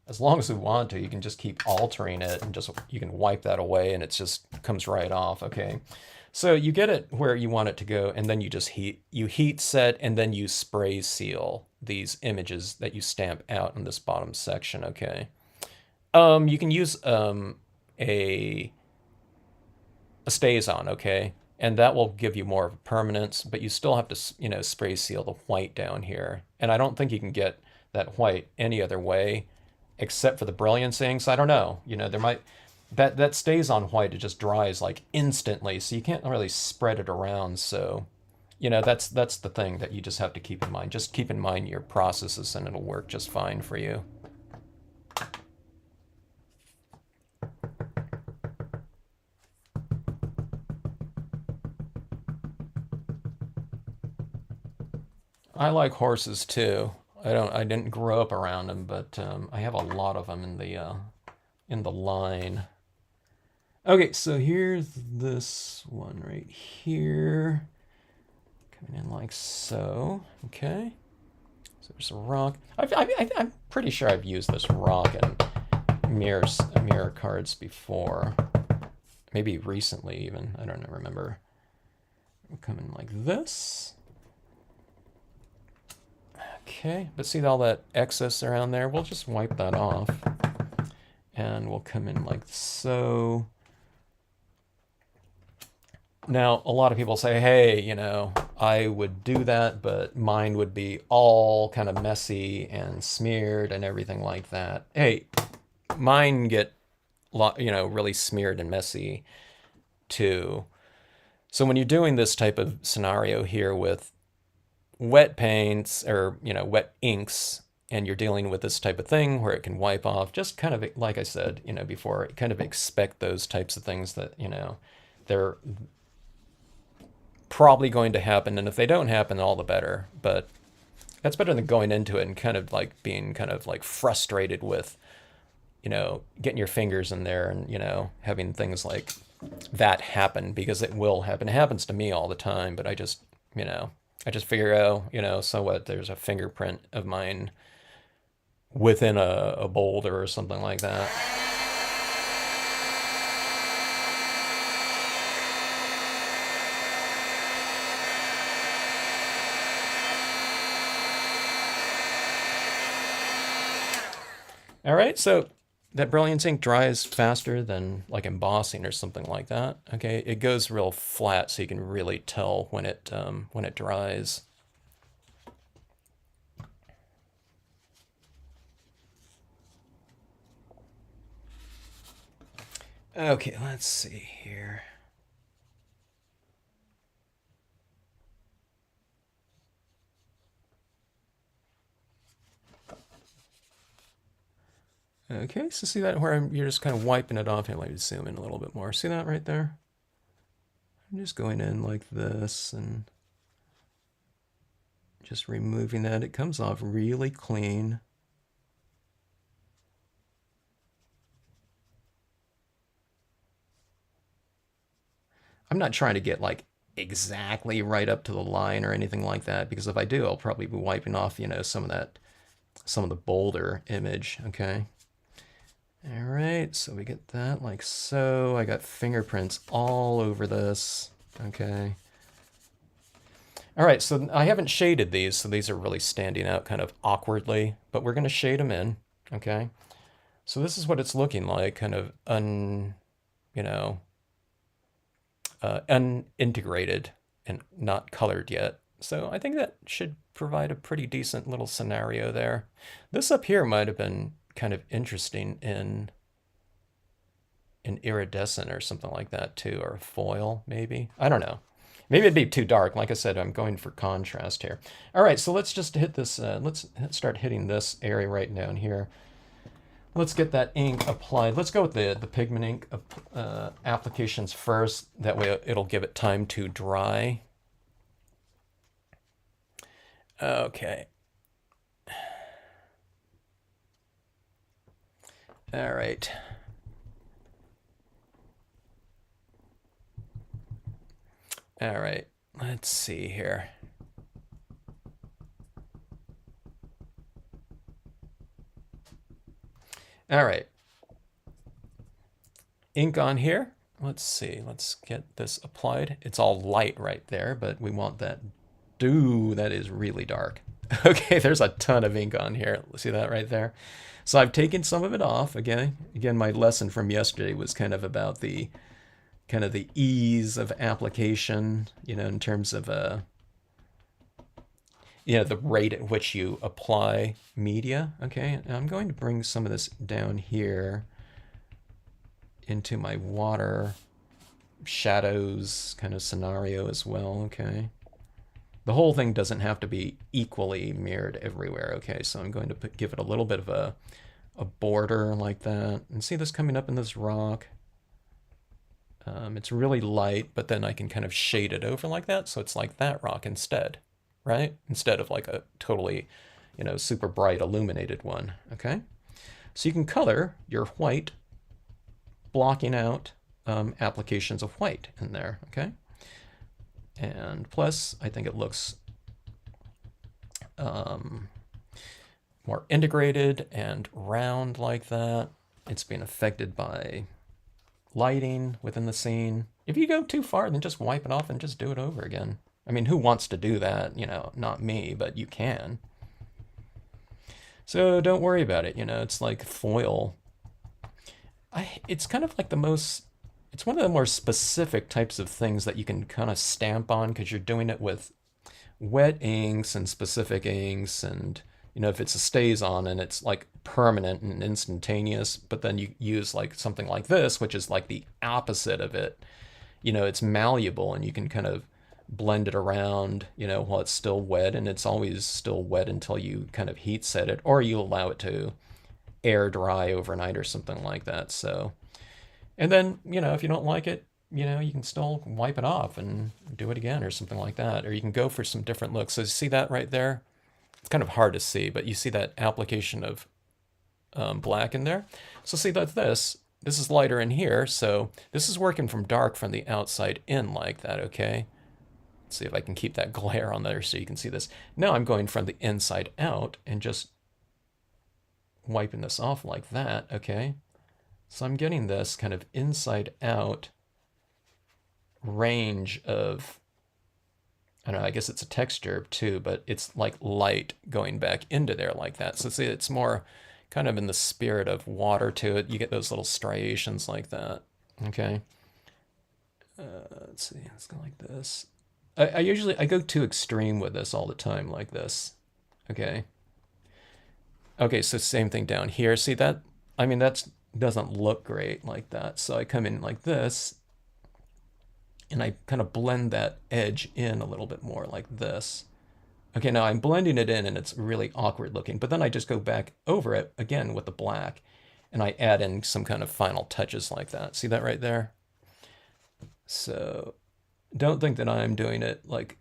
as long as we want to. You can just keep altering it and you can wipe that away and it just comes right off, okay? So you get it where you want it to go, and then you heat set, and then you spray seal these images that you stamp out in this bottom section, okay? You can use a StazOn, okay? and that will give you more of a permanence, but you still have to, you know, spray seal the white down here. And I don't think you can get that white any other way except for the brilliance inks. I don't know. You know, there might that stays on white. It just dries like instantly, so you can't really spread it around. So, you know, that's the thing that you just have to keep in mind. Just keep in mind your processes, and it'll work just fine for you. I like horses too. I didn't grow up around them, but I have a lot of them in the line. Okay, so here's this one right here, coming in like so. Okay, so there's a rock. I'm pretty sure I've used this rock in mirror cards before, maybe recently even. I don't remember. We'll come in like this. Okay, but see all that excess around there? We'll just wipe that off. And we'll come in like so. Now, a lot of people say, hey, you know, I would do that, but mine would be all kind of messy and smeared and everything like that. Hey, mine get, you know, really smeared and messy too. So when you're doing this type of scenario here with wet paints or, you know, wet inks, and you're dealing with this type of thing where it can wipe off, just kind of, like I said, you know, before, kind of expect those types of things that, you know, they're probably going to happen. And if they don't happen, all the better. But that's better than going into it and kind of like being kind of like frustrated with, you know, getting your fingers in there and, you know, having things like that happen, because it will happen. It happens to me all the time, but I just, you know, I just figure, oh, you know, so what? There's a fingerprint of mine within a boulder or something like that. All right, so that brilliance ink dries faster than like embossing or something like that. Okay, it goes real flat, so you can really tell when it dries. Okay, let's see here. Okay, so see that where you're just kind of wiping it off. Here, let me zoom in a little bit more. See that right there? I'm just going in like this and just removing that. It comes off really clean. I'm not trying to get like exactly right up to the line or anything like that, because if I do, I'll probably be wiping off, you know, some of the boulder image. Okay. All right, so we get that like so. I got fingerprints all over this. Okay. All right, so I haven't shaded these, so these are really standing out kind of awkwardly, but we're going to shade them in. Okay. So this is what it's looking like, kind of you know, unintegrated and not colored yet. So I think that should provide a pretty decent little scenario there. This up here might have been kind of interesting in iridescent or something like that too, or foil maybe. I don't know. Maybe it'd be too dark. Like I said, I'm going for contrast here. All right, so let's just hit this. Let's start hitting this area right down here. Let's get that ink applied. Let's go with the pigment ink applications first. That way it'll give it time to dry. Okay. All right. All right, let's see here. All right. Ink on here. Let's see. Let's get this applied. It's all light right there, but we want that dew that is really dark. Okay, there's a ton of ink on here. See that right there? So I've taken some of it off. Again, my lesson from yesterday was kind of about the kind of the ease of application, in terms of the rate at which you apply media. Okay, and I'm going to bring some of this down here into my water shadows kind of scenario as well. Okay, the whole thing doesn't have to be equally mirrored everywhere. Okay, so I'm going to give it a little bit of a border like that, and see this coming up in this rock. It's really light, but then I can kind of shade it over like that, so it's like that rock instead, right? Instead of like a totally, super bright illuminated one. Okay, so you can color your white, blocking out applications of white in there. Okay, and plus I think it looks more integrated and round like that. It's being affected by lighting within the scene. If you go too far, then just wipe it off and just do it over again. I mean, who wants to do that? Not me, but you can. So don't worry about it. It's like foil. It's kind of like it's one of the more specific types of things that you can kind of stamp on, because you're doing it with wet inks and specific inks, and if it's a stays on and it's like permanent and instantaneous, but then you use like something like this, which is like the opposite of it. It's malleable and you can kind of blend it around, while it's still wet, and it's always still wet until you kind of heat set it, or you allow it to air dry overnight or something like that. So, and then, if you don't like it, you can still wipe it off and do it again or something like that, or you can go for some different looks. So see that right there? It's kind of hard to see, but you see that application of black in there. So see that this is lighter in here, so this is working from dark from the outside in like that. Okay, let's see if I can keep that glare on there so you can see this. Now I'm going from the inside out and just wiping this off like that. Okay, so I'm getting this kind of inside out range of, I don't know, I guess it's a texture too, but it's like light going back into there like that. So see, it's more kind of in the spirit of water to it. You get those little striations like that. Okay. Let's see, let's go like this. I usually go too extreme with this all the time like this. Okay. Okay, so same thing down here. See that? I mean, that doesn't look great like that. So I come in like this, and I kind of blend that edge in a little bit more like this. Okay, now I'm blending it in and it's really awkward looking, but then I just go back over it again with the black and I add in some kind of final touches like that. See that right there? So don't think that I'm doing it like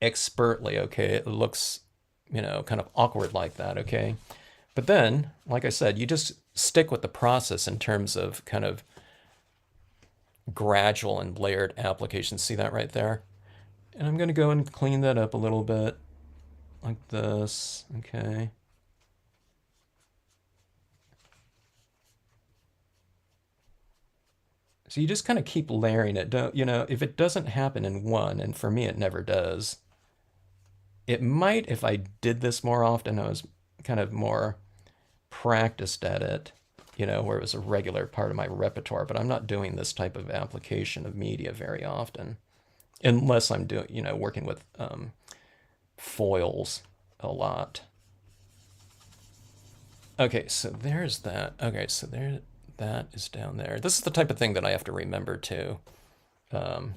expertly, okay? It looks, kind of awkward like that, okay? But then, like I said, you just stick with the process in terms of kind of gradual and layered applications. See that right there? And I'm going to go and clean that up a little bit like this. Okay. So you just kind of keep layering it. Don't, if it doesn't happen in one, and for me it never does, it might if I did this more often, I was kind of more practiced at it, where it was a regular part of my repertoire, but I'm not doing this type of application of media very often, unless I'm doing, working with foils a lot. Okay, so there's that. Okay, so there, that is down there. This is the type of thing that I have to remember too. I'm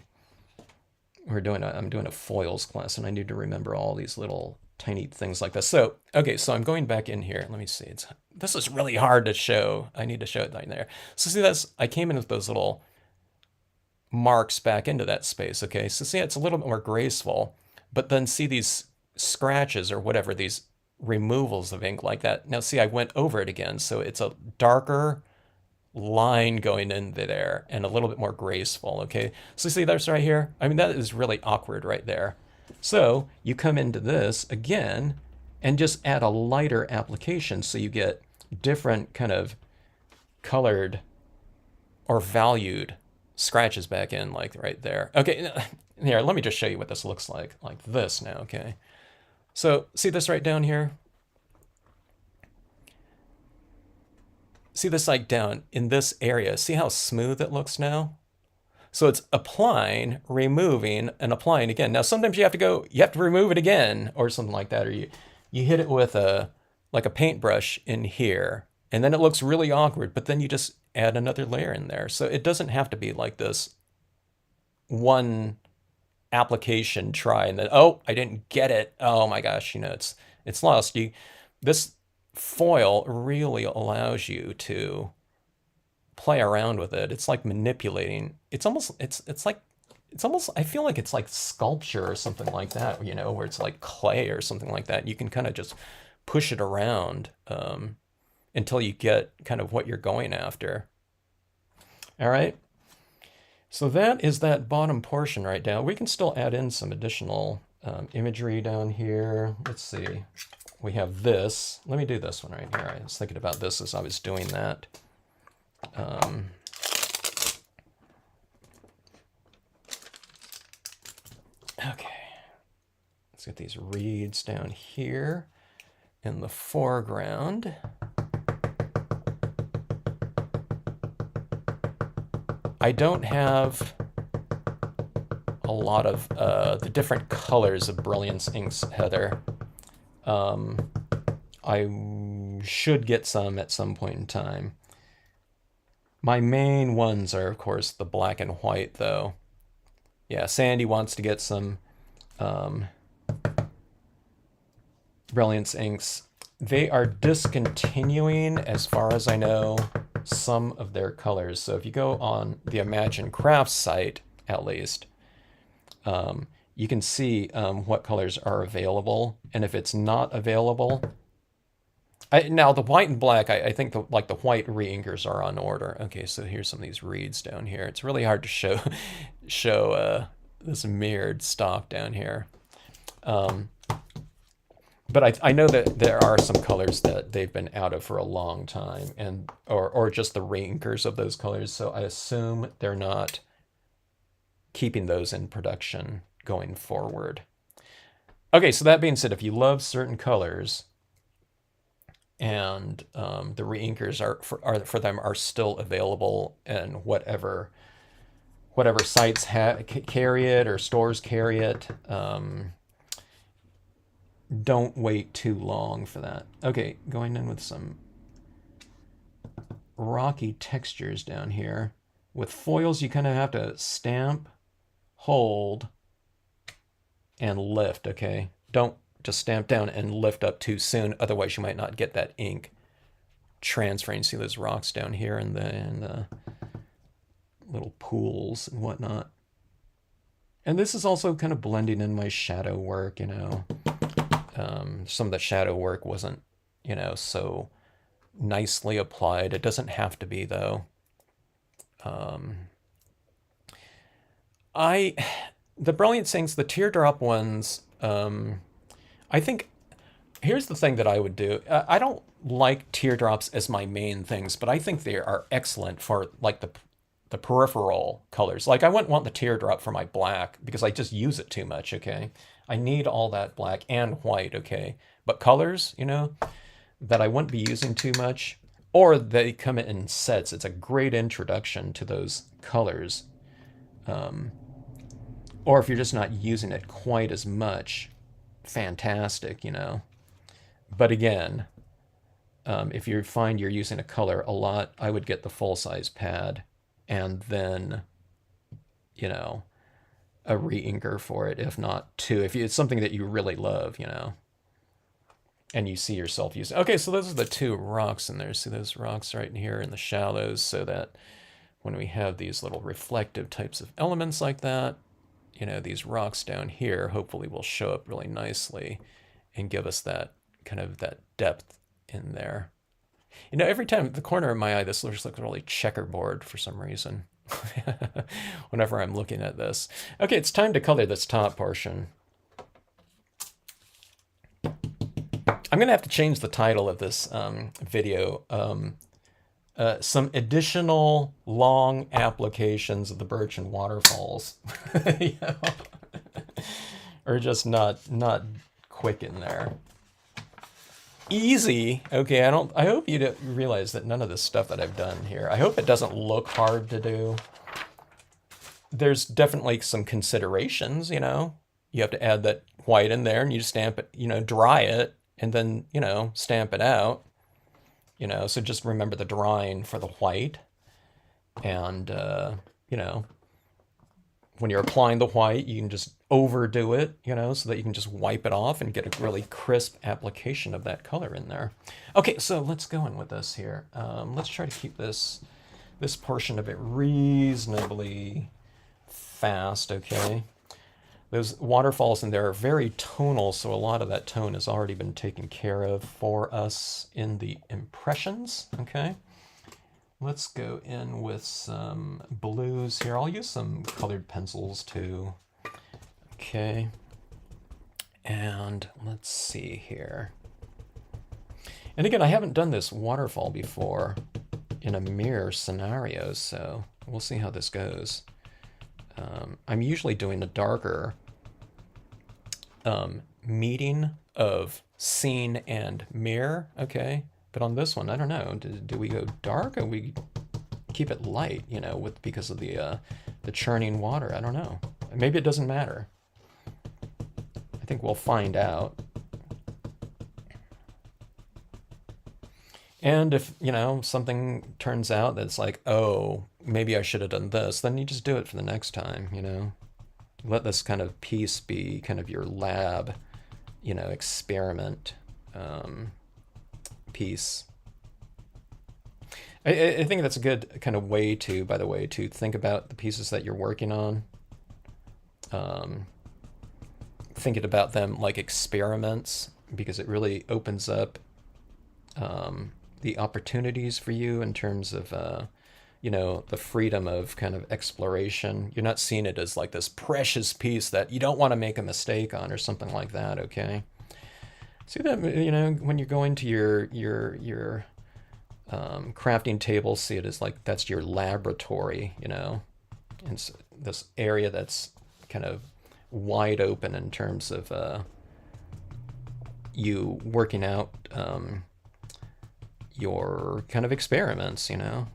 doing a foils class, and I need to remember all these little tiny things like this. So, okay, so I'm going back in here. Let me see. This is really hard to show. I need to show it right there. So see, I came in with those little marks back into that space. Okay, so see, it's a little bit more graceful, but then see these scratches or whatever, these removals of ink like that. Now see, I went over it again, so it's a darker line going in there and a little bit more graceful. Okay, so see, that's right here. I mean, that is really awkward right there. So you come into this again and just add a lighter application, so you get different kind of colored or valued scratches back in, like right there. Okay, here, let me just show you what this looks like this now. Okay, so see this right down here? See this like down in this area? See how smooth it looks now? So it's applying, removing, and applying again. Now sometimes you have to remove it again or something like that, or you hit it with like a paintbrush in here, and then it looks really awkward, but then you just add another layer in there. So it doesn't have to be like this one application try and then, oh, I didn't get it. Oh my gosh, it's lost. This foil really allows you to play around with it. It's like manipulating. It's almost I feel like it's like sculpture or something like that, where it's like clay or something like that. You can kind of just push it around until you get kind of what you're going after. All right. So that is that bottom portion right now. We can still add in some additional imagery down here. Let's see. We have this. Let me do this one right here. I was thinking about this as I was doing that. Okay. Let's get these reeds down here in the foreground. I don't have a lot of the different colors of Brilliance inks, Heather. I should get some at some point in time. My main ones are, of course, the black and white, though. Yeah, Sandy wants to get some Brilliance inks. They are discontinuing, as far as I know, some of their colors. So if you go on the Imagine Crafts site, at least, you can see what colors are available. And if it's not available, now the white and black, I think the white re-inkers are on order. Okay, so here's some of these reeds down here. It's really hard to show this mirrored stock down here. But I know that there are some colors that they've been out of for a long time, and or just the re-inkers of those colors. So I assume they're not keeping those in production going forward. Okay, so that being said, if you love certain colors and the re-inkers for them are still available, and whatever sites carry it or stores carry it, don't wait too long for that. Okay, going in with some rocky textures down here. With foils, you kind of have to stamp, hold, and lift, okay? Don't just stamp down and lift up too soon, otherwise you might not get that ink transferring. See those rocks down here and the little pools and whatnot. And this is also kind of blending in my shadow work, some of the shadow work wasn't, so nicely applied. It doesn't have to be, though. The Brilliant inks, the teardrop ones, I think, here's the thing that I would do. I don't like teardrops as my main things, but I think they are excellent for, like, the peripheral colors. Like, I wouldn't want the teardrop for my black because I just use it too much, okay? I need all that black and white, okay? But colors, that I wouldn't be using too much, or they come in sets. It's a great introduction to those colors. Or if you're just not using it quite as much, fantastic, But again, if you find you're using a color a lot, I would get the full-size pad and then, a re-inker for it, if not two, if it's something that you really love, and you see yourself using. Okay, so those are the two rocks in there. See those rocks right in here in the shallows, so that when we have these little reflective types of elements like that, these rocks down here hopefully will show up really nicely and give us that kind of that depth in there. Every time the corner of my eye, this looks like really checkerboard for some reason. Whenever I'm looking at this. Okay, it's time to color this top portion. I'm going to have to change the title of this video. Some additional long applications of the Birch and Waterfalls. Or just not quick in there. Easy. Okay, I hope you realize that none of this stuff that I've done here, I hope it doesn't look hard to do. there's definitely some considerations, you know. You have to add that white in there and you stamp it, you know, dry it and then, you know, stamp it out, you know. So just remember the drying for the white and, you know, when you're applying the white, you can just overdo it, you know, so that you can just wipe it off and get a really crisp application of that color in there. Okay, so let's go in with this here. Let's try to keep this portion of it reasonably fast, okay? Those waterfalls in there are very tonal, so a lot of that tone has already been taken care of for us in the impressions, okay? Let's go in with some blues here. I'll use some colored pencils too. Okay. And let's see here. And again, I haven't done this waterfall before in a mirror scenario, so we'll see how this goes. I'm usually doing a darker meeting of scene and mirror, okay? But on this one, I don't know. Do we go dark or we keep it light? You know, because of the churning water. I don't know. Maybe it doesn't matter. I think we'll find out. And if, you know, something turns out that's like, oh, maybe I should have done this, then you just do it for the next time. You know, let this kind of piece be kind of your lab, you know, experiment. Piece. I think that's a good kind of way to, by the way, to think about the pieces that you're working on. Thinking about them like experiments, because it really opens up the opportunities for you in terms of, you know, the freedom of kind of exploration. You're not seeing it as like this precious piece that you don't want to make a mistake on or something like that, okay? See that, you know, when you're going to your crafting table, see it as like that's your laboratory, you know, and so this area that's kind of wide open in terms of you working out your kind of experiments, you know.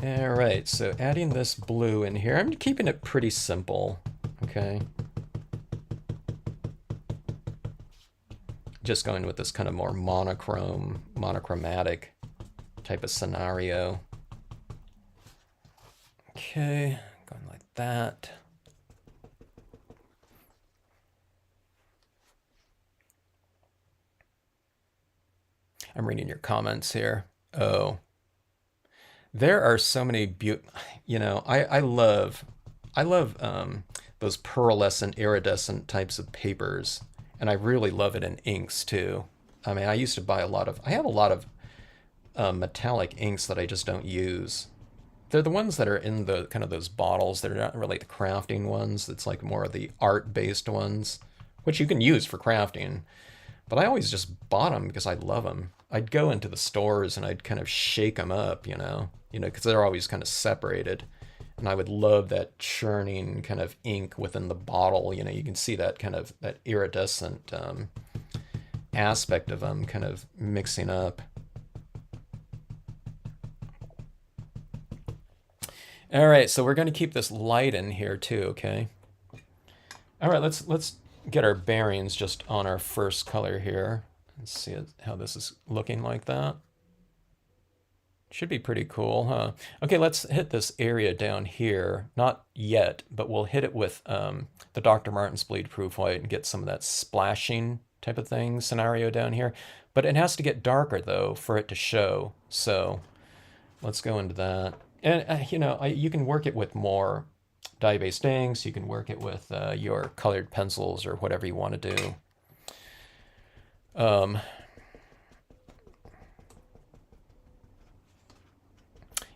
All right, so adding this blue in here, I'm keeping it pretty simple, okay? Just going with this kind of more monochromatic type of scenario. Okay, going like that. I'm reading your comments here. Oh. There are so many you know, I love those pearlescent, iridescent types of papers, and I really love it in inks too. I mean, I used to buy I have a lot of metallic inks that I just don't use. They're the ones that are in the kind of those bottles. They're not really the crafting ones. It's like more of the art-based ones, which you can use for crafting. But I always just bought them because I love them. I'd go into the stores and I'd kind of shake them up, you know, because they're always kind of separated. And I would love that churning kind of ink within the bottle. You know, you can see that kind of that iridescent aspect of them kind of mixing up. All right, so we're going to keep this light in here too, okay? All right, let's get our bearings just on our first color here. Let's see how this is looking like that. Should be pretty cool, huh? Okay, let's hit this area down here. Not yet, but we'll hit it with the Dr. Martens bleed proof white and get some of that splashing type of thing scenario down here. But it has to get darker though for it to show. So let's go into that. And you know, you can work it with more dye-based inks. You can work it with your colored pencils or whatever you want to do.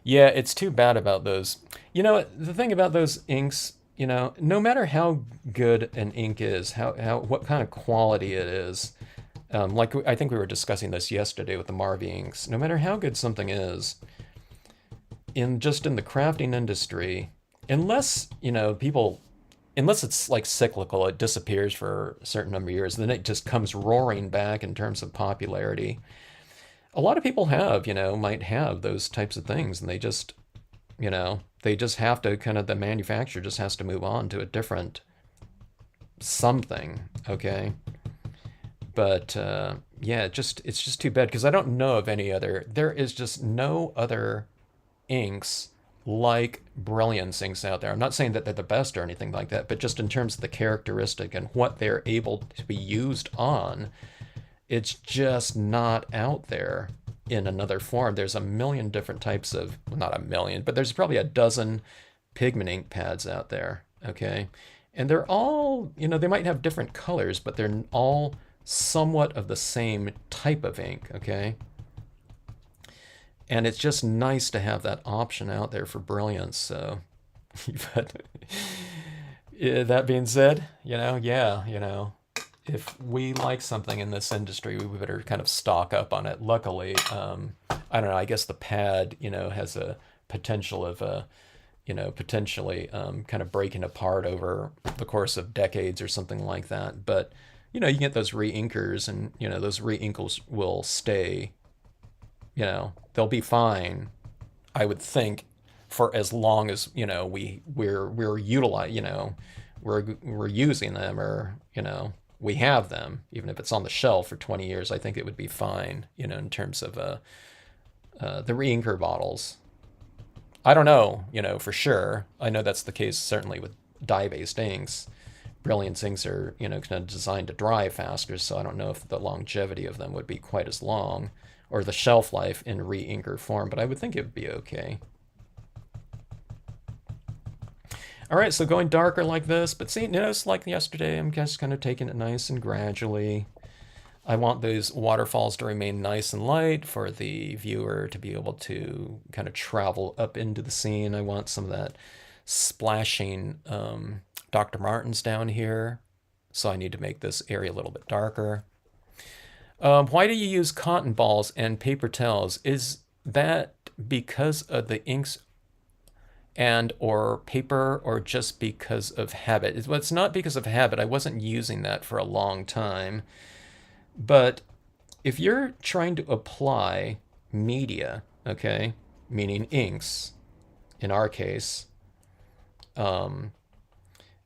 Yeah, it's too bad about those. You know, the thing about those inks, you know, no matter how good an ink is, what kind of quality it is, like I think we were discussing this yesterday with the Marvy inks, no matter how good something is, in the crafting industry, unless, you know, people unless it's like cyclical, it disappears for a certain number of years, then it just comes roaring back in terms of popularity. A lot of people have, might have those types of things, and they just have to the manufacturer just has to move on to a different something, okay? But yeah, it's just too bad because I don't know of any other. There is just no other inks like Brilliance inks out there. I'm not saying that they're the best or anything like that, but just in terms of the characteristic and what they're able to be used on, it's just not out there in another form. There's a million different types of, well, not a million, but there's probably a dozen pigment ink pads out there, okay? And they're all, they might have different colors, but they're all somewhat of the same type of ink, okay? And it's just nice to have that option out there for Brilliance. So, but that being said, if we like something in this industry, we better kind of stock up on it. Luckily, I don't know, I guess the pad, has a potential of, potentially kind of breaking apart over the course of decades or something like that. But, you get those re-inkers and, those re-inkles will stay, they'll be fine, I would think, for as long as, we're utilize, we're using them or, we have them. Even if it's on the shelf for 20 years, I think it would be fine, in terms of the re-inker bottles. I don't know, for sure. I know that's the case certainly with dye-based inks. Brilliance inks are, kind of designed to dry faster, so I don't know if the longevity of them would be quite as long, or the shelf life in re-inker form, but I would think it would be okay. All right, so going darker like this, but see, notice like yesterday, I'm just kind of taking it nice and gradually. I want those waterfalls to remain nice and light for the viewer to be able to kind of travel up into the scene. I want some of that splashing Dr. Martens down here, so I need to make this area a little bit darker. Why do you use cotton balls and paper towels? Is that because of the inks and or paper, or just because of habit? Well, it's not because of habit. I wasn't using that for a long time. But if you're trying to apply media, okay, meaning inks, in our case,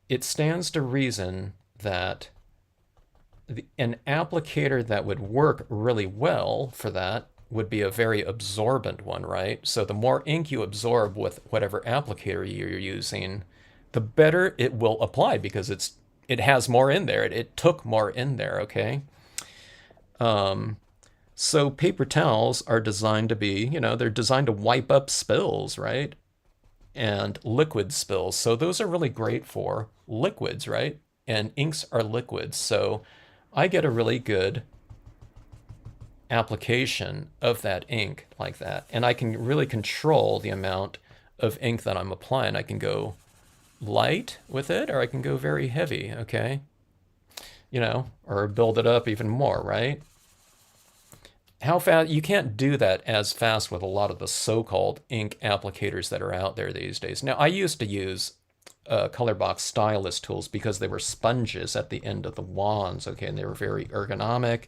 it stands to reason that an applicator that would work really well for that would be a very absorbent one, right? So the more ink you absorb with whatever applicator you're using, the better it will apply because it has more in there. It took more in there, okay? So paper towels are designed to be, they're designed to wipe up spills, right? And liquid spills. So those are really great for liquids, right? And inks are liquids. So I get a really good application of that ink like that. And I can really control the amount of ink that I'm applying. I can go light with it, or I can go very heavy, okay? Or build it up even more, right? How fast? You can't do that as fast with a lot of the so-called ink applicators that are out there these days. Now, I used to use color box stylus tools because they were sponges at the end of the wands, okay, and they were very ergonomic.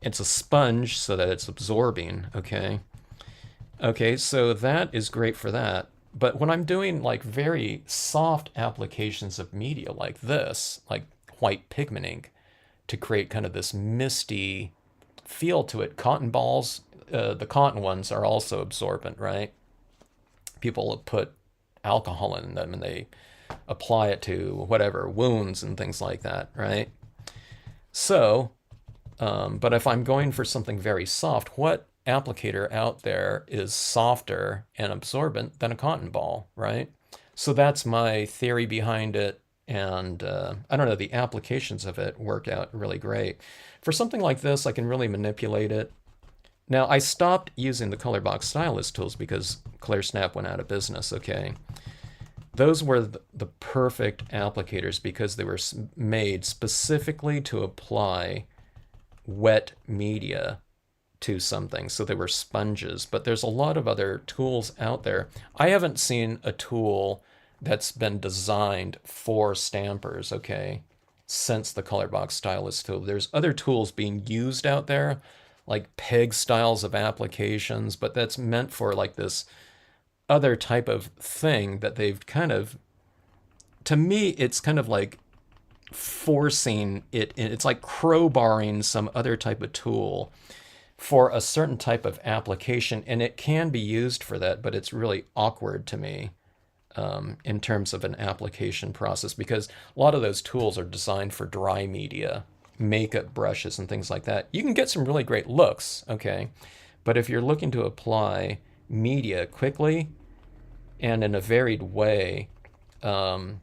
It's a sponge so that it's absorbing, okay? Okay, so that is great for that. But when I'm doing like very soft applications of media like this, like white pigment ink, to create kind of this misty feel to it, cotton balls, the cotton ones are also absorbent, right? People put alcohol in them and they apply it to whatever, wounds and things like that, right? So, but if I'm going for something very soft, what applicator out there is softer and absorbent than a cotton ball, right? So that's my theory behind it. And I don't know, the applications of it work out really great. For something like this, I can really manipulate it. Now, I stopped using the color box stylus tools because ClearSnap went out of business, okay? Those were the perfect applicators because they were made specifically to apply wet media to something. So they were sponges, but there's a lot of other tools out there. I haven't seen a tool that's been designed for stampers, okay, since the color box stylus tool. There's other tools being used out there, like peg styles of applications, but that's meant for like this other type of thing that they've kind of, to me, it's kind of like forcing it in. It's like crowbarring some other type of tool for a certain type of application, and it can be used for that, but it's really awkward to me in terms of an application process, because a lot of those tools are designed for dry media, makeup brushes, and things like that. You can get some really great looks, okay, but if you're looking to apply media quickly and in a varied way, something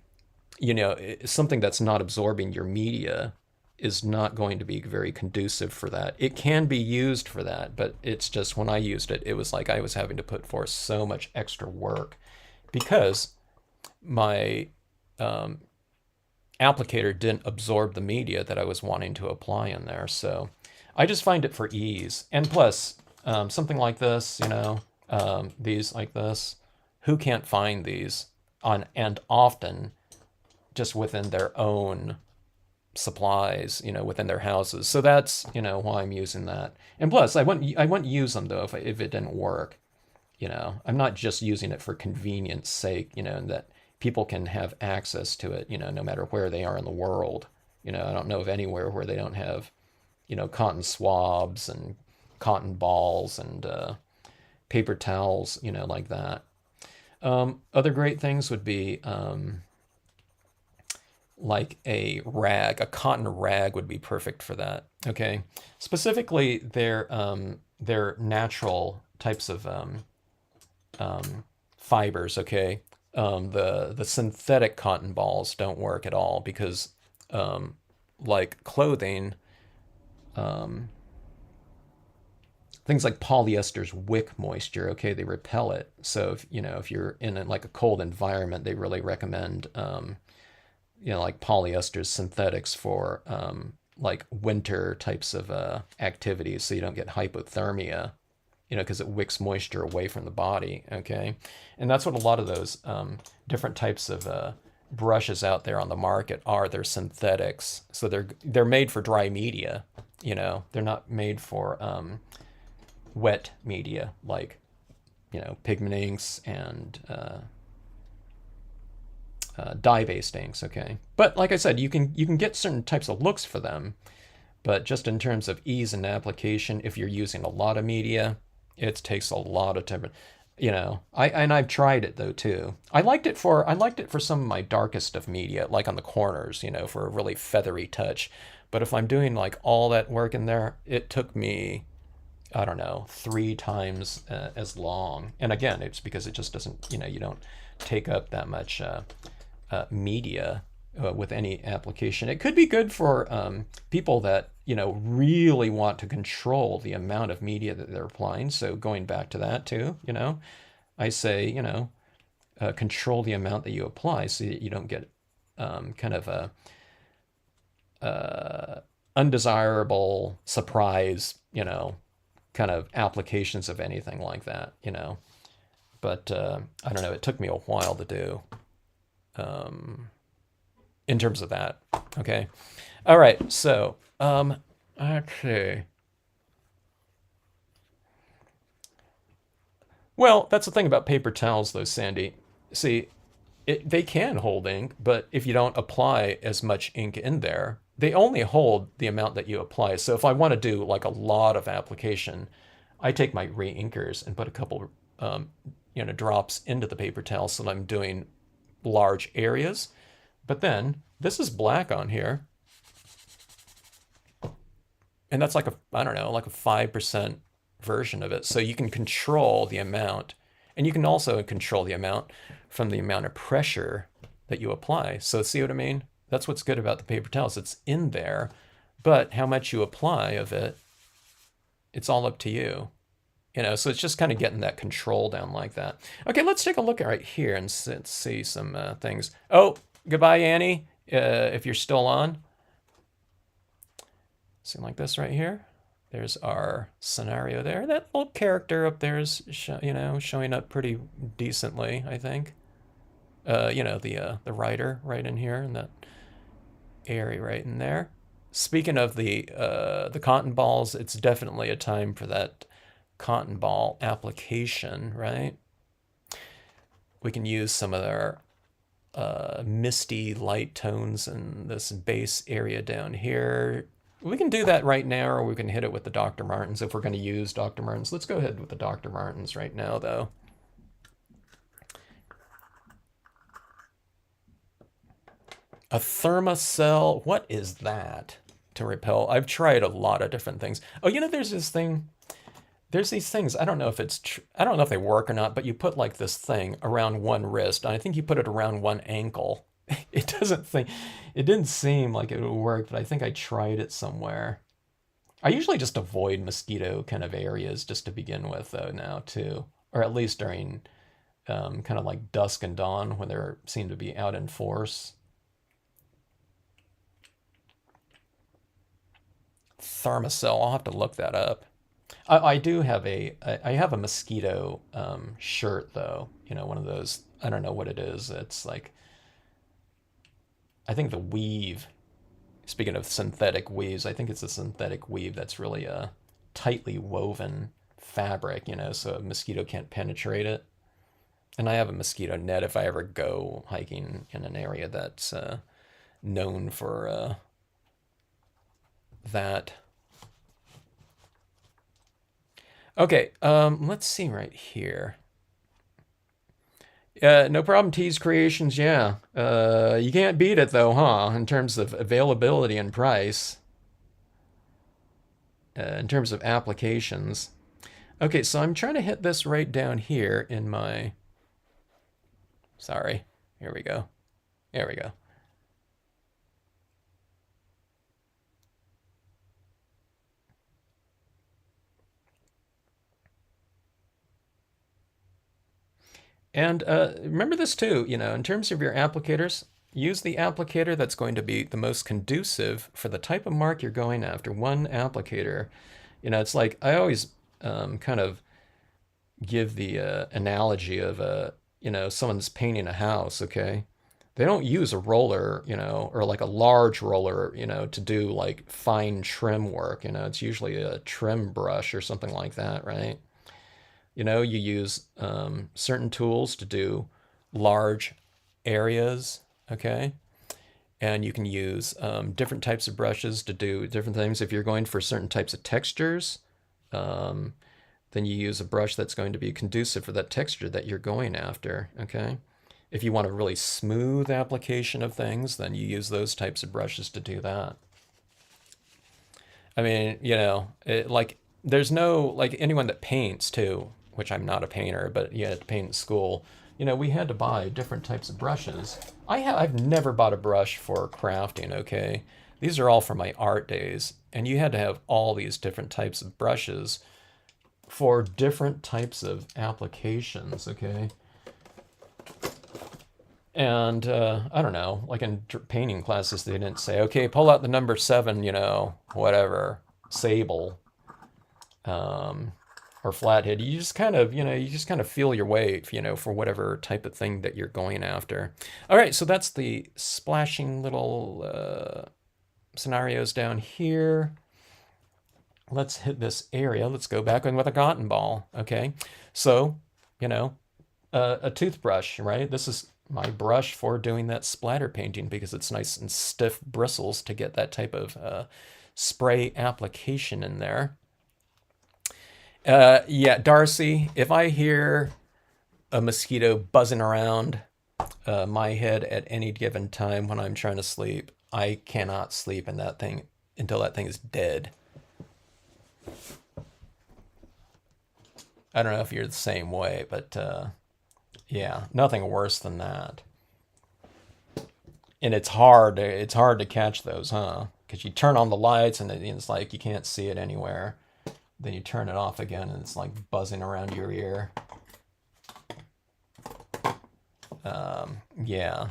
that's not absorbing your media is not going to be very conducive for that. It can be used for that, but it's just, when I used it, it was like I was having to put forth so much extra work because my applicator didn't absorb the media that I was wanting to apply in there. So I just find it for ease. And plus, something like this, these like this, who can't find these on and often just within their own supplies, within their houses. So that's, why I'm using that. And plus, I wouldn't use them though if it didn't work. I'm not just using it for convenience sake, and that people can have access to it, no matter where they are in the world. I don't know of anywhere where they don't have, cotton swabs and cotton balls and paper towels, like that. Other great things would be like a rag. A cotton rag would be perfect for that. Okay, specifically their natural types of fibers. Okay, the synthetic cotton balls don't work at all because like clothing, things like polyesters wick moisture. Okay, they repel it. So if you're in like a cold environment, they really recommend like polyesters, synthetics for like winter types of activities, so you don't get hypothermia, because it wicks moisture away from the body. Okay, and that's what a lot of those different types of brushes out there on the market are. They're synthetics, so they're made for dry media. They're not made for wet media like pigment inks and dye-based inks. Okay, but like I said, you can get certain types of looks for them, but just in terms of ease and application, if you're using a lot of media, it takes a lot of time. I've tried it though too. I liked it for some of my darkest of media, like on the corners, for a really feathery touch. But if I'm doing like all that work in there, it took me, I don't know, 3 times as long. And again, it's because it just doesn't, you don't take up that much media with any application. It could be good for people that really want to control the amount of media that they're applying. So going back to that too, I say control the amount that you apply so that you don't get kind of a undesirable surprise, kind of applications of anything like that, But I don't know. It took me a while to do. In terms of that. Okay. All right. So, let's see. Well, that's the thing about paper towels, though, Sandy. See, they can hold ink, but if you don't apply as much ink in there, they only hold the amount that you apply. So if I want to do like a lot of application, I take my re-inkers and put a couple, drops into the paper towel so that I'm doing large areas. But then this is black on here, and that's like like a 5% version of it. So you can control the amount, and you can also control the amount from the amount of pressure that you apply. So see what I mean? That's what's good about the paper towels. It's in there, but how much you apply of it, it's all up to you. So it's just kind of getting that control down like that. Okay, let's take a look right here and see some things. Oh, goodbye, Annie, if you're still on. Something like this right here. There's our scenario there. That little character up there is, showing up pretty decently, I think. You know, the rider right in here in that area right in there. Speaking of the cotton balls, it's definitely a time for that cotton ball application, right? We can use some of our misty light tones in this base area down here. We can do that right now, or we can hit it with the Dr. Martens if we're going to use Dr. Martens. Let's go ahead with the Dr. Martens right now, though. A thermocell, what is that to repel? I've tried a lot of different things. Oh, you know, there's this thing. There's these things. I don't know if I don't know if they work or not, but you put like this thing around one wrist, and I think you put it around one ankle. It doesn't think, it didn't seem like it would work, but I think I tried it somewhere. I usually just avoid mosquito kind of areas just to begin with, though, now too, or at least during kind of like dusk and dawn when they seem to be out in force. Thermocell. I'll have to look that up. I do have I have a mosquito shirt though. You know, one of those. I don't know what it is. It's like I think the weave. Speaking of synthetic weaves, I think it's a synthetic weave that's really a tightly woven fabric. You know, so a mosquito can't penetrate it. And I have a mosquito net if I ever go hiking in an area that's known for that. Okay, let's see right here. No problem, T's Creations, yeah. You can't beat it though, huh? In terms of availability and price. In terms of applications. Okay, so I'm trying to hit this right down here in my... Sorry, here we go. There we go. And remember this too, you know, in terms of your applicators, use the applicator that's going to be the most conducive for the type of mark you're going after. One applicator, you know, it's like I always kind of give the analogy of, you know, someone's painting a house, okay? They don't use a roller, you know, or like a large roller, you know, to do like fine trim work. You know, it's usually a trim brush or something like that, right? You know, you use certain tools to do large areas, okay? And you can use different types of brushes to do different things. If you're going for certain types of textures, then you use a brush that's going to be conducive for that texture that you're going after, okay? If you want a really smooth application of things, then you use those types of brushes to do that. I mean, you know, like there's no, like anyone that paints too, which I'm not a painter, but you had to paint in school. You know, we had to buy different types of brushes. I've never bought a brush for crafting, okay? These are all from my art days, and you had to have all these different types of brushes for different types of applications, okay? And I don't know, like in painting classes, they didn't say, okay, pull out the number 7, you know, whatever, sable, or flathead. You just kind of, you know, you just kind of feel your way, you know, for whatever type of thing that you're going after. All right, so that's the splashing little scenarios down here. Let's hit this area. Let's go back in with a cotton ball, okay? So, you know, a toothbrush, right? This is my brush for doing that splatter painting because it's nice and stiff bristles to get that type of spray application in there. Yeah, Darcy, if I hear a mosquito buzzing around my head at any given time when I'm trying to sleep, I cannot sleep in that thing until that thing is dead. I don't know if you're the same way, but yeah, nothing worse than that. And it's hard to catch those, huh? Because you turn on the lights and it's like you can't see it anywhere. Then you turn it off again and it's like buzzing around your ear. Yeah.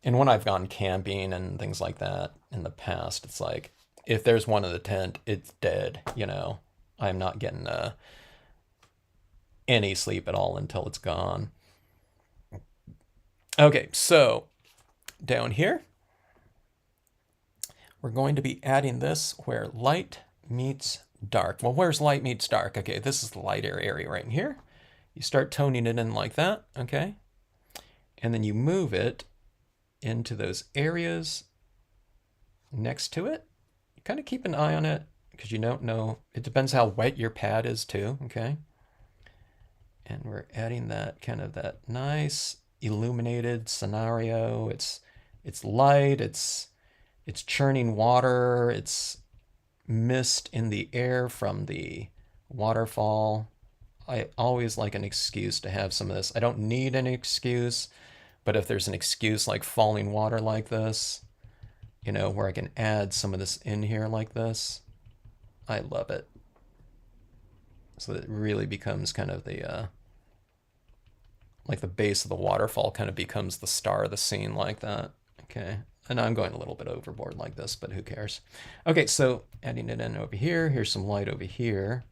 And when I've gone camping and things like that in the past, it's like if there's one in the tent, it's dead, you know. I'm not getting any sleep at all until it's gone. Okay, so down here, we're going to be adding this where light meets dark. Well, where's light meets dark? Okay, this is the light area right in here. You start toning it in like that, okay? And then you move it into those areas next to it. Kind of keep an eye on it because you don't know. It depends how wet your pad is too, okay? And we're adding that kind of that nice illuminated scenario. It's light, it's churning water, it's mist in the air from the waterfall. I always like an excuse to have some of this. I don't need an excuse, but if there's an excuse like falling water like this, you know, where I can add some of this in here like this, I love it. So that it really becomes kind of the, like the base of the waterfall kind of becomes the star of the scene like that. Okay, and I'm going a little bit overboard like this, but who cares? Okay, so adding it in over here. Here's some light over here.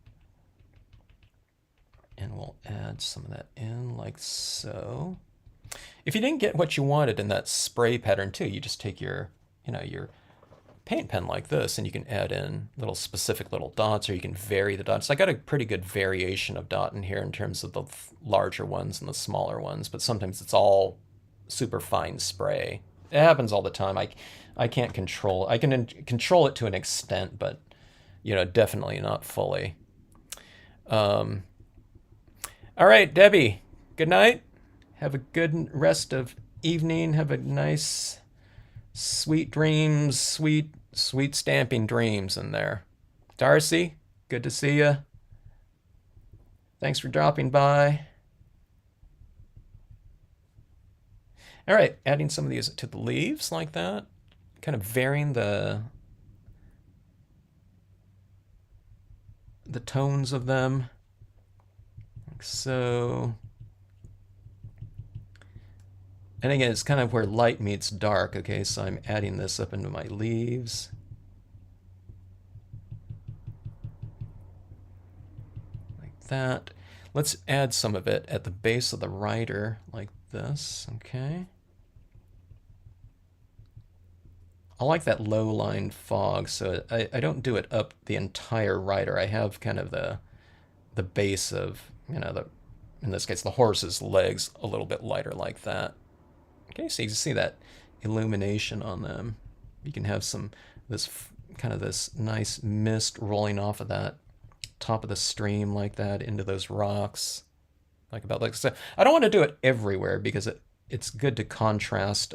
And we'll add some of that in like so. If you didn't get what you wanted in that spray pattern too, you just take your, you know, your paint pen like this and you can add in little specific little dots, or you can vary the dots. I got a pretty good variation of dot in here in terms of the larger ones and the smaller ones, but sometimes it's all super fine spray. It happens all the time. I can't control. I can control it to an extent, but you know, definitely not fully. All right, Debbie, good night. Have a good rest of evening. Have a nice, sweet dreams, sweet stamping dreams in there. Darcy, good to see you. Thanks for dropping by. All right, adding some of these to the leaves like that, kind of varying the tones of them. Like so. And again, it's kind of where light meets dark. Okay, so I'm adding this up into my leaves. Like that. Let's add some of it at the base of the rider like this, okay? I like that low-line fog, so I don't do it up the entire rider. I have kind of the base of, you know, in this case, the horse's legs a little bit lighter like that. Okay, so you can see that illumination on them. You can have this nice mist rolling off of that top of the stream like that into those rocks. So I don't want to do it everywhere because it's good to contrast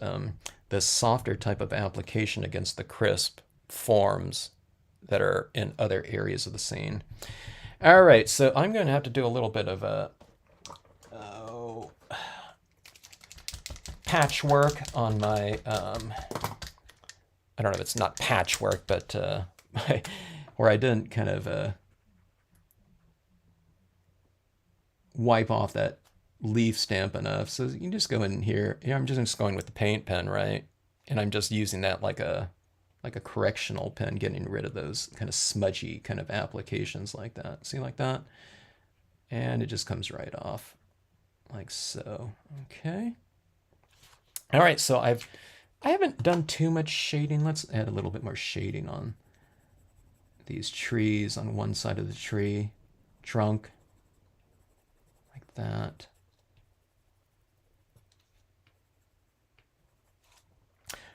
this softer type of application against the crisp forms that are in other areas of the scene. All right, so I'm going to have to do a little bit of a patchwork on my, I don't know if it's not patchwork, but where I didn't kind of wipe off that leaf stamp enough. So you can just go in here. I'm just going with the paint pen, right? And I'm just using that like a correctional pen, getting rid of those kind of smudgy kind of applications like that. See, like that? And it just comes right off like so. Okay. All right, so I haven't done too much shading. Let's add a little bit more shading on these trees on one side of the tree trunk, like that.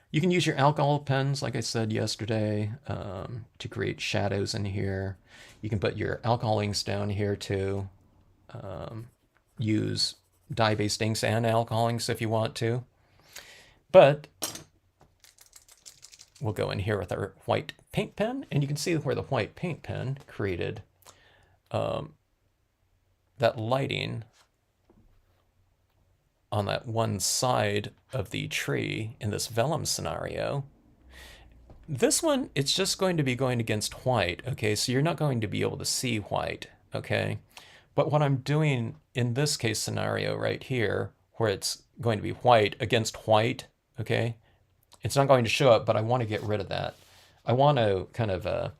You can use your alcohol pens, like I said yesterday, to create shadows in here. You can put your alcohol inks down here too. Use dye-based inks and alcohol inks if you want to. But we'll go in here with our white paint pen, and you can see where the white paint pen created that lighting on that one side of the tree in this vellum scenario. This one, it's just going to be going against white, okay? So you're not going to be able to see white, okay? But what I'm doing in this case scenario right here, where it's going to be white against white, okay? It's not going to show up, but I want to get rid of that. I want to kind of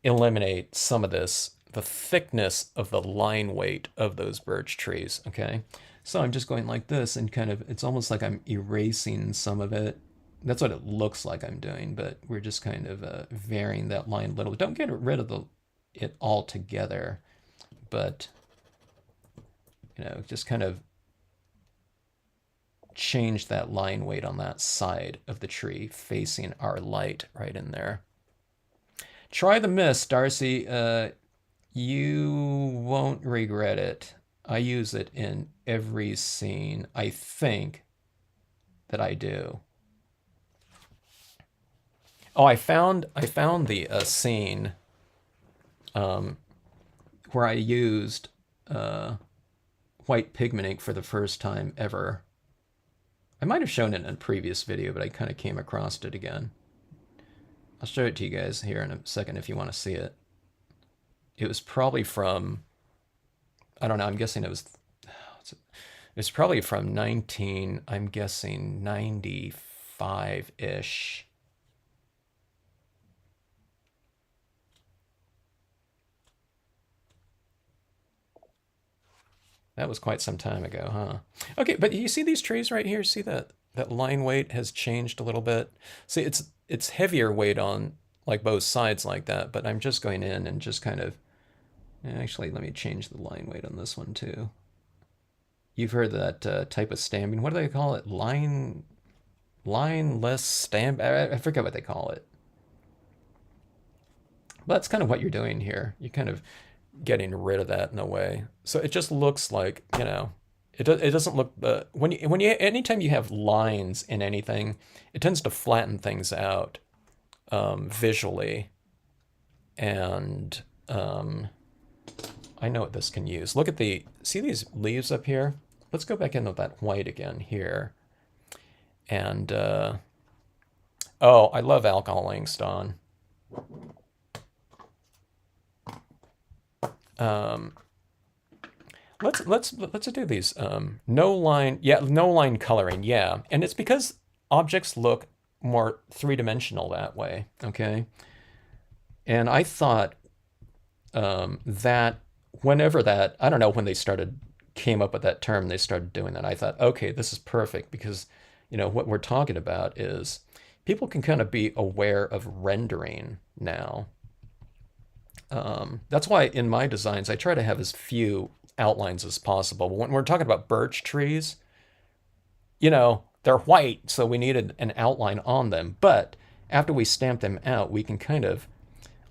eliminate some of this, the thickness of the line weight of those birch trees, okay? So I'm just going like this and kind of, it's almost like I'm erasing some of it. That's what it looks like I'm doing, but we're just kind of varying that line a little. Don't get rid of it altogether, but, you know, just kind of change that line weight on that side of the tree facing our light right in there. Try the mist, Darcy. You won't regret it. I use it in every scene. I think that I do. Oh, I found the scene where I used white pigment ink for the first time ever. I might have shown it in a previous video, but I kind of came across it again. I'll show it to you guys here in a second if you want to see it. It was probably from, I don't know, I'm guessing it was probably from I'm guessing 95-ish. That was quite some time ago, huh? Okay, but you see these trees right here? See that line weight has changed a little bit? See, it's heavier weight on like both sides like that, but I'm just going in and just kind of, actually, let me change the line weight on this one too. You've heard that type of stamping. What do they call it? Line-less stamp? I forget what they call it. But that's kind of what you're doing here. You're kind of getting rid of that in a way. So it just looks like, you know, it doesn't look, anytime you have lines in anything, it tends to flatten things out visually. And I know what this can use. Look at see these leaves up here? Let's go back in with that white again here. And, oh, I love alcohol inks, Don. Let's do these. No line coloring, yeah. And it's because objects look more three-dimensional that way, okay? And I thought that whenever that, I don't know when they came up with that term, they started doing that, I thought, okay, this is perfect because, you know, what we're talking about is people can kind of be aware of rendering now. That's why in my designs, I try to have as few outlines as possible. But when we're talking about birch trees, you know, they're white, so we needed an outline on them. But after we stamp them out, we can kind of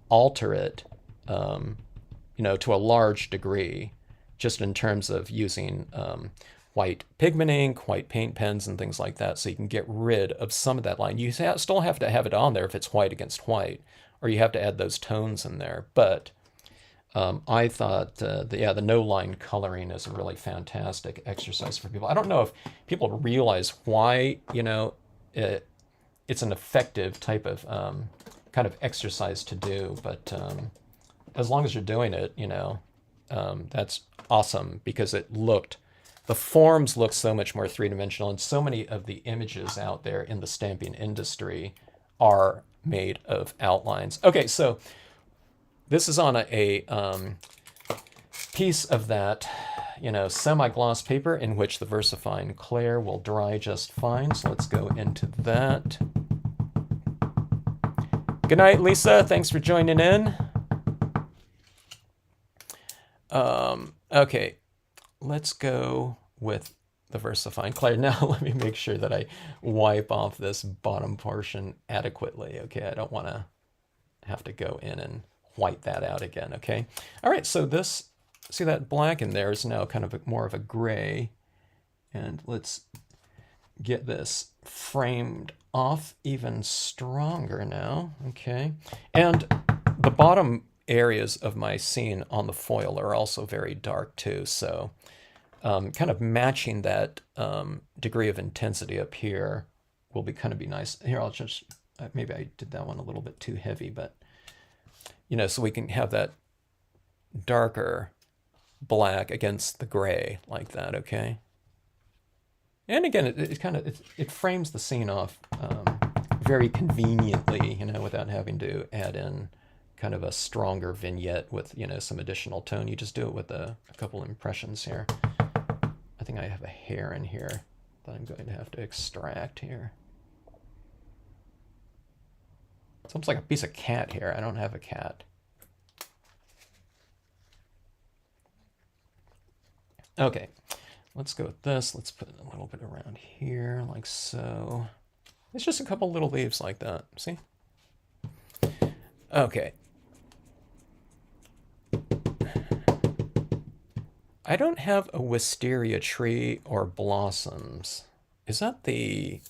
alter it, you know, to a large degree, just in terms of using white pigment ink, white paint pens, and things like that, so you can get rid of some of that line. You still have to have it on there if it's white against white, or you have to add those tones in there. But I thought, the no line coloring is a really fantastic exercise for people. I don't know if people realize why, you know, it's an effective type of kind of exercise to do, but as long as you're doing it, you know, that's awesome because the forms look so much more three-dimensional, and so many of the images out there in the stamping industry are made of outlines. Okay, so this is on a piece of that, you know, semi-gloss paper in which the VersaFine Clair will dry just fine. So let's go into that. Good night, Lisa. Thanks for joining in. Okay, let's go with the VersaFine Clair. Now let me make sure that I wipe off this bottom portion adequately. Okay, I don't want to have to go in and white that out again. Okay, all right, so this, see that black in there is now kind of more of a gray, and let's get this framed off even stronger now. Okay, and the bottom areas of my scene on the foil are also very dark too, so kind of matching that degree of intensity up here will be nice. Here, I'll just, maybe I did that one a little bit too heavy, but, you know, so we can have that darker black against the gray like that, okay? And again, it frames the scene off very conveniently, you know, without having to add in kind of a stronger vignette with, you know, some additional tone. You just do it with a couple impressions here. I think I have a hair in here that I'm going to have to extract here. It's almost like a piece of cat hair. I don't have a cat. Okay, let's go with this. Let's put a little bit around here, like so. It's just a couple little leaves like that. See? Okay. I don't have a wisteria tree or blossoms. That's the,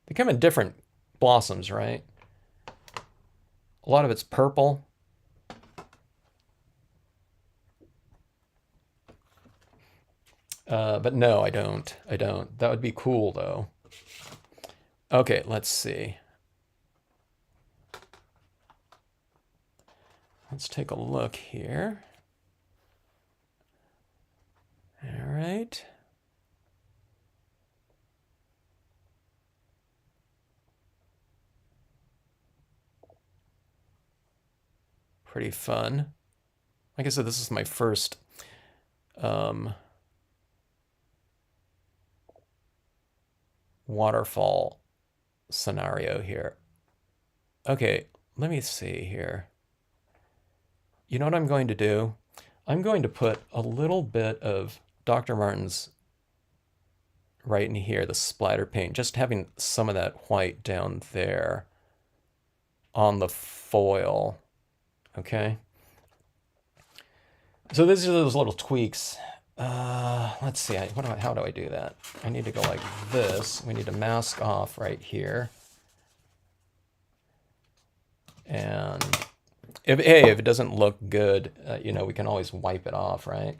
they come in different blossoms, right? A lot of it's purple. But no, I don't. That would be cool, though. Okay, let's see. Let's take a look here. All right. Pretty fun. Like I said, this is my first waterfall scenario here. Okay, let me see here. You know what I'm going to do? I'm going to put a little bit of Dr. Martin's right in here, the splatter paint, just having some of that white down there on the foil. Okay. So these are those little tweaks. Let's see, how do I do that? I need to go like this. We need to mask off right here. And if it doesn't look good, you know, we can always wipe it off, right?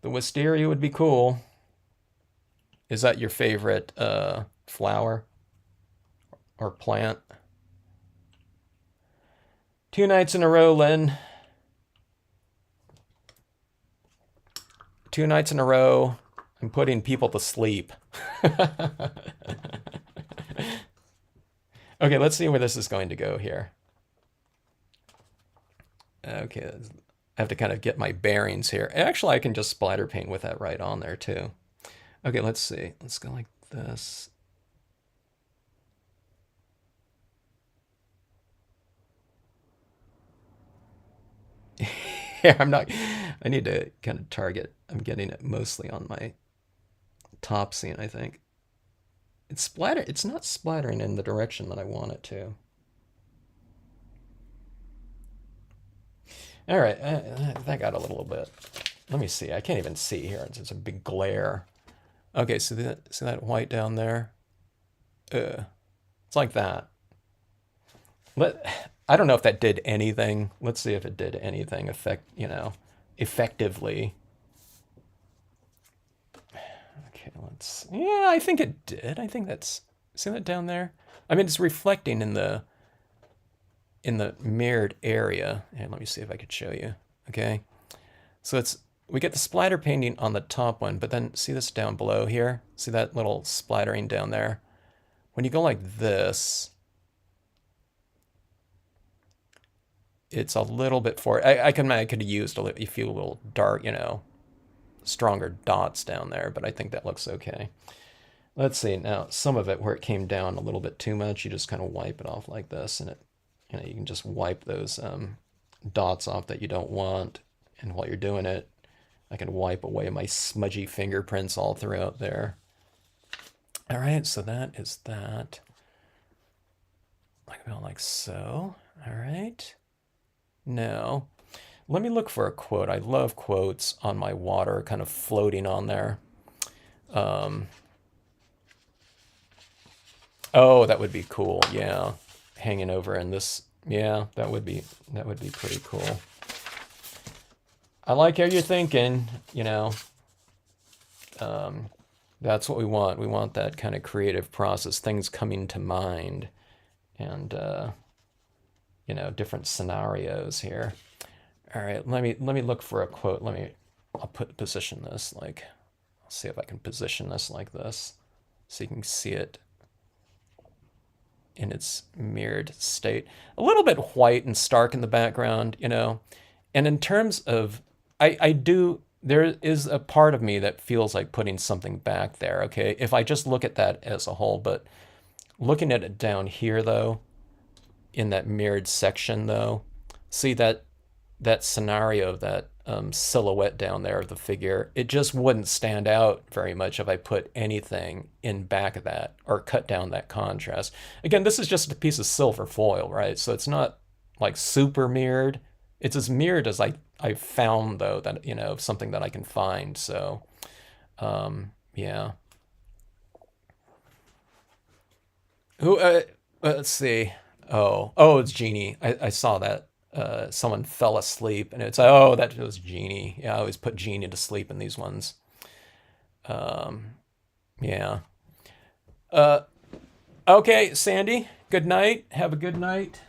The wisteria would be cool. Is that your favorite flower or plant? 2 nights in a row, Lynn. 2 nights in a row, I'm putting people to sleep. Okay, let's see where this is going to go here. Okay, I have to kind of get my bearings here. Actually, I can just splatter paint with that right on there too. Okay, let's see. Let's go like this. Yeah, I need to kind of target. I'm getting it mostly on my top scene, I think. It's not splattering in the direction that I want it to. All right, that got a little bit. Let me see. I can't even see here. It's a big glare. Okay, see that white down there? It's like that. I don't know if that did anything. Let's see if it did anything effectively. Okay, yeah, I think it did. I think see that down there? I mean, it's reflecting in the mirrored area. And let me see if I could show you. Okay. So we get the splatter painting on the top one, but then see this down below here? See that little splattering down there? When you go like this, it's a little bit I could have used a few little dark, stronger dots down there, but I think that looks okay. Let's see. Now, some of it where it came down a little bit too much, you just kind of wipe it off like this, and you can just wipe those dots off that you don't want. And while you're doing it, I can wipe away my smudgy fingerprints all throughout there. All right, so that is that. Like so. All right. Now, let me look for a quote. I love quotes on my water kind of floating on there. Oh, that would be cool. Yeah. Hanging over in this. Yeah, that would be pretty cool. I like how you're thinking, that's what we want. We want that kind of creative process, things coming to mind, and different scenarios here. All right, let me look for a quote. I'll position this I'll see if I can position this like this so you can see it in its mirrored state. A little bit white and stark in the background, you know. And in terms of, I do, there is a part of me that feels like putting something back there, okay? If I just look at that as a whole, but looking at it down here, though, in that mirrored section, though, see that scenario, that silhouette down there of the figure, it just wouldn't stand out very much if I put anything in back of that or cut down that contrast. Again, this is just a piece of silver foil, right? So it's not like super mirrored. It's as mirrored as I found, though, that, you know, something that I can find. So, yeah. Who? Let's see. Oh, it's Jeannie. I saw that. Someone fell asleep, and it's, oh, that was Jeannie. Yeah, I always put Jeannie to sleep in these ones. Yeah. Uh, okay, Sandy. Good night. Have a good night.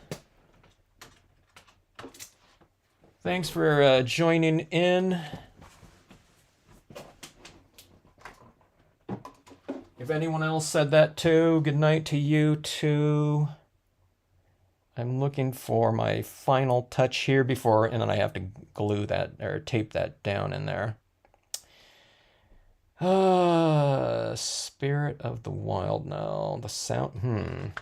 Thanks for joining in. If anyone else said that too, good night to you too. I'm looking for my final touch here before, and then I have to glue that or tape that down in there. Spirit of the Wild. No, the sound.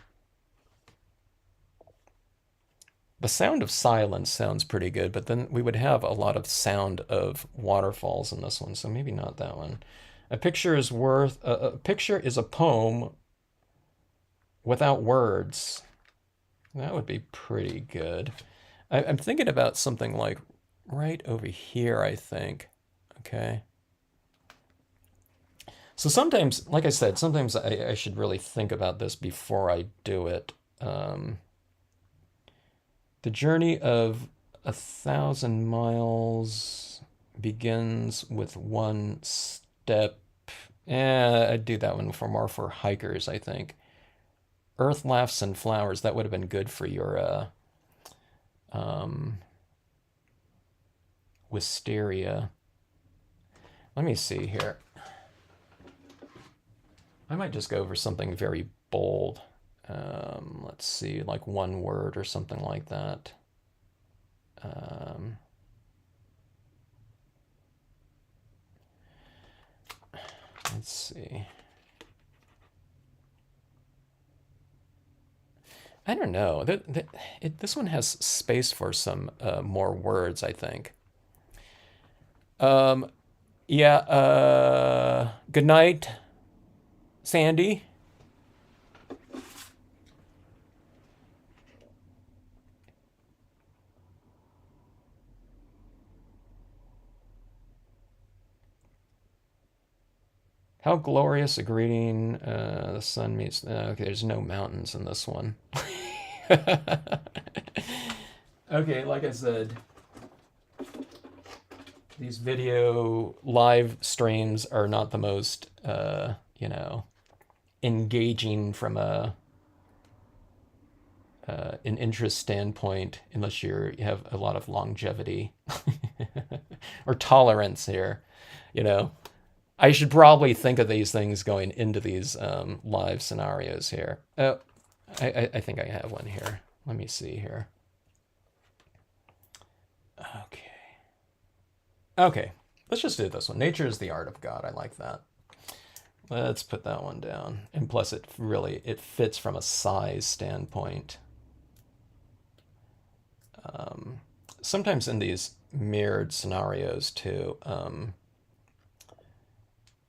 The sound of silence sounds pretty good, but then we would have a lot of sound of waterfalls in this one, so maybe not that one. A picture is worth. A picture is a poem without words. That would be pretty good. I'm thinking about something like right over here, I think. Okay. So sometimes, like I said, sometimes I should really think about this before I do it. The journey of 1,000 miles begins with one step. I'd do that one for more for hikers, I think. Earth laughs and flowers. That would have been good for your wisteria. Let me see here. I might just go over something very bold. Let's see, like one word or something like that. Let's see. I don't know. This one has space for some more words, I think. Yeah, good night, Sandy. How glorious a greeting. The sun meets. Okay, there's no mountains in this one. Okay, like I said, these video live streams are not the most, you know, engaging from an interest standpoint, unless you have a lot of longevity or tolerance here, you know. I should probably think of these things going into these live scenarios here. Oh, I think I have one here. Let me see here. Okay, let's just do this one. Nature is the art of God. I like that. Let's put that one down. And plus it fits from a size standpoint. Sometimes in these mirrored scenarios too,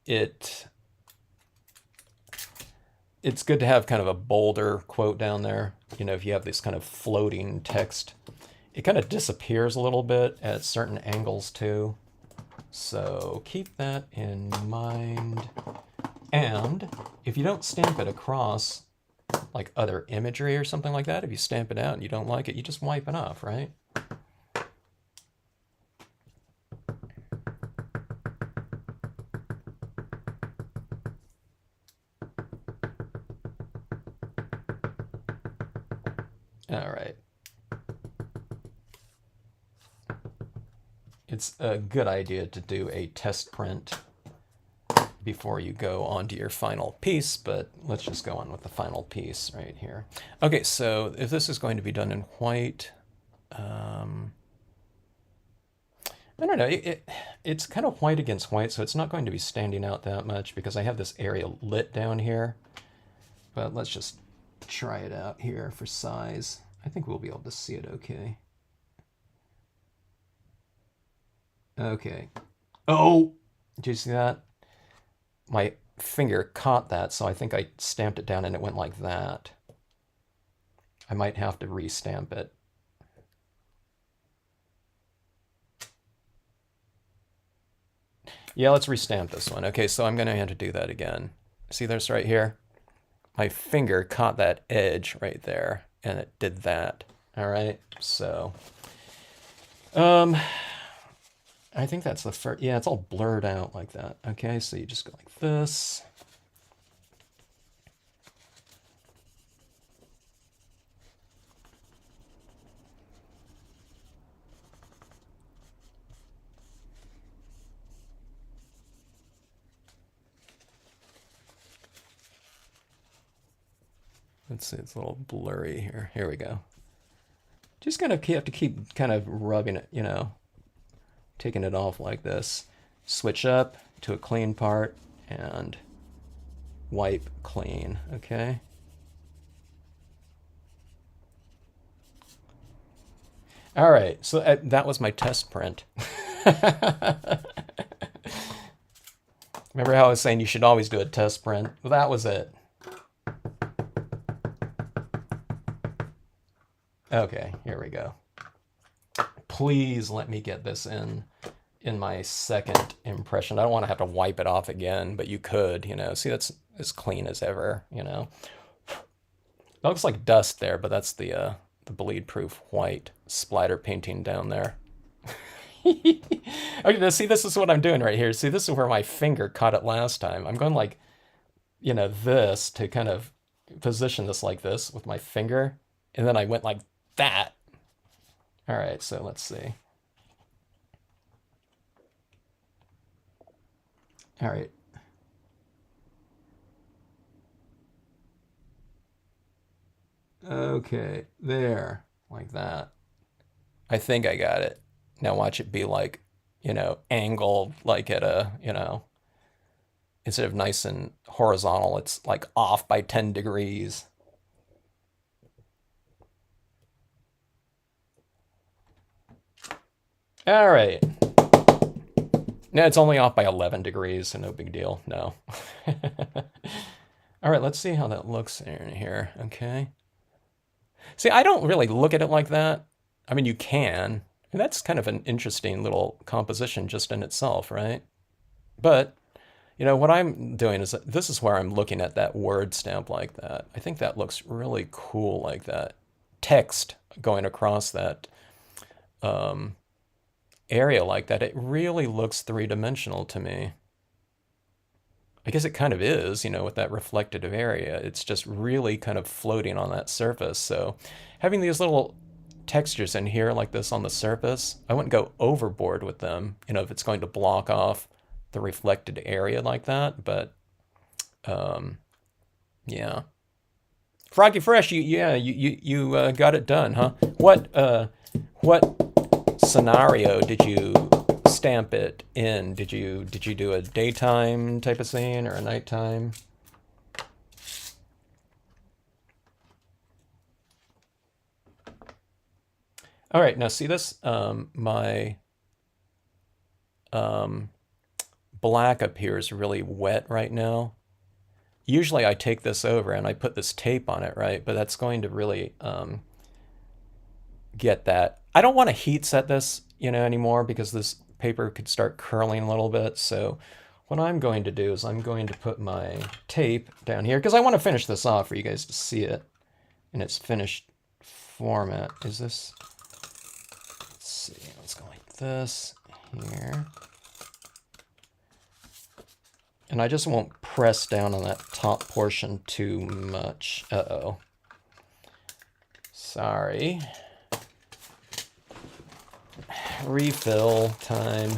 it's good to have kind of a bolder quote down there. You know, if you have this kind of floating text, it kind of disappears a little bit at certain angles too. So keep that in mind. And if you don't stamp it across like other imagery or something like that, if you stamp it out and you don't like it, you just wipe it off, right? All right. It's a good idea to do a test print before you go on to your final piece, but let's just go on with the final piece right here. Okay, so if this is going to be done in white, I don't know, it's kind of white against white, so it's not going to be standing out that much because I have this area lit down here. But let's just try it out here for size. I think we'll be able to see it okay. Okay. Oh, did you see that? My finger caught that, so I think I stamped it down and it went like that. I might have to re-stamp it. Yeah, let's restamp this one. Okay, so I'm going to have to do that again. See this right here? My finger caught that edge right there, and it did that. All right, so I think that's the first. Yeah, it's all blurred out like that. Okay, so you just go like this. Let's see, it's a little blurry here. Here we go. Just kind of have to keep kind of rubbing it, you know, taking it off like this. Switch up to a clean part and wipe clean, okay? All right, so that was my test print. Remember how I was saying you should always do a test print? Well, that was it. Okay, here we go. Please let me get this in my second impression. I don't want to have to wipe it off again, but you could, you know. See, that's as clean as ever, you know. It looks like dust there, but that's the bleed-proof white splatter painting down there. Okay, now see, this is what I'm doing right here. See, this is where my finger caught it last time. I'm going like, you know, this to kind of position this like this with my finger, and then I went like that. All right, so let's see. All right. Okay, there, like that. I think I got it. Now watch it be like, you know, angled like at a, you know, instead of nice and horizontal, it's like off by 10 degrees. All right. No, it's only off by 11 degrees, so no big deal. No. All right, let's see how that looks in here. Okay. See, I don't really look at it like that. I mean, you can. And that's kind of an interesting little composition just in itself, right? But, you know, what I'm doing is this is where I'm looking at that word stamp like that. I think that looks really cool like that. Text going across that area like that. It really looks three-dimensional to me. I guess it kind of is, you know, with that reflective area. It's just really kind of floating on that surface. So having these little textures in here like this on the surface, I wouldn't go overboard with them, you know, if it's going to block off the reflected area like that. But yeah. Froggy Fresh, you got it done, huh? What scenario did you stamp it in? Did you do a daytime type of scene or a nighttime? All right, now see this? My black up here is really wet right now. Usually I take this over and I put this tape on it, right? But that's going to really get that. I don't want to heat set this, you know, anymore because this paper could start curling a little bit. So what I'm going to do is I'm going to put my tape down here because I want to finish this off for you guys to see it in its finished format. Is this, let's see, let's go like this here. And I just won't press down on that top portion too much. Uh-oh. Sorry. Refill time.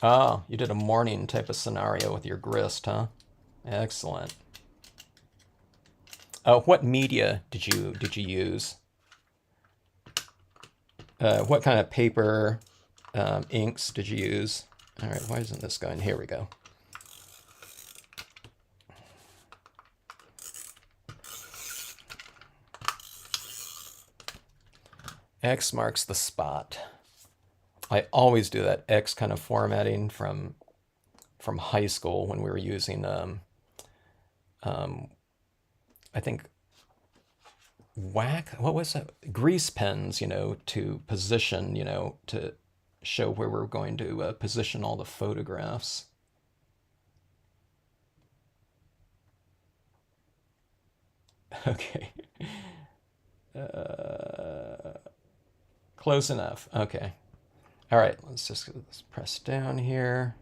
Oh, you did a morning type of scenario with your grist, huh? Excellent. What media did you use? What kind of paper, inks did you use? All right, why isn't this going? Here we go. X marks the spot. I always do that X kind of formatting from high school when we were using I think what was that? Grease pens, to position, to show where we're going to position all the photographs. Okay. Close enough. Okay. All right, let's press down here.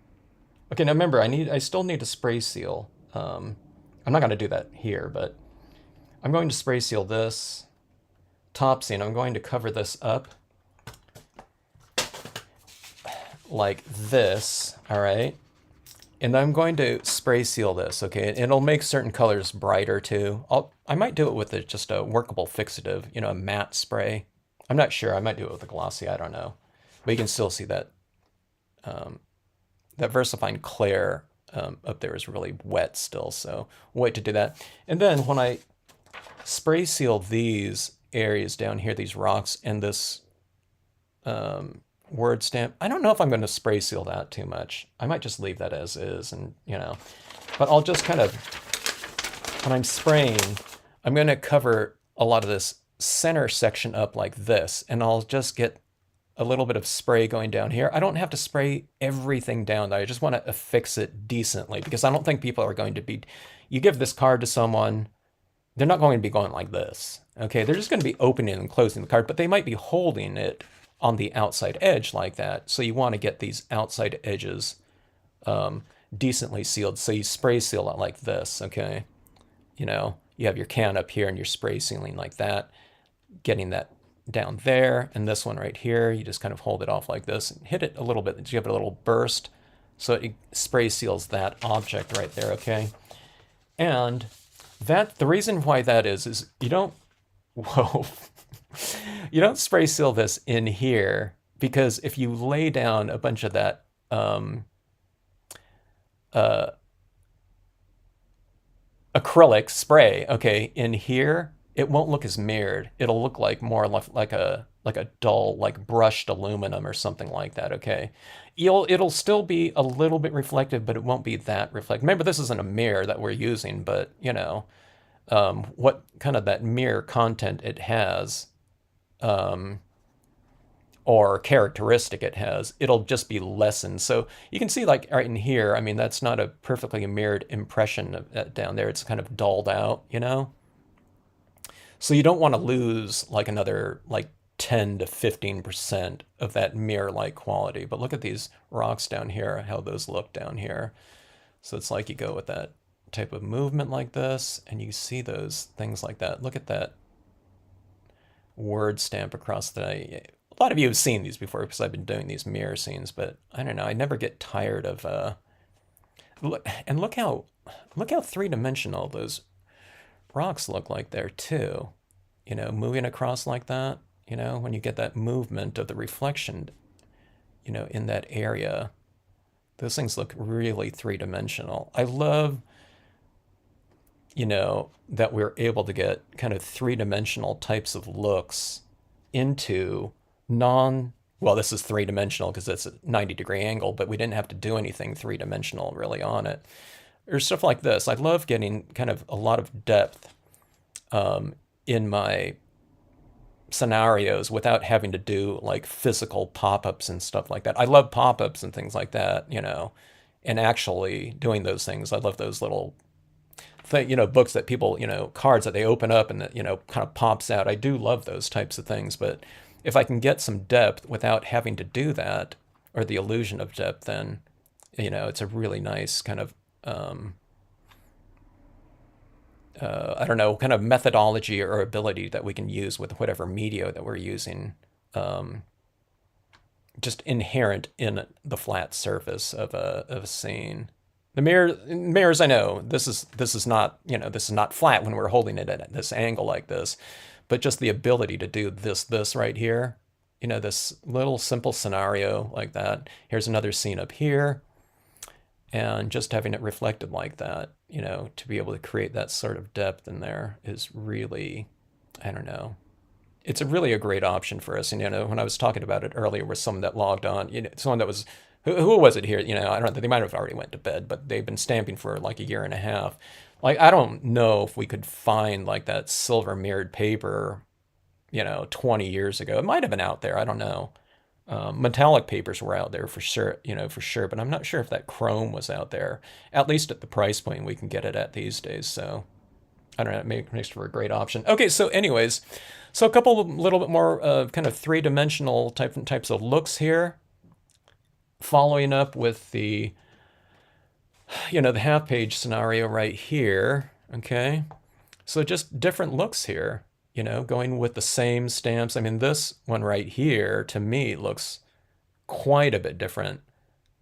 Okay, now remember, I still need to spray seal. I'm not going to do that here, but I'm going to spray seal this top scene. I'm going to cover this up like this, all right? And I'm going to spray seal this, okay? And it'll make certain colors brighter too. I might do it with just a workable fixative, a matte spray. I'm not sure. I might do it with a glossy. I don't know. But you can still see that that VersaFine Clair up there is really wet still, so wait to do that. And then when I spray seal these areas down here, these rocks, and this word stamp, I don't know if I'm going to spray seal that too much. I might just leave that as is, and but I'll just kind of, when I'm spraying, I'm going to cover a lot of this center section up like this, and I'll just get a little bit of spray going down here. I don't have to spray everything down there. I just want to affix it decently, because I don't think people are going to be, you give this card to someone, they're not going to be going like this. Okay, they're just going to be opening and closing the card, but they might be holding it on the outside edge like that. So you want to get these outside edges decently sealed. So you spray seal it like this, okay? You have your can up here and you're spray sealing like that, getting that down there, and this one right here, you just kind of hold it off like this and hit it a little bit, give it a little burst, so it spray seals that object right there, okay? And the reason why that is you don't, whoa, you don't spray seal this in here, because if you lay down a bunch of that acrylic spray, okay, in here, it won't look as mirrored. It'll look like more like a dull, like brushed aluminum or something like that, okay? It'll still be a little bit reflective, but it won't be that reflective. Remember, this isn't a mirror that we're using, but what kind of that mirror content it has, or characteristic it has, it'll just be lessened. So you can see, like right in here, I mean, that's not a perfectly mirrored impression of that down there. It's kind of dulled out, So you don't want to lose like another 10 to 15% of that mirror-like quality. But look at these rocks down here, how those look down here. So it's like you go with that type of movement like this, and you see those things like that. Look at that word stamp across the... A lot of you have seen these before because I've been doing these mirror scenes, but I don't know, I never get tired of... look how three-dimensional those rocks look like there too, moving across like that, when you get that movement of the reflection, in that area, those things look really three-dimensional. I love, that we're able to get kind of three-dimensional types of looks into well, this is three-dimensional because it's a 90-degree angle, but we didn't have to do anything three-dimensional really on it. Or stuff like this. I love getting kind of a lot of depth in my scenarios without having to do like physical pop-ups and stuff like that. I love pop-ups and things like that, and actually doing those things. I love those little books that people, cards that they open up and that, kind of pops out. I do love those types of things, but if I can get some depth without having to do that, or the illusion of depth, then, it's a really nice kind of I don't know, kind of methodology or ability that we can use with whatever media that we're using just inherent in the flat surface of a scene. The mirrors, I know this is not, this is not flat when we're holding it at this angle like this, but just the ability to do this right here, this little simple scenario like that. Here's another scene up here, and just having it reflected like that, to be able to create that sort of depth in there is really, I don't know. It's a great option for us. And when I was talking about it earlier with someone that logged on, someone that was, who was it here? I don't know, they might have already went to bed, but they've been stamping for like a year and a half. Like, I don't know if we could find like that silver mirrored paper, 20 years ago. It might have been out there. I don't know. Metallic papers were out there for sure, but I'm not sure if that chrome was out there, at least at the price point we can get it at these days. So I don't know, it makes for a great option. Okay, so anyways, so a couple little bit more kind of three-dimensional types of looks here, following up with the the half page scenario right here. Okay, so just different looks here, going with the same stamps. I mean, this one right here to me looks quite a bit different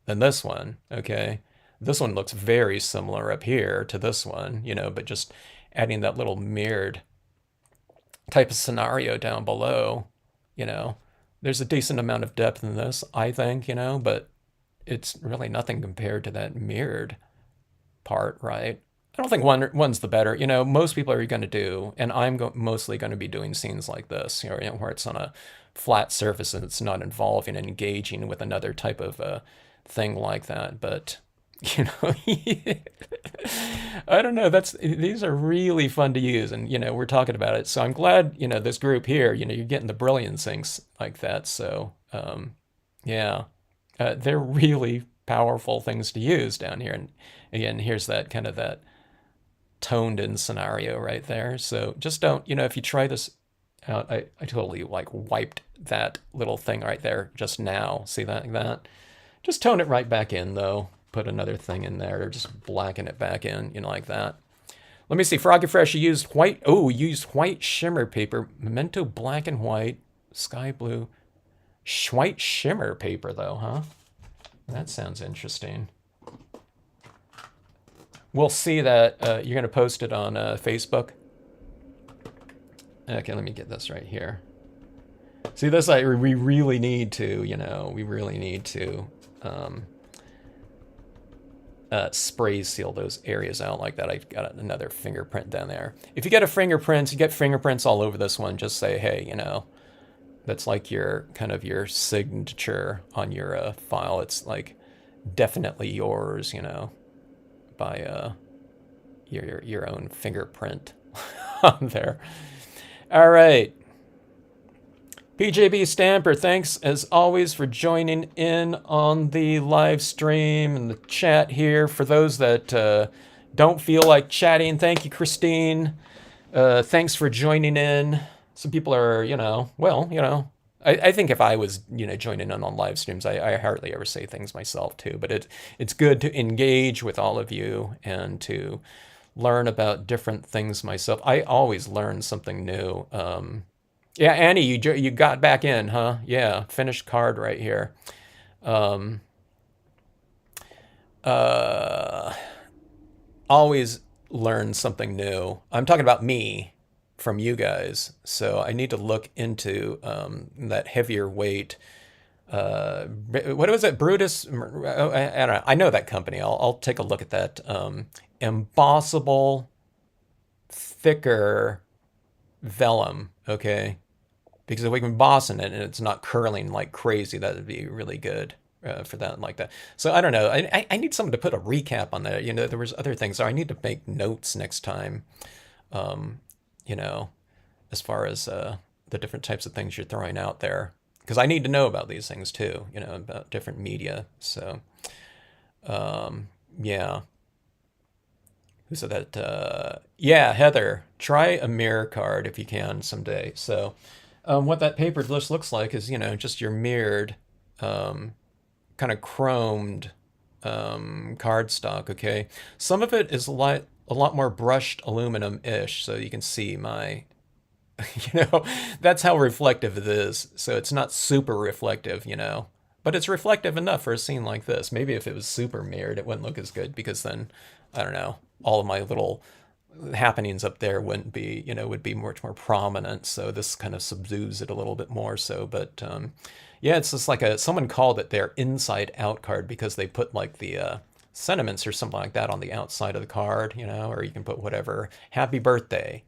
than this one. Okay, this one looks very similar up here to this one, but just adding that little mirrored type of scenario down below, there's a decent amount of depth in this, I think, but it's really nothing compared to that mirrored part, right? I don't think one's the better. Most people are going to do, and I'm mostly going to be doing scenes like this, where it's on a flat surface and it's not involving and engaging with another type of thing like that. But I don't know. These are really fun to use, and we're talking about it. So I'm glad this group here. You're getting the brilliant things like that. So yeah, they're really powerful things to use down here. And again, here's that kind of that toned in scenario right there. So just don't, if you try this out, I totally like wiped that little thing right there just now. See that? Just tone it right back in though. Put another thing in there, or just blacken it back in, like that. Let me see. Froggy Fresh, you used white. Oh, you used white shimmer paper. Memento black and white. Sky blue. White shimmer paper, though, huh? That sounds interesting. We'll see that you're going to post it on Facebook. Okay, let me get this right here. See, this we really need to, we really need to spray seal those areas out like that. I've got another fingerprint down there. If you get you get fingerprints all over this one, just say, hey, that's like your kind of your signature on your file. It's like definitely yours, by your own fingerprint on there. All right. PJB Stamper, thanks as always for joining in on the live stream and the chat here. For those that don't feel like chatting, thank you, Christine. Thanks for joining in. Some people are, I think if I was, joining in on live streams, I hardly ever say things myself too, but it's good to engage with all of you and to learn about different things myself. I always learn something new. Yeah, Annie, you got back in, huh? Yeah, finished card right here. Always learn something new. I'm talking about me from you guys, so I need to look into that heavier weight. What was it, Brutus? I don't know. I know that company. I'll take a look at that. Embossable, thicker Vellum, okay? Because if we can emboss in it and it's not curling like crazy, that would be really good for that like that. So I don't know. I need someone to put a recap on that. There was other things. So I need to make notes next time, as far as the different types of things you're throwing out there. Because I need to know about these things too, about different media. So, yeah. Who said that? Yeah, Heather, try a mirror card if you can someday. So what that paper just looks like is, just your mirrored, kind of chromed cardstock, okay? Some of it is a lot more brushed aluminum-ish, so you can see my, that's how reflective it is. So it's not super reflective, But it's reflective enough for a scene like this. Maybe if it was super mirrored, it wouldn't look as good because then, I don't know, all of my little happenings up there wouldn't be, would be much more prominent. So this kind of subdues it a little bit more so. But yeah, it's just like someone called it their inside out card because they put like the sentiments or something like that on the outside of the card, or you can put whatever, happy birthday,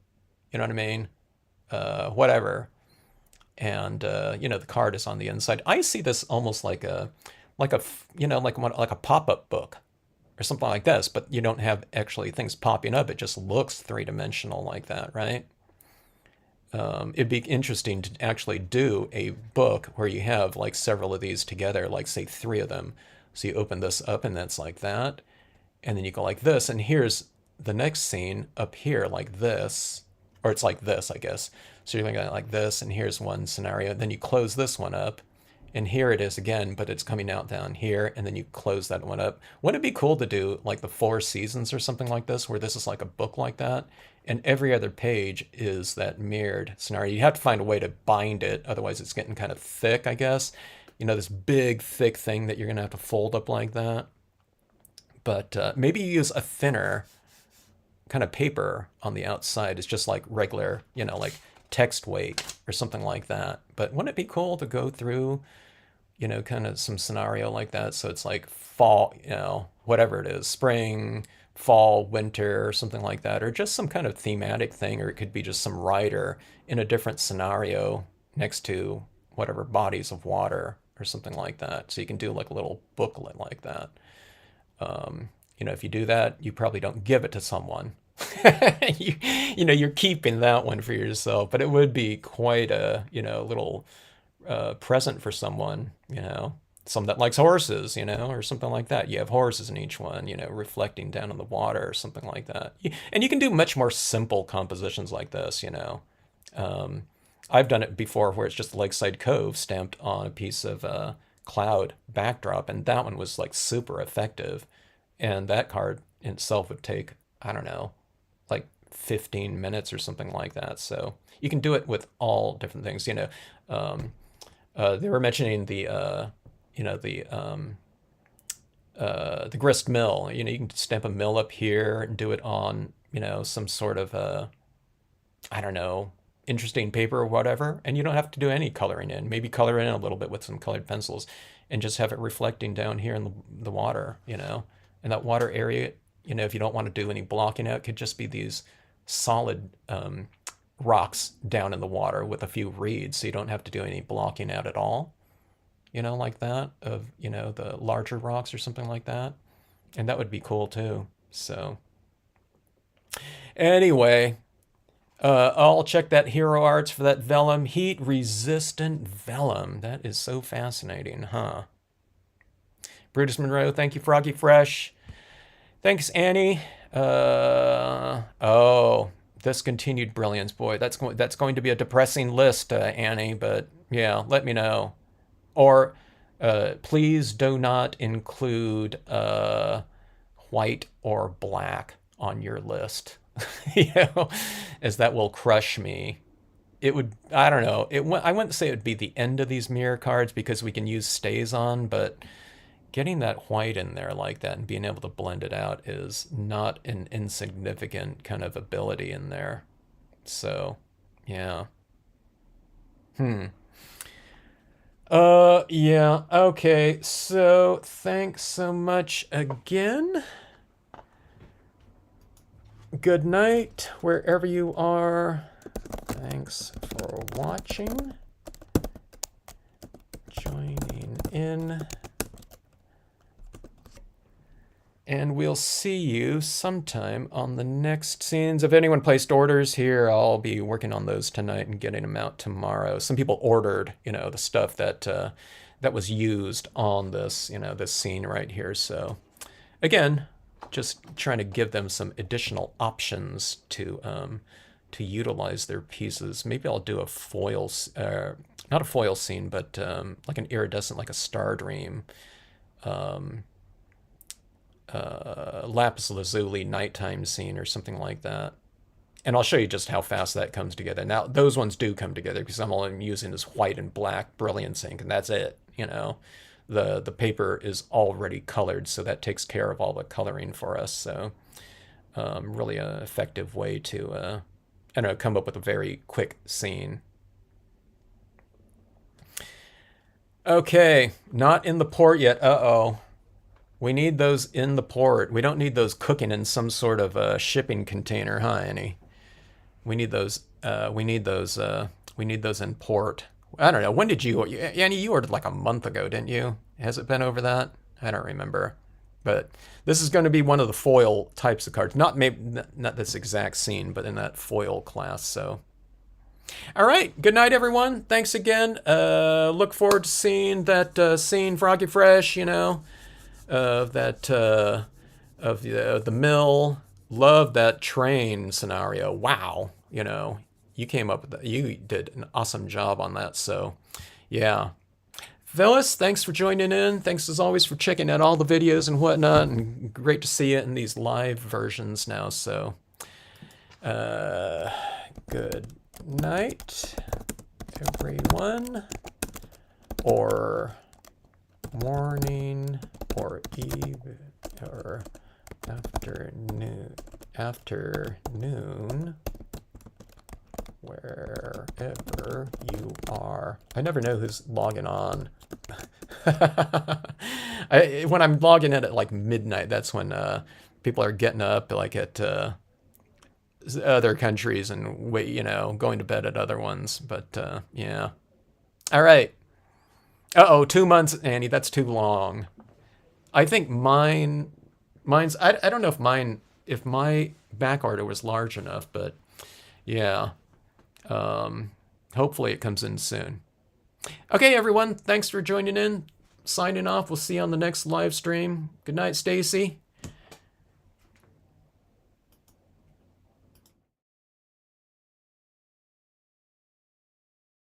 you know what I mean? Whatever. And the card is on the inside. I see this almost like a like a pop-up book or something like this, but you don't have actually things popping up. It just looks three-dimensional like that, right? It'd be interesting to actually do a book where you have like several of these together, like say 3 of them. So you open this up and that's like that. And then you go like this, and here's the next scene up here like this, or it's like this, I guess. So you're looking at it like this, and here's one scenario. Then you close this one up, and here it is again, but it's coming out down here, and then you close that one up. Wouldn't it be cool to do like the 4 seasons or something like this, where this is like a book like that, and every other page is that mirrored scenario? You have to find a way to bind it, otherwise it's getting kind of thick, I guess. This big, thick thing that you're going to have to fold up like that. But maybe you use a thinner kind of paper on the outside. It's just like regular, like text weight or something like that. But wouldn't it be cool to go through, kind of some scenario like that? So it's like fall, whatever it is, spring, fall, winter, or something like that, or just some kind of thematic thing, or it could be just some writer in a different scenario next to whatever bodies of water or something like that. So you can do like a little booklet like that. If you do that, you probably don't give it to someone. You're keeping that one for yourself, but it would be quite a, little present for someone, some that likes horses, or something like that. You have horses in each one, reflecting down in the water or something like that. And you can do much more simple compositions like this, I've done it before where it's just Lakeside Cove stamped on a piece of cloud backdrop, and that one was like super effective. And that card itself would take, I don't know, like 15 minutes or something like that. So you can do it with all different things. They were mentioning the grist mill. You can stamp a mill up here and do it on, some sort of I don't know, interesting paper or whatever, and you don't have to do any coloring in. Maybe color in a little bit with some colored pencils and just have it reflecting down here in the water, and that water area, if you don't want to do any blocking out, it could just be these solid rocks down in the water with a few reeds, so you don't have to do any blocking out at all, like that, of, the larger rocks or something like that. And that would be cool too. So anyway, I'll check that Hero Arts for that vellum. Heat resistant vellum. That is so fascinating, huh? Brutus Monroe, thank you, Froggy Fresh. Thanks, Annie. Oh, discontinued brilliance. Boy, that's going to be a depressing list, Annie, but yeah, let me know. Or please do not include white or black on your list. As that will crush me. It would, I don't know. I wouldn't say it would be the end of these mirror cards because we can use stays on, but getting that white in there like that and being able to blend it out is not an insignificant kind of ability in there. So, yeah. Yeah, okay. So, thanks so much again. Good night, wherever you are. Thanks for watching, joining in, and we'll see you sometime on the next scenes. If anyone placed orders here, I'll be working on those tonight and getting them out tomorrow. Some people ordered, the stuff that that was used on this, this scene right here. So, again, just trying to give them some additional options to utilize their pieces. Maybe I'll do a foil, not a foil scene, but like an iridescent, like a Star Dream, lapis lazuli nighttime scene or something like that. And I'll show you just how fast that comes together. Now, those ones do come together because I'm only using this white and black brilliance ink, and that's it, the paper is already colored, so that takes care of all the coloring for us. So really an effective way to I don't know, come up with a very quick scene. Okay, not in the port yet. Uh-oh. We need those in the port. We don't need those cooking in some sort of shipping container, huh, Annie? We need those. We need those. We need those in port. I don't know. When did you? Annie, you ordered like a month ago, didn't you? Has it been over that? I don't remember. But this is going to be one of the foil types of cards. Not maybe not this exact scene, but in that foil class. So. All right. Good night, everyone. Thanks again. Look forward to seeing that scene, Froggy Fresh. You know, of that of the mill. Love that train scenario. Wow. You know, you came up with that. You did an awesome job on that. So, yeah. Phyllis, thanks for joining in. Thanks as always for checking out all the videos and whatnot. And great to see it in these live versions now. So, good night, everyone, or morning, or eve, or afternoon, wherever you are. I never know who's logging on. When I'm logging in at like midnight, that's when people are getting up like at other countries and you know, going to bed at other ones. But yeah. All right. Uh-oh, 2 months, Annie. That's too long. I think mine's. I don't know if my back order was large enough, but yeah. Hopefully it comes in soon. Okay, everyone. Thanks for joining in. Signing off. We'll see you on the next live stream. Good night, Stacy.